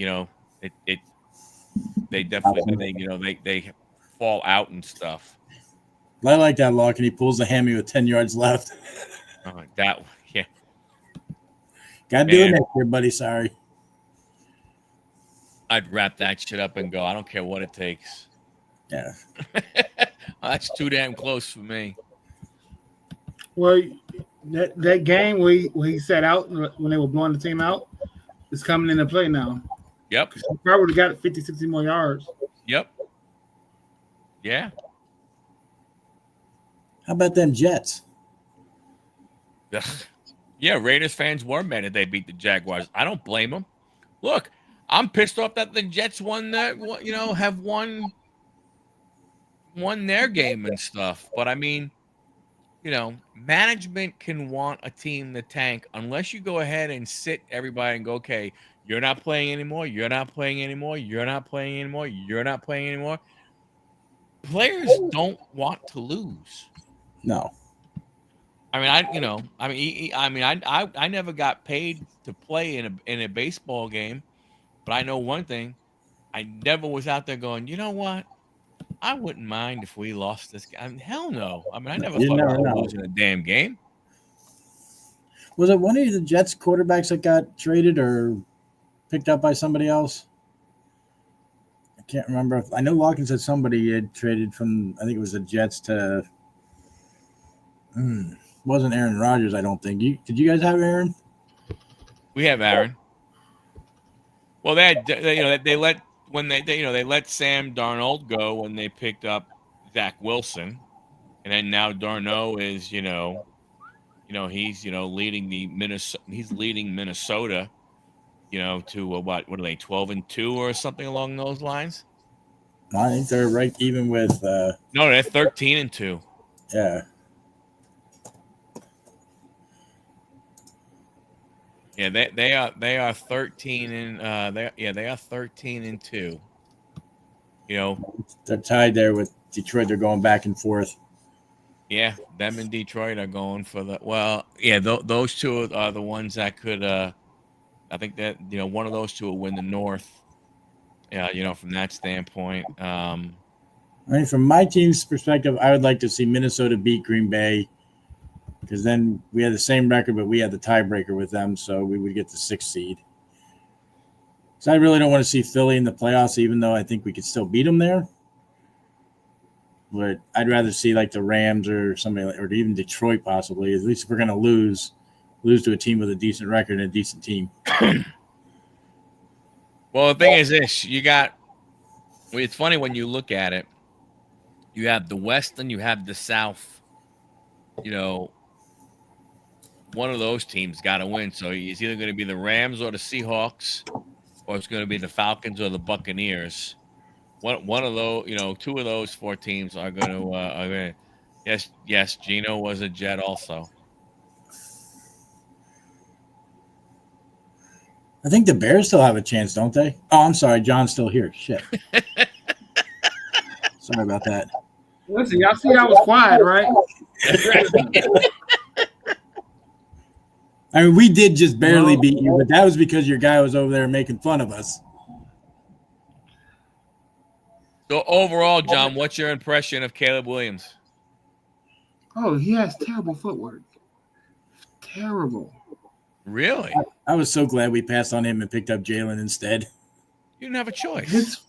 [SPEAKER 1] definitely they fall out and stuff.
[SPEAKER 3] I like that lock, and he pulls the hammy with 10 yards left.
[SPEAKER 1] Yeah.
[SPEAKER 3] Got to do it next year, buddy. Sorry.
[SPEAKER 1] I'd wrap that shit up and go, I don't care what it takes.
[SPEAKER 3] Yeah.
[SPEAKER 1] That's too damn close for me.
[SPEAKER 2] Well, that game where he sat out when they were blowing the team out is coming into play now.
[SPEAKER 1] Yep.
[SPEAKER 2] He probably would have got 50, 60 more yards.
[SPEAKER 1] Yep. Yeah.
[SPEAKER 3] How about them Jets?
[SPEAKER 1] Yeah, Raiders fans were mad that they beat the Jaguars. I don't blame them. Look, I'm pissed off that the Jets have won their game and stuff. But I mean, management can want a team to tank unless you go ahead and sit everybody and go, okay, you're not playing anymore. You're not playing anymore. You're not playing anymore. You're not playing anymore. Players don't want to lose.
[SPEAKER 3] No.
[SPEAKER 1] I never got paid to play in a baseball game, but I know one thing: I never was out there going, you know what? I wouldn't mind if we lost this game. Hell no. I never thought about losing a damn game.
[SPEAKER 3] Was it one of the Jets quarterbacks that got traded or picked up by somebody else? I can't remember. I know Larkin said somebody had traded from, I think it was the Jets to. Wasn't Aaron Rodgers, I don't think. Did you guys have Aaron?
[SPEAKER 1] We have Aaron. Well, they let Sam Darnold go when they picked up Zach Wilson, and then now Darno is he's leading Minnesota to what are they 12-2 or something along those lines?
[SPEAKER 3] I think they're right even with.
[SPEAKER 1] No, they're 13-2.
[SPEAKER 3] Yeah.
[SPEAKER 1] Yeah, they are 13 and they are 13-2.
[SPEAKER 3] They're tied there with Detroit. They're going back and forth.
[SPEAKER 1] Yeah, them and Detroit are going for the. Well, yeah, those two are the ones that could. I think that one of those two will win the North. Yeah, from that standpoint.
[SPEAKER 3] I mean, from my team's perspective, I would like to see Minnesota beat Green Bay, because then we had the same record, but we had the tiebreaker with them, so we would get the 6th seed. So I really don't want to see Philly in the playoffs, even though I think we could still beat them there. But I'd rather see like the Rams or somebody, or even Detroit possibly. At least if we're going to lose to a team with a decent record and a decent team.
[SPEAKER 1] Well, the thing is this: it's funny when you look at it. You have the West and you have the South. One of those teams got to win. So it's either going to be the Rams or the Seahawks, or it's going to be the Falcons or the Buccaneers. One of those, two of those 4 teams are going to. Yes, Gino was a Jet also.
[SPEAKER 3] I think the Bears still have a chance, don't they? Oh, I'm sorry, John's still here. Shit. Sorry about that.
[SPEAKER 2] Listen, y'all see I was quiet, right?
[SPEAKER 3] I mean, we did just barely beat you, but that was because your guy was over there making fun of us.
[SPEAKER 1] So overall, John, what's your impression of Caleb Williams?
[SPEAKER 2] Oh, he has terrible footwork. Terrible.
[SPEAKER 1] Really?
[SPEAKER 3] I was so glad we passed on him and picked up Jalen instead.
[SPEAKER 1] You didn't have a choice.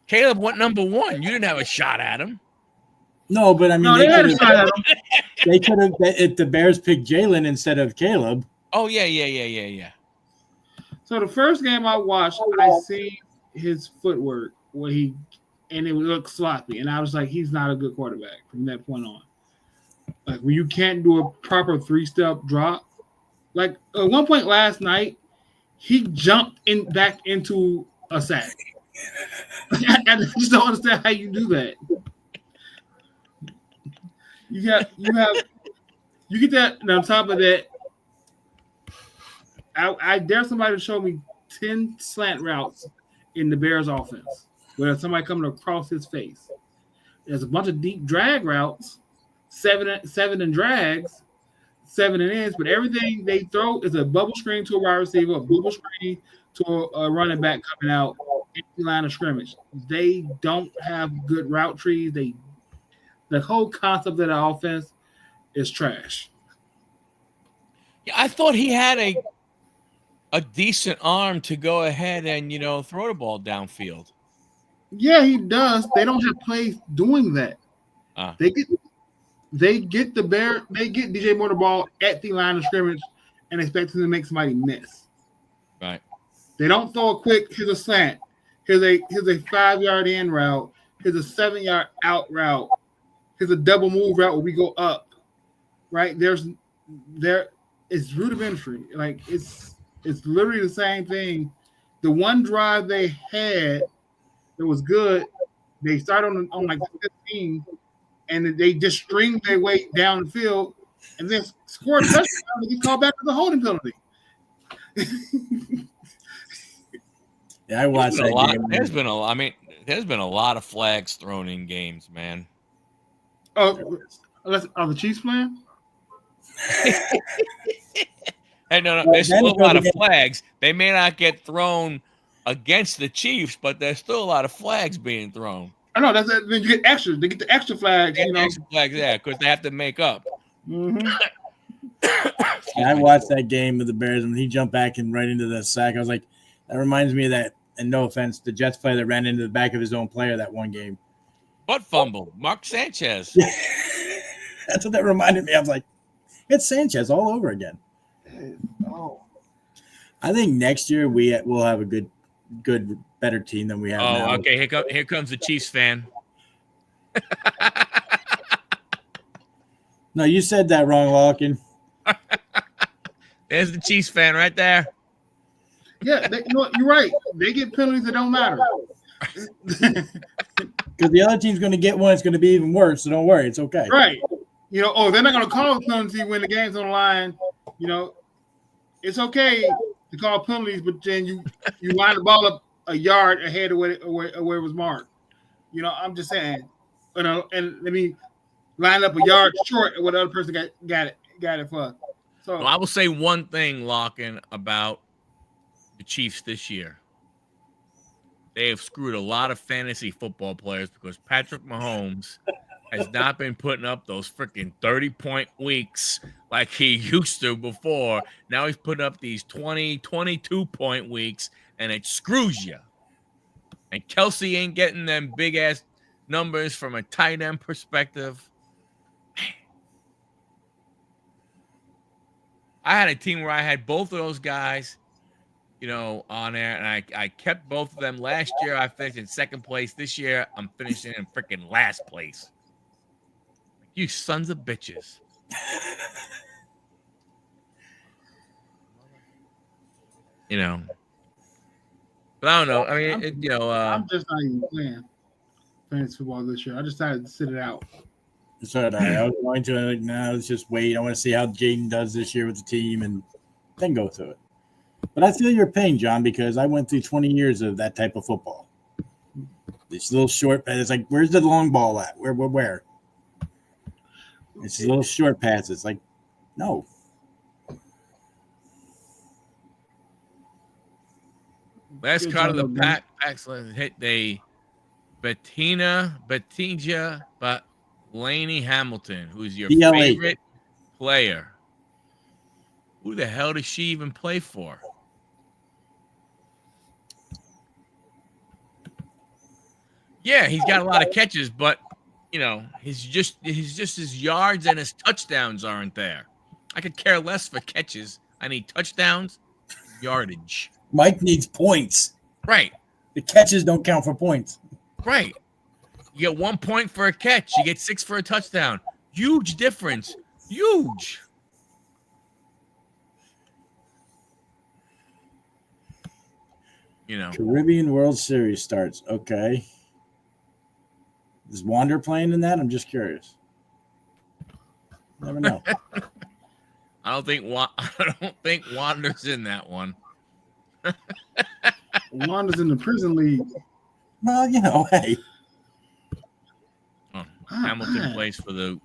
[SPEAKER 1] Caleb went number 1. You didn't have a shot at him.
[SPEAKER 3] No, but I mean,
[SPEAKER 2] No, they had a shot at him.
[SPEAKER 3] they could have. If the Bears picked Jalen instead of Caleb.
[SPEAKER 1] Oh yeah.
[SPEAKER 2] So the first game I watched, I see his footwork and it looked sloppy, and I was like, he's not a good quarterback from that point on. Like when you can't do a proper 3-step drop. Like at one point last night, he jumped back into a sack. I just don't understand how you do that. You get that, and on top of that, I dare somebody to show me 10 slant routes in the Bears offense where somebody coming across his face. There's a bunch of deep drag routes, 7 and drags, 7 and ends, but everything they throw is a bubble screen to a wide receiver, a bubble screen to a running back coming out in the line of scrimmage. They don't have good route trees. The whole concept of the offense is trash.
[SPEAKER 1] Yeah, I thought he had a decent arm to go ahead and throw the ball downfield.
[SPEAKER 2] Yeah, he does. They don't have plays doing that. They get DJ Moore the ball at the line of scrimmage and expect him to make somebody miss.
[SPEAKER 1] Right.
[SPEAKER 2] They don't throw a quick, here's a slant, here's a 5-yard in route, here's a 7-yard out route, here's a double move route where we go up. Right? It's rudimentary. Like it's literally the same thing. The one drive they had that was good, they started on like 15, and they just stringed their way down the field and then scored a touchdown and get called back for the holding penalty.
[SPEAKER 3] Yeah, I watched that game.
[SPEAKER 1] There's been a lot of flags thrown in games, man.
[SPEAKER 2] Oh, are the Chiefs playing?
[SPEAKER 1] Hey, no, there's still a lot of flags. They may not get thrown against the Chiefs, but there's still a lot of flags being thrown.
[SPEAKER 2] I know that's then you get extra. They get the extra flags.
[SPEAKER 1] Extra flags, yeah, because they have to make up.
[SPEAKER 2] Mm-hmm.
[SPEAKER 3] I watched that game with the Bears, and he jumped back and right into the sack. I was like, that reminds me of that. And no offense, the Jets player that ran into the back of his own player that one game.
[SPEAKER 1] Butt fumble, Mark Sanchez.
[SPEAKER 3] That's what that reminded me. I was like, it's Sanchez all over again.
[SPEAKER 2] Oh,
[SPEAKER 3] I think next year we'll have a good, better team than we have now.
[SPEAKER 1] Oh, okay. Here comes the Chiefs fan.
[SPEAKER 3] No, you said that wrong, Larkin.
[SPEAKER 1] There's the Chiefs fan right there.
[SPEAKER 2] yeah. You're right. They get penalties that don't matter.
[SPEAKER 3] Because the other team's going to get one. It's going to be even worse, so don't worry. It's okay.
[SPEAKER 2] Right. They're not going to call a penalty when the game's on the line. It's okay to call penalties, but then you line the ball up a yard ahead of where it was marked. I'm just saying. And let me line up a yard short of what the other person got it for. So
[SPEAKER 1] Well, I will say one thing, Larkin, about the Chiefs this year. They have screwed a lot of fantasy football players because Patrick Mahomes has not been putting up those freaking 30-point weeks like he used to before. Now he's putting up these 20, 22-point weeks, and it screws you. And Kelsey ain't getting them big-ass numbers from a tight end perspective. I had a team where I had both of those guys, on there, and I kept both of them. Last year, I finished in second place. This year, I'm finishing in freaking last place. You sons of bitches. But I don't know. I mean,
[SPEAKER 2] I'm just not even playing fantasy football this year. I just decided to sit it out.
[SPEAKER 3] That's what I was going to. Like, no, let's just wait. I want to see how Jaden does this year with the team and then go through it. But I feel your pain, John, because I went through 20 years of that type of football. This little short pass. It's like, where's the long ball at? Where? It's a little short pass. It's like, no.
[SPEAKER 1] Last card of the pack. Excellent hit. Batija, but Laney Hamilton, who's your
[SPEAKER 3] DLA.
[SPEAKER 1] favorite player. Who the hell does she even play for? Yeah, he's got a lot of catches, but you know, his yards and his touchdowns aren't there. I could care less for catches. I need touchdowns, yardage.
[SPEAKER 3] Mike needs points.
[SPEAKER 1] Right,
[SPEAKER 3] The catches don't count for points.
[SPEAKER 1] right. You get 1 point for a catch. You get 6 for a touchdown. Huge difference. Huge. You know.
[SPEAKER 3] Caribbean World Series starts. Okay. Is Wander playing in that? I'm just curious. Never know.
[SPEAKER 1] I don't think Wander's in that one.
[SPEAKER 2] Wanda's in the prison league.
[SPEAKER 3] Well, you know, hey.
[SPEAKER 1] Oh, Hamilton plays for the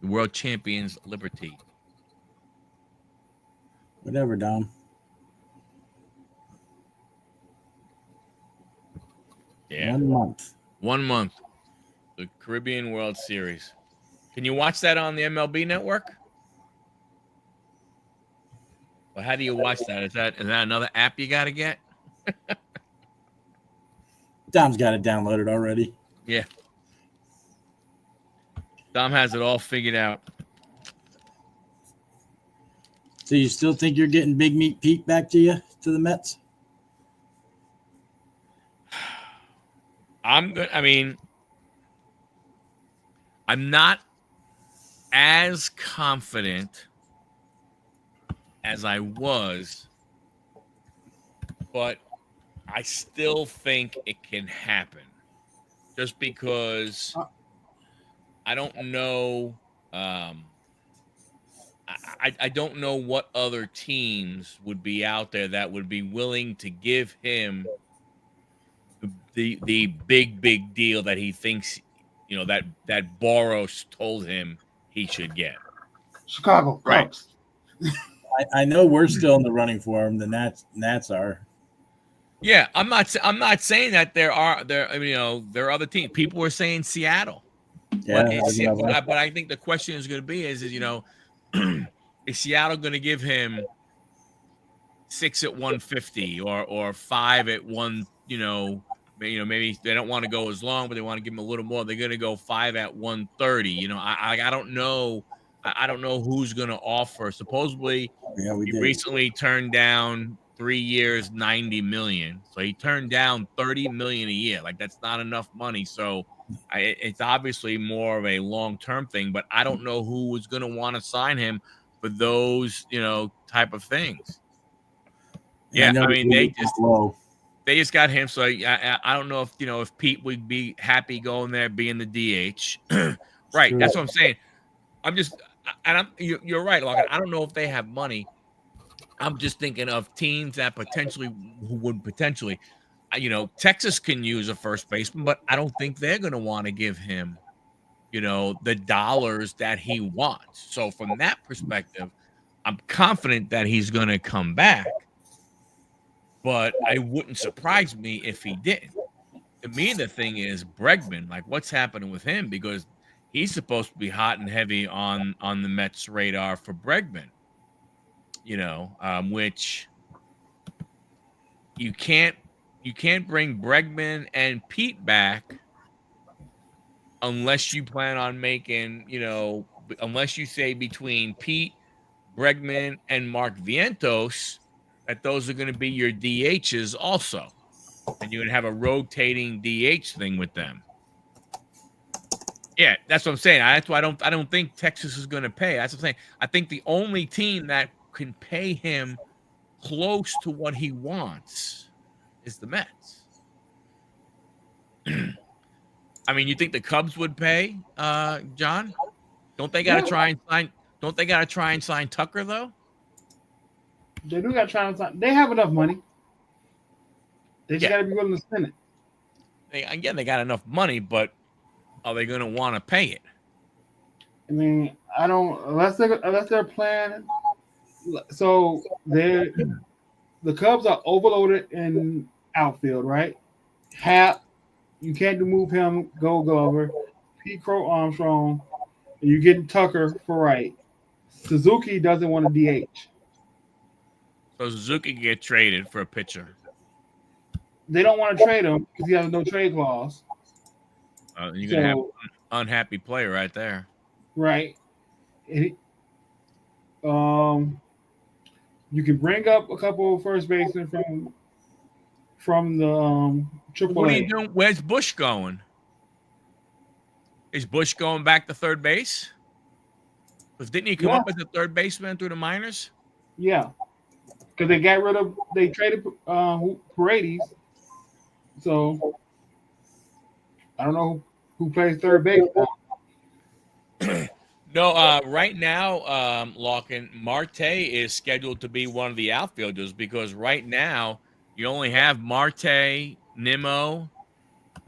[SPEAKER 1] world champions Liberty.
[SPEAKER 3] Whatever, Dom.
[SPEAKER 1] Yeah.
[SPEAKER 3] 1 month.
[SPEAKER 1] 1 month. The Caribbean World Series. Can you watch that on the MLB network? Well, how do you watch that? Is that another app you got to get?
[SPEAKER 3] Dom's got it downloaded already.
[SPEAKER 1] Yeah. Dom has it all figured out.
[SPEAKER 3] So you still think you're getting Big Meat Pete back to you, to the Mets?
[SPEAKER 1] I'm good. I mean, I'm not as confident as I was, but I still think it can happen. Just because I don't know. I don't know what other teams would be out there that would be willing to give him the big deal that he thinks, you know, that Boros told him he should get.
[SPEAKER 2] Chicago,
[SPEAKER 1] Right.
[SPEAKER 2] Cubs.
[SPEAKER 3] I know we're still in the running for him. The Nats are.
[SPEAKER 1] Yeah, I'm not saying that there are other teams. People were saying Seattle.
[SPEAKER 3] Yeah,
[SPEAKER 1] But I think the question is going to be is is Seattle going to give him 6 at 150 or 5 at 1? Maybe they don't want to go as long, but they want to give him a little more. They're going to go 5 at 130. I don't know. I don't know who's going to offer. Supposedly, he recently turned down 3 years, $90 million. So he turned down $30 million a year. Like, that's not enough money. So it's obviously more of a long-term thing. But I don't know who was going to want to sign him for those, type of things. Yeah, I mean, they just got him. So I don't know if Pete would be happy going there being the DH. Right. That's what I'm saying. You're right, Logan. I don't know if they have money. I'm just thinking of teams that would potentially, Texas can use a first baseman, but I don't think they're going to want to give him, the dollars that he wants. So from that perspective, I'm confident that he's going to come back, but it wouldn't surprise me if he didn't. To me, the thing is Bregman, like what's happening with him, because he's supposed to be hot and heavy on the Mets radar for Bregman, which you can't bring Bregman and Pete back unless you plan on making, unless you say between Pete, Bregman, and Mark Vientos that those are going to be your DHs also. And you're going to have a rotating DH thing with them. Yeah, that's what I'm saying. That's why I don't think Texas is going to pay. That's what I'm saying. I think the only team that can pay him close to what he wants is the Mets. I mean, you think the Cubs would pay, John? Don't they got to try and sign? Don't they got to try and sign Tucker though?
[SPEAKER 2] They do got to try and sign. They have enough money. They just got to be willing to spend it.
[SPEAKER 1] They got enough money, but are they going to want to pay it?
[SPEAKER 2] I mean, I don't unless they're planning. So the Cubs are overloaded in outfield, right? Hap, you can't move him. Gold Glover, Pete Crow Armstrong, and you're getting Tucker for right. Suzuki doesn't want a DH.
[SPEAKER 1] So Suzuki can get traded for a pitcher.
[SPEAKER 2] they don't want to trade him because he has no trade clause.
[SPEAKER 1] You're gonna have
[SPEAKER 2] So
[SPEAKER 1] unhappy player right there.
[SPEAKER 2] right, and you can bring up a couple of first basemen from the
[SPEAKER 1] What are you
[SPEAKER 2] AAA.
[SPEAKER 1] doing? Where's Bush going? Is Bush going back to third base? Because didn't he come
[SPEAKER 2] Yeah,
[SPEAKER 1] up as a third baseman through the minors?
[SPEAKER 2] yeah, because they traded Paredes. So I don't know who plays third base now.
[SPEAKER 1] No, right now, Larkin, Marte is scheduled to be one of the outfielders because right now you only have Marte, Nimmo,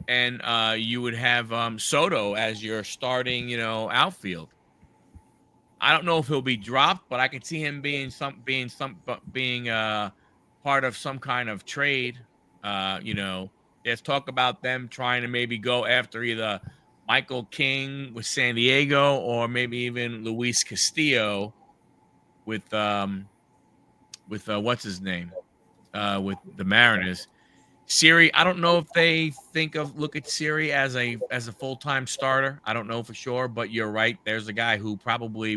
[SPEAKER 1] and you would have Soto as your starting, outfield. I don't know if he'll be dropped, but I could see him being part of some kind of trade. There's talk about them trying to maybe go after either Michael King with San Diego or maybe even Luis Castillo with what's his name with the Mariners. Siri, I don't know if they look at Siri as a full-time starter. I don't know for sure, but you're right. There's a guy who probably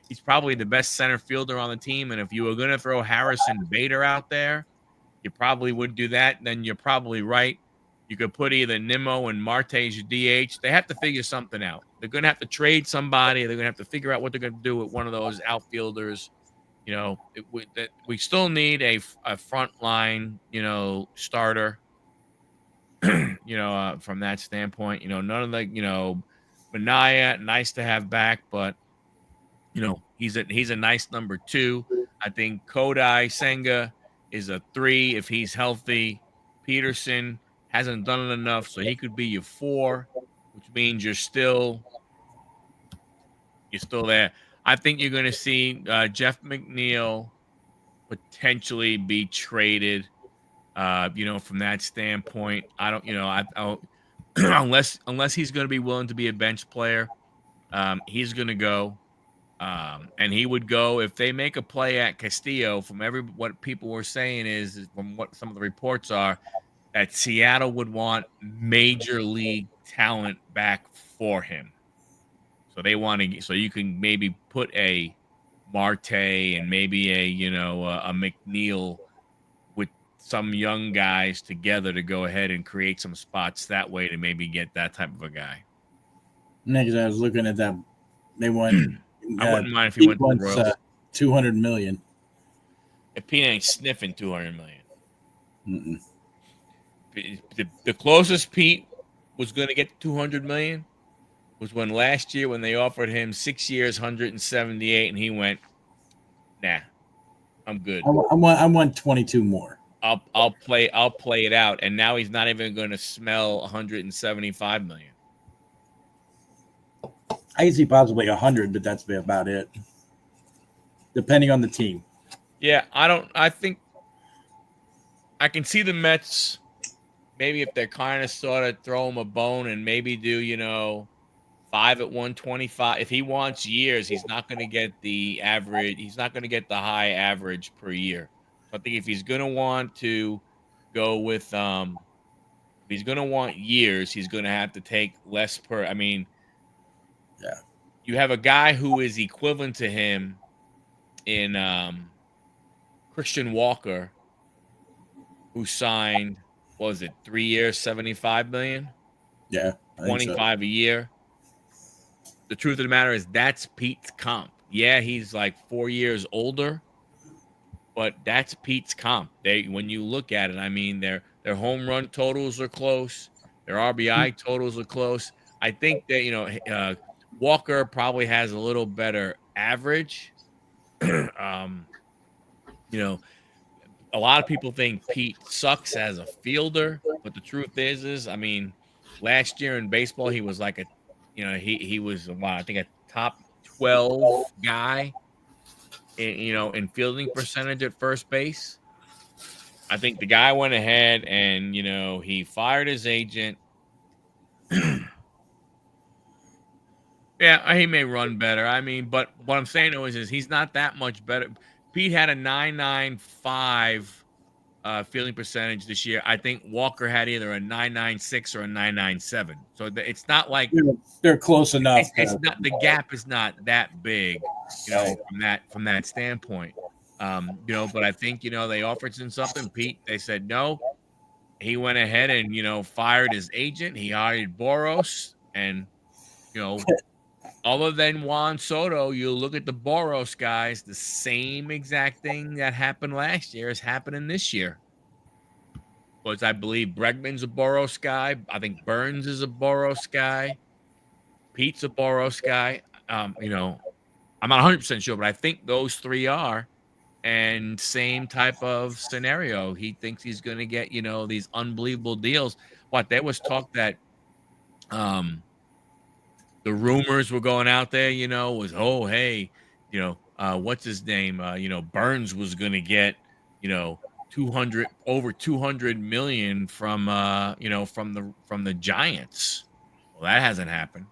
[SPEAKER 1] he's probably the best center fielder on the team. And if you were gonna throw Harrison Bader out there, you probably would do that. Then you're probably right. You could put either Nimmo and Marte as your DH. They have to figure something out. They're gonna have to trade somebody. They're gonna have to figure out what they're gonna do with one of those outfielders. We still need a front line, starter, from that standpoint. None of Mania, nice to have back, but he's a nice number 2. I think Kodai Senga is a 3 if he's healthy. Peterson hasn't done it enough, so he could be your 4, which means you're still there. I think you're going to see Jeff McNeil potentially be traded. From that standpoint, I don't, unless he's going to be willing to be a bench player, he's going to go. And he would go if they make a play at Castillo. What people were saying is from what some of the reports are, that Seattle would want major league talent back for him. So they want to, so you can maybe put a Marte and maybe a McNeil with some young guys together to go ahead and create some spots that way to maybe get that type of a guy.
[SPEAKER 3] Next, I was looking at that. They want.
[SPEAKER 1] I wouldn't mind if he went to the Royals.
[SPEAKER 3] $200 million.
[SPEAKER 1] If Pete ain't sniffing $200 million.
[SPEAKER 3] Mm-mm.
[SPEAKER 1] The closest Pete was going to get $200 million was when last year when they offered him 6 years, 178, and he went, nah, I'm good.
[SPEAKER 3] I want 22 more.
[SPEAKER 1] I'll play it out, and now he's not even going to smell 175 million.
[SPEAKER 3] I can see possibly 100, but that's about it, depending on the team.
[SPEAKER 1] Yeah, I think I can see the Mets maybe if they're kind of sort of throw him a bone and maybe do 5 at 125. If he wants years, he's not going to get the average. He's not going to get the high average per year. I think if he's going to want to go with if he's going to want years, he's going to have to take less per. I mean,
[SPEAKER 3] yeah,
[SPEAKER 1] you have a guy who is equivalent to him in Christian Walker, who signed, what was it, 3 years, $75 million?
[SPEAKER 3] Yeah,
[SPEAKER 1] 25 a year. The truth of the matter is that's Pete's comp. Yeah, he's like 4 years older, but that's Pete's comp. When you look at it, I mean, their home run totals are close. Their RBI totals are close. I think that, Walker probably has a little better average. A lot of people think Pete sucks as a fielder, but the truth is, I mean, last year in baseball, he was like he was, I think, a top 12 guy in fielding percentage at first base. I think the guy went ahead and, he fired his agent. Yeah, he may run better. I mean, but what I'm saying is he's not that much better. Pete had a 9.95 fielding percentage this year. I think Walker had either a 996 or a 997. So it's not like
[SPEAKER 3] they're close enough.
[SPEAKER 1] It's not, the gap is not that big,
[SPEAKER 3] Right.
[SPEAKER 1] from that standpoint. But I think they offered him something. Pete, they said no. He went ahead and fired his agent. He hired Boros, and other than Juan Soto, you look at the Boros guys, the same exact thing that happened last year is happening this year. Because I believe Bregman's a Boros guy. I think Burns is a Boros guy. Pete's a Boros guy. I'm not 100% sure, but I think those three are. And same type of scenario. He thinks he's going to get, these unbelievable deals. There was talk that the rumors were going out there, was, oh, hey, what's his name? Burns was going to get, over 200 million from the Giants. Well, that hasn't happened.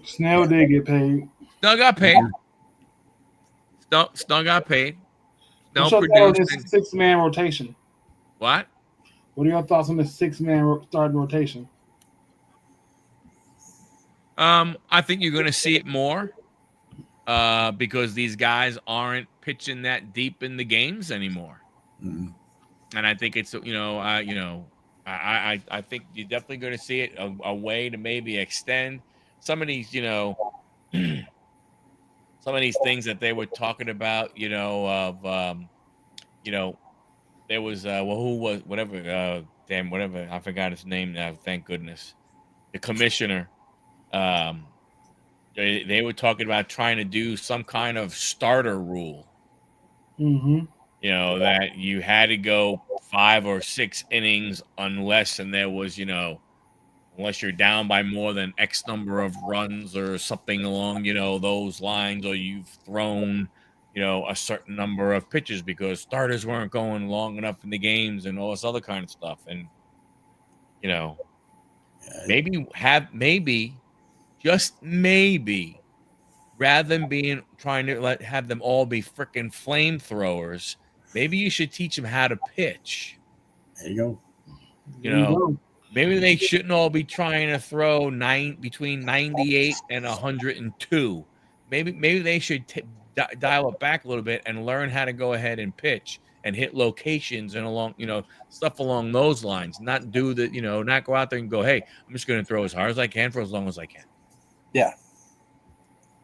[SPEAKER 2] Snell did get paid.
[SPEAKER 1] Snell got paid. Snell got paid. Snell
[SPEAKER 2] What's your thought on
[SPEAKER 1] produced.
[SPEAKER 2] this 6-man rotation?
[SPEAKER 1] What?
[SPEAKER 2] What are your thoughts on this 6-man starting rotation?
[SPEAKER 1] I think you're going to see it more because these guys aren't pitching that deep in the games anymore.
[SPEAKER 3] Mm-hmm.
[SPEAKER 1] And I think it's, I think you're definitely going to see it a way to maybe extend some of these, some of these things that they were talking about, there was, who was, whatever, whatever, I forgot his name now, thank goodness. The commissioner. They were talking about trying to do some kind of starter rule.
[SPEAKER 2] Mm-hmm.
[SPEAKER 1] That you had to go 5 or 6 innings unless there was, unless you're down by more than X number of runs or something along, those lines, or you've thrown, a certain number of pitches because starters weren't going long enough in the games and all this other kind of stuff. And, just maybe, rather than trying to have them all be freaking flamethrowers, maybe you should teach them how to pitch.
[SPEAKER 3] There you
[SPEAKER 1] go. Maybe they shouldn't all be trying to throw between 98 and 102. Maybe they should dial it back a little bit and learn how to go ahead and pitch and hit locations and along, stuff along those lines. Not do the, not go out there and go, hey, I'm just going to throw as hard as I can for as long as I can.
[SPEAKER 3] Yeah.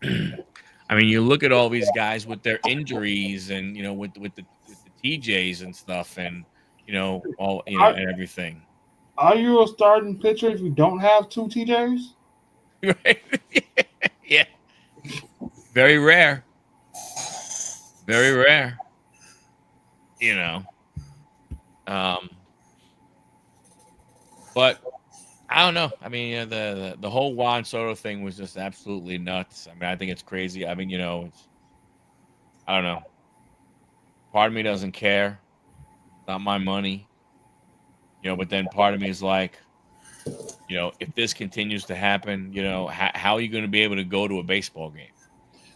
[SPEAKER 1] I mean, you look at all these guys with their injuries and, with the TJs and stuff and, all, and everything.
[SPEAKER 2] Are you a starting pitcher if you don't have 2 TJs?
[SPEAKER 1] Right? Yeah. Very rare. Very rare. But I don't know. I mean, the whole Juan Soto thing was just absolutely nuts. I mean, I think it's crazy. I mean, it's, I don't know. Part of me doesn't care. It's not my money. But then part of me is like, if this continues to happen, how are you going to be able to go to a baseball game?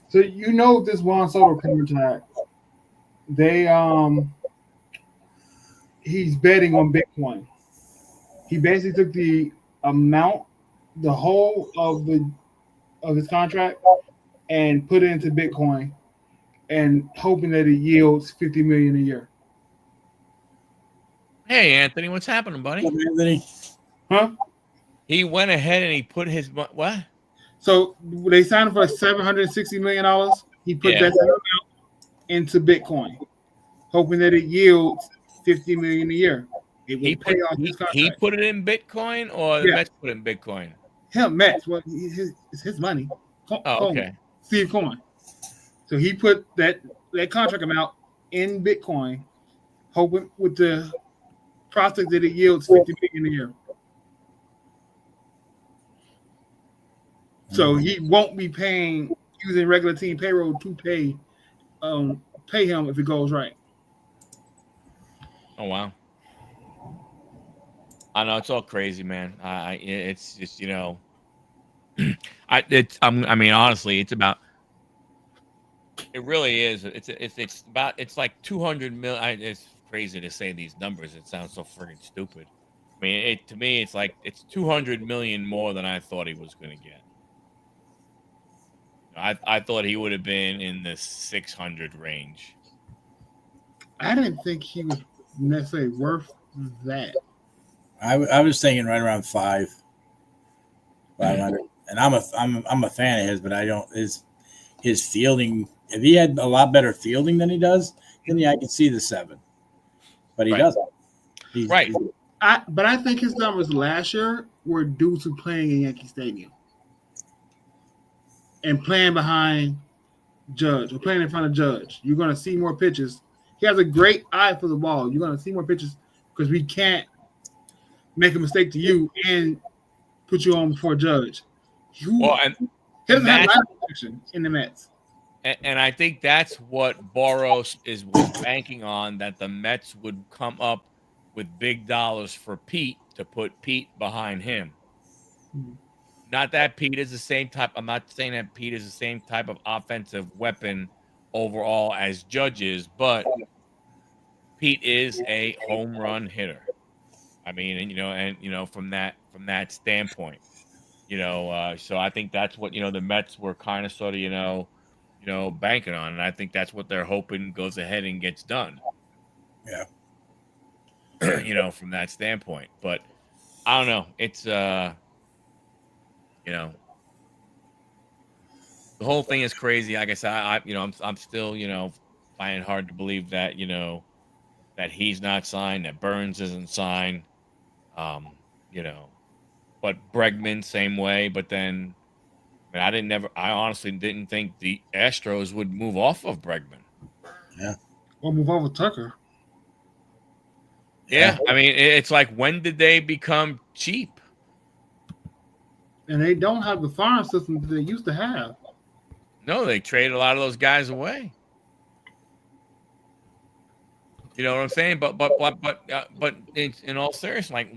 [SPEAKER 2] So this Juan Soto contract, he's betting on Bitcoin. He basically took the whole of his contract and put it into Bitcoin and hoping that it yields $50 million a year.
[SPEAKER 1] Hey, Anthony, what's happening, buddy?
[SPEAKER 3] Anthony?
[SPEAKER 2] Huh?
[SPEAKER 1] He went ahead and he put his what?
[SPEAKER 2] So they signed him for $760 million. He put that amount into Bitcoin, hoping that it yields $50 million a year.
[SPEAKER 1] He put it in Bitcoin, or the Mets put it in Bitcoin?
[SPEAKER 2] Mets. Well, it's his money.
[SPEAKER 1] Okay.
[SPEAKER 2] Steve Cohen. So he put that contract amount in Bitcoin, hoping with the prospect that it yields $50 million a year. So he won't be using regular team payroll to pay him if it goes right.
[SPEAKER 1] Oh wow! I know it's all crazy, man. It's just I mean honestly, it's about. It really is. It's like 200 million. It's crazy to say these numbers. It sounds so friggin' stupid. I mean, to me, it's like it's 200 million more than I thought he was going to get. I thought he would have been in the 600 range.
[SPEAKER 2] I didn't think he was necessarily worth that.
[SPEAKER 3] I was thinking right around 500. And I'm a fan of his, but I don't his fielding. If he had a lot better fielding than he does, then yeah, I could see the 7. But he doesn't.
[SPEAKER 1] Right.
[SPEAKER 2] But I think his numbers last year were due to playing in Yankee Stadium and playing behind Judge or playing in front of Judge. You're going to see more pitches. He has a great eye for the ball. You're going to see more pitches because we can't make a mistake to you and put you on before Judge. He doesn't have line protection in the Mets.
[SPEAKER 1] And I think that's what Boros was banking on, that the Mets would come up with big dollars for Pete to put Pete behind him. Not that Pete is the same type. I'm not saying that Pete is the same type of offensive weapon overall as Judge is, but Pete is a home run hitter. I mean, and from that standpoint, so I think that's what the Mets were kind of sort of banking on, and I think that's what they're hoping goes ahead and gets done.
[SPEAKER 3] Yeah.
[SPEAKER 1] From that standpoint, but I don't know. It's the whole thing is crazy. Like I said, I'm still finding it hard to believe that that he's not signed, that Burns isn't signed, but Bregman same way. But then, I honestly didn't think the Astros would move off of Bregman.
[SPEAKER 3] Yeah,
[SPEAKER 2] or move over Tucker.
[SPEAKER 1] Yeah, I mean, it's like, when did they become cheap?
[SPEAKER 2] And they don't have the farm system that they used to have.
[SPEAKER 1] No, they traded a lot of those guys away. You know what I'm saying? But in all seriousness, like,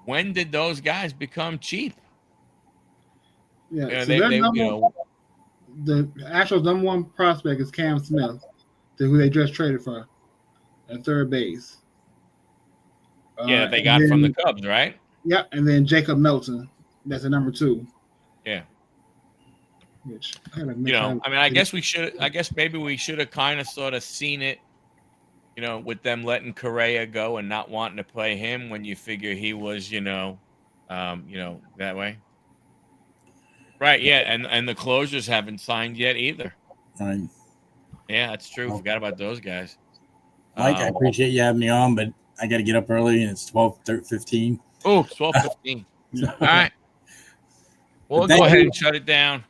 [SPEAKER 1] when did those guys become cheap?
[SPEAKER 2] Yeah,
[SPEAKER 1] the
[SPEAKER 2] Astros' number one prospect is Cam Smith, who they just traded for at third base.
[SPEAKER 1] They got from the Cubs, right?
[SPEAKER 2] Yeah, and then Jacob Melton, that's the number 2.
[SPEAKER 1] Yeah.
[SPEAKER 2] Which
[SPEAKER 1] I guess maybe we should have kind of sort of seen it, with them letting Correa go and not wanting to play him when you figure he was, that way. Right, yeah, and the closers haven't signed yet either.
[SPEAKER 3] Right.
[SPEAKER 1] Yeah, that's true. Forgot about those guys.
[SPEAKER 3] Mike, I appreciate you having me on, but I got to get up early, and it's 12:15.
[SPEAKER 1] Oh, 12:15. All right. We'll go ahead and shut it down.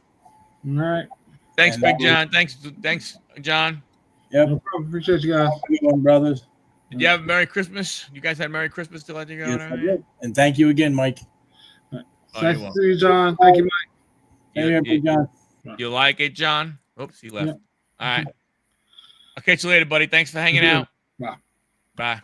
[SPEAKER 2] All right.
[SPEAKER 1] Thanks, Big John. Thanks, John.
[SPEAKER 3] Yep.
[SPEAKER 2] No problem. Appreciate you guys.
[SPEAKER 3] Have a good one, brothers.
[SPEAKER 1] Did you have a Merry Christmas? You guys had Merry Christmas to let you go?
[SPEAKER 3] Yes, I did. And thank you again, Mike.
[SPEAKER 2] Nice to see you, John. Thank you, Mike.
[SPEAKER 3] Big John.
[SPEAKER 1] You like it, John? Oops, he left.
[SPEAKER 2] Yeah.
[SPEAKER 1] All right. I'll catch you later, buddy. Thanks for hanging out.
[SPEAKER 2] Bye.
[SPEAKER 1] Bye.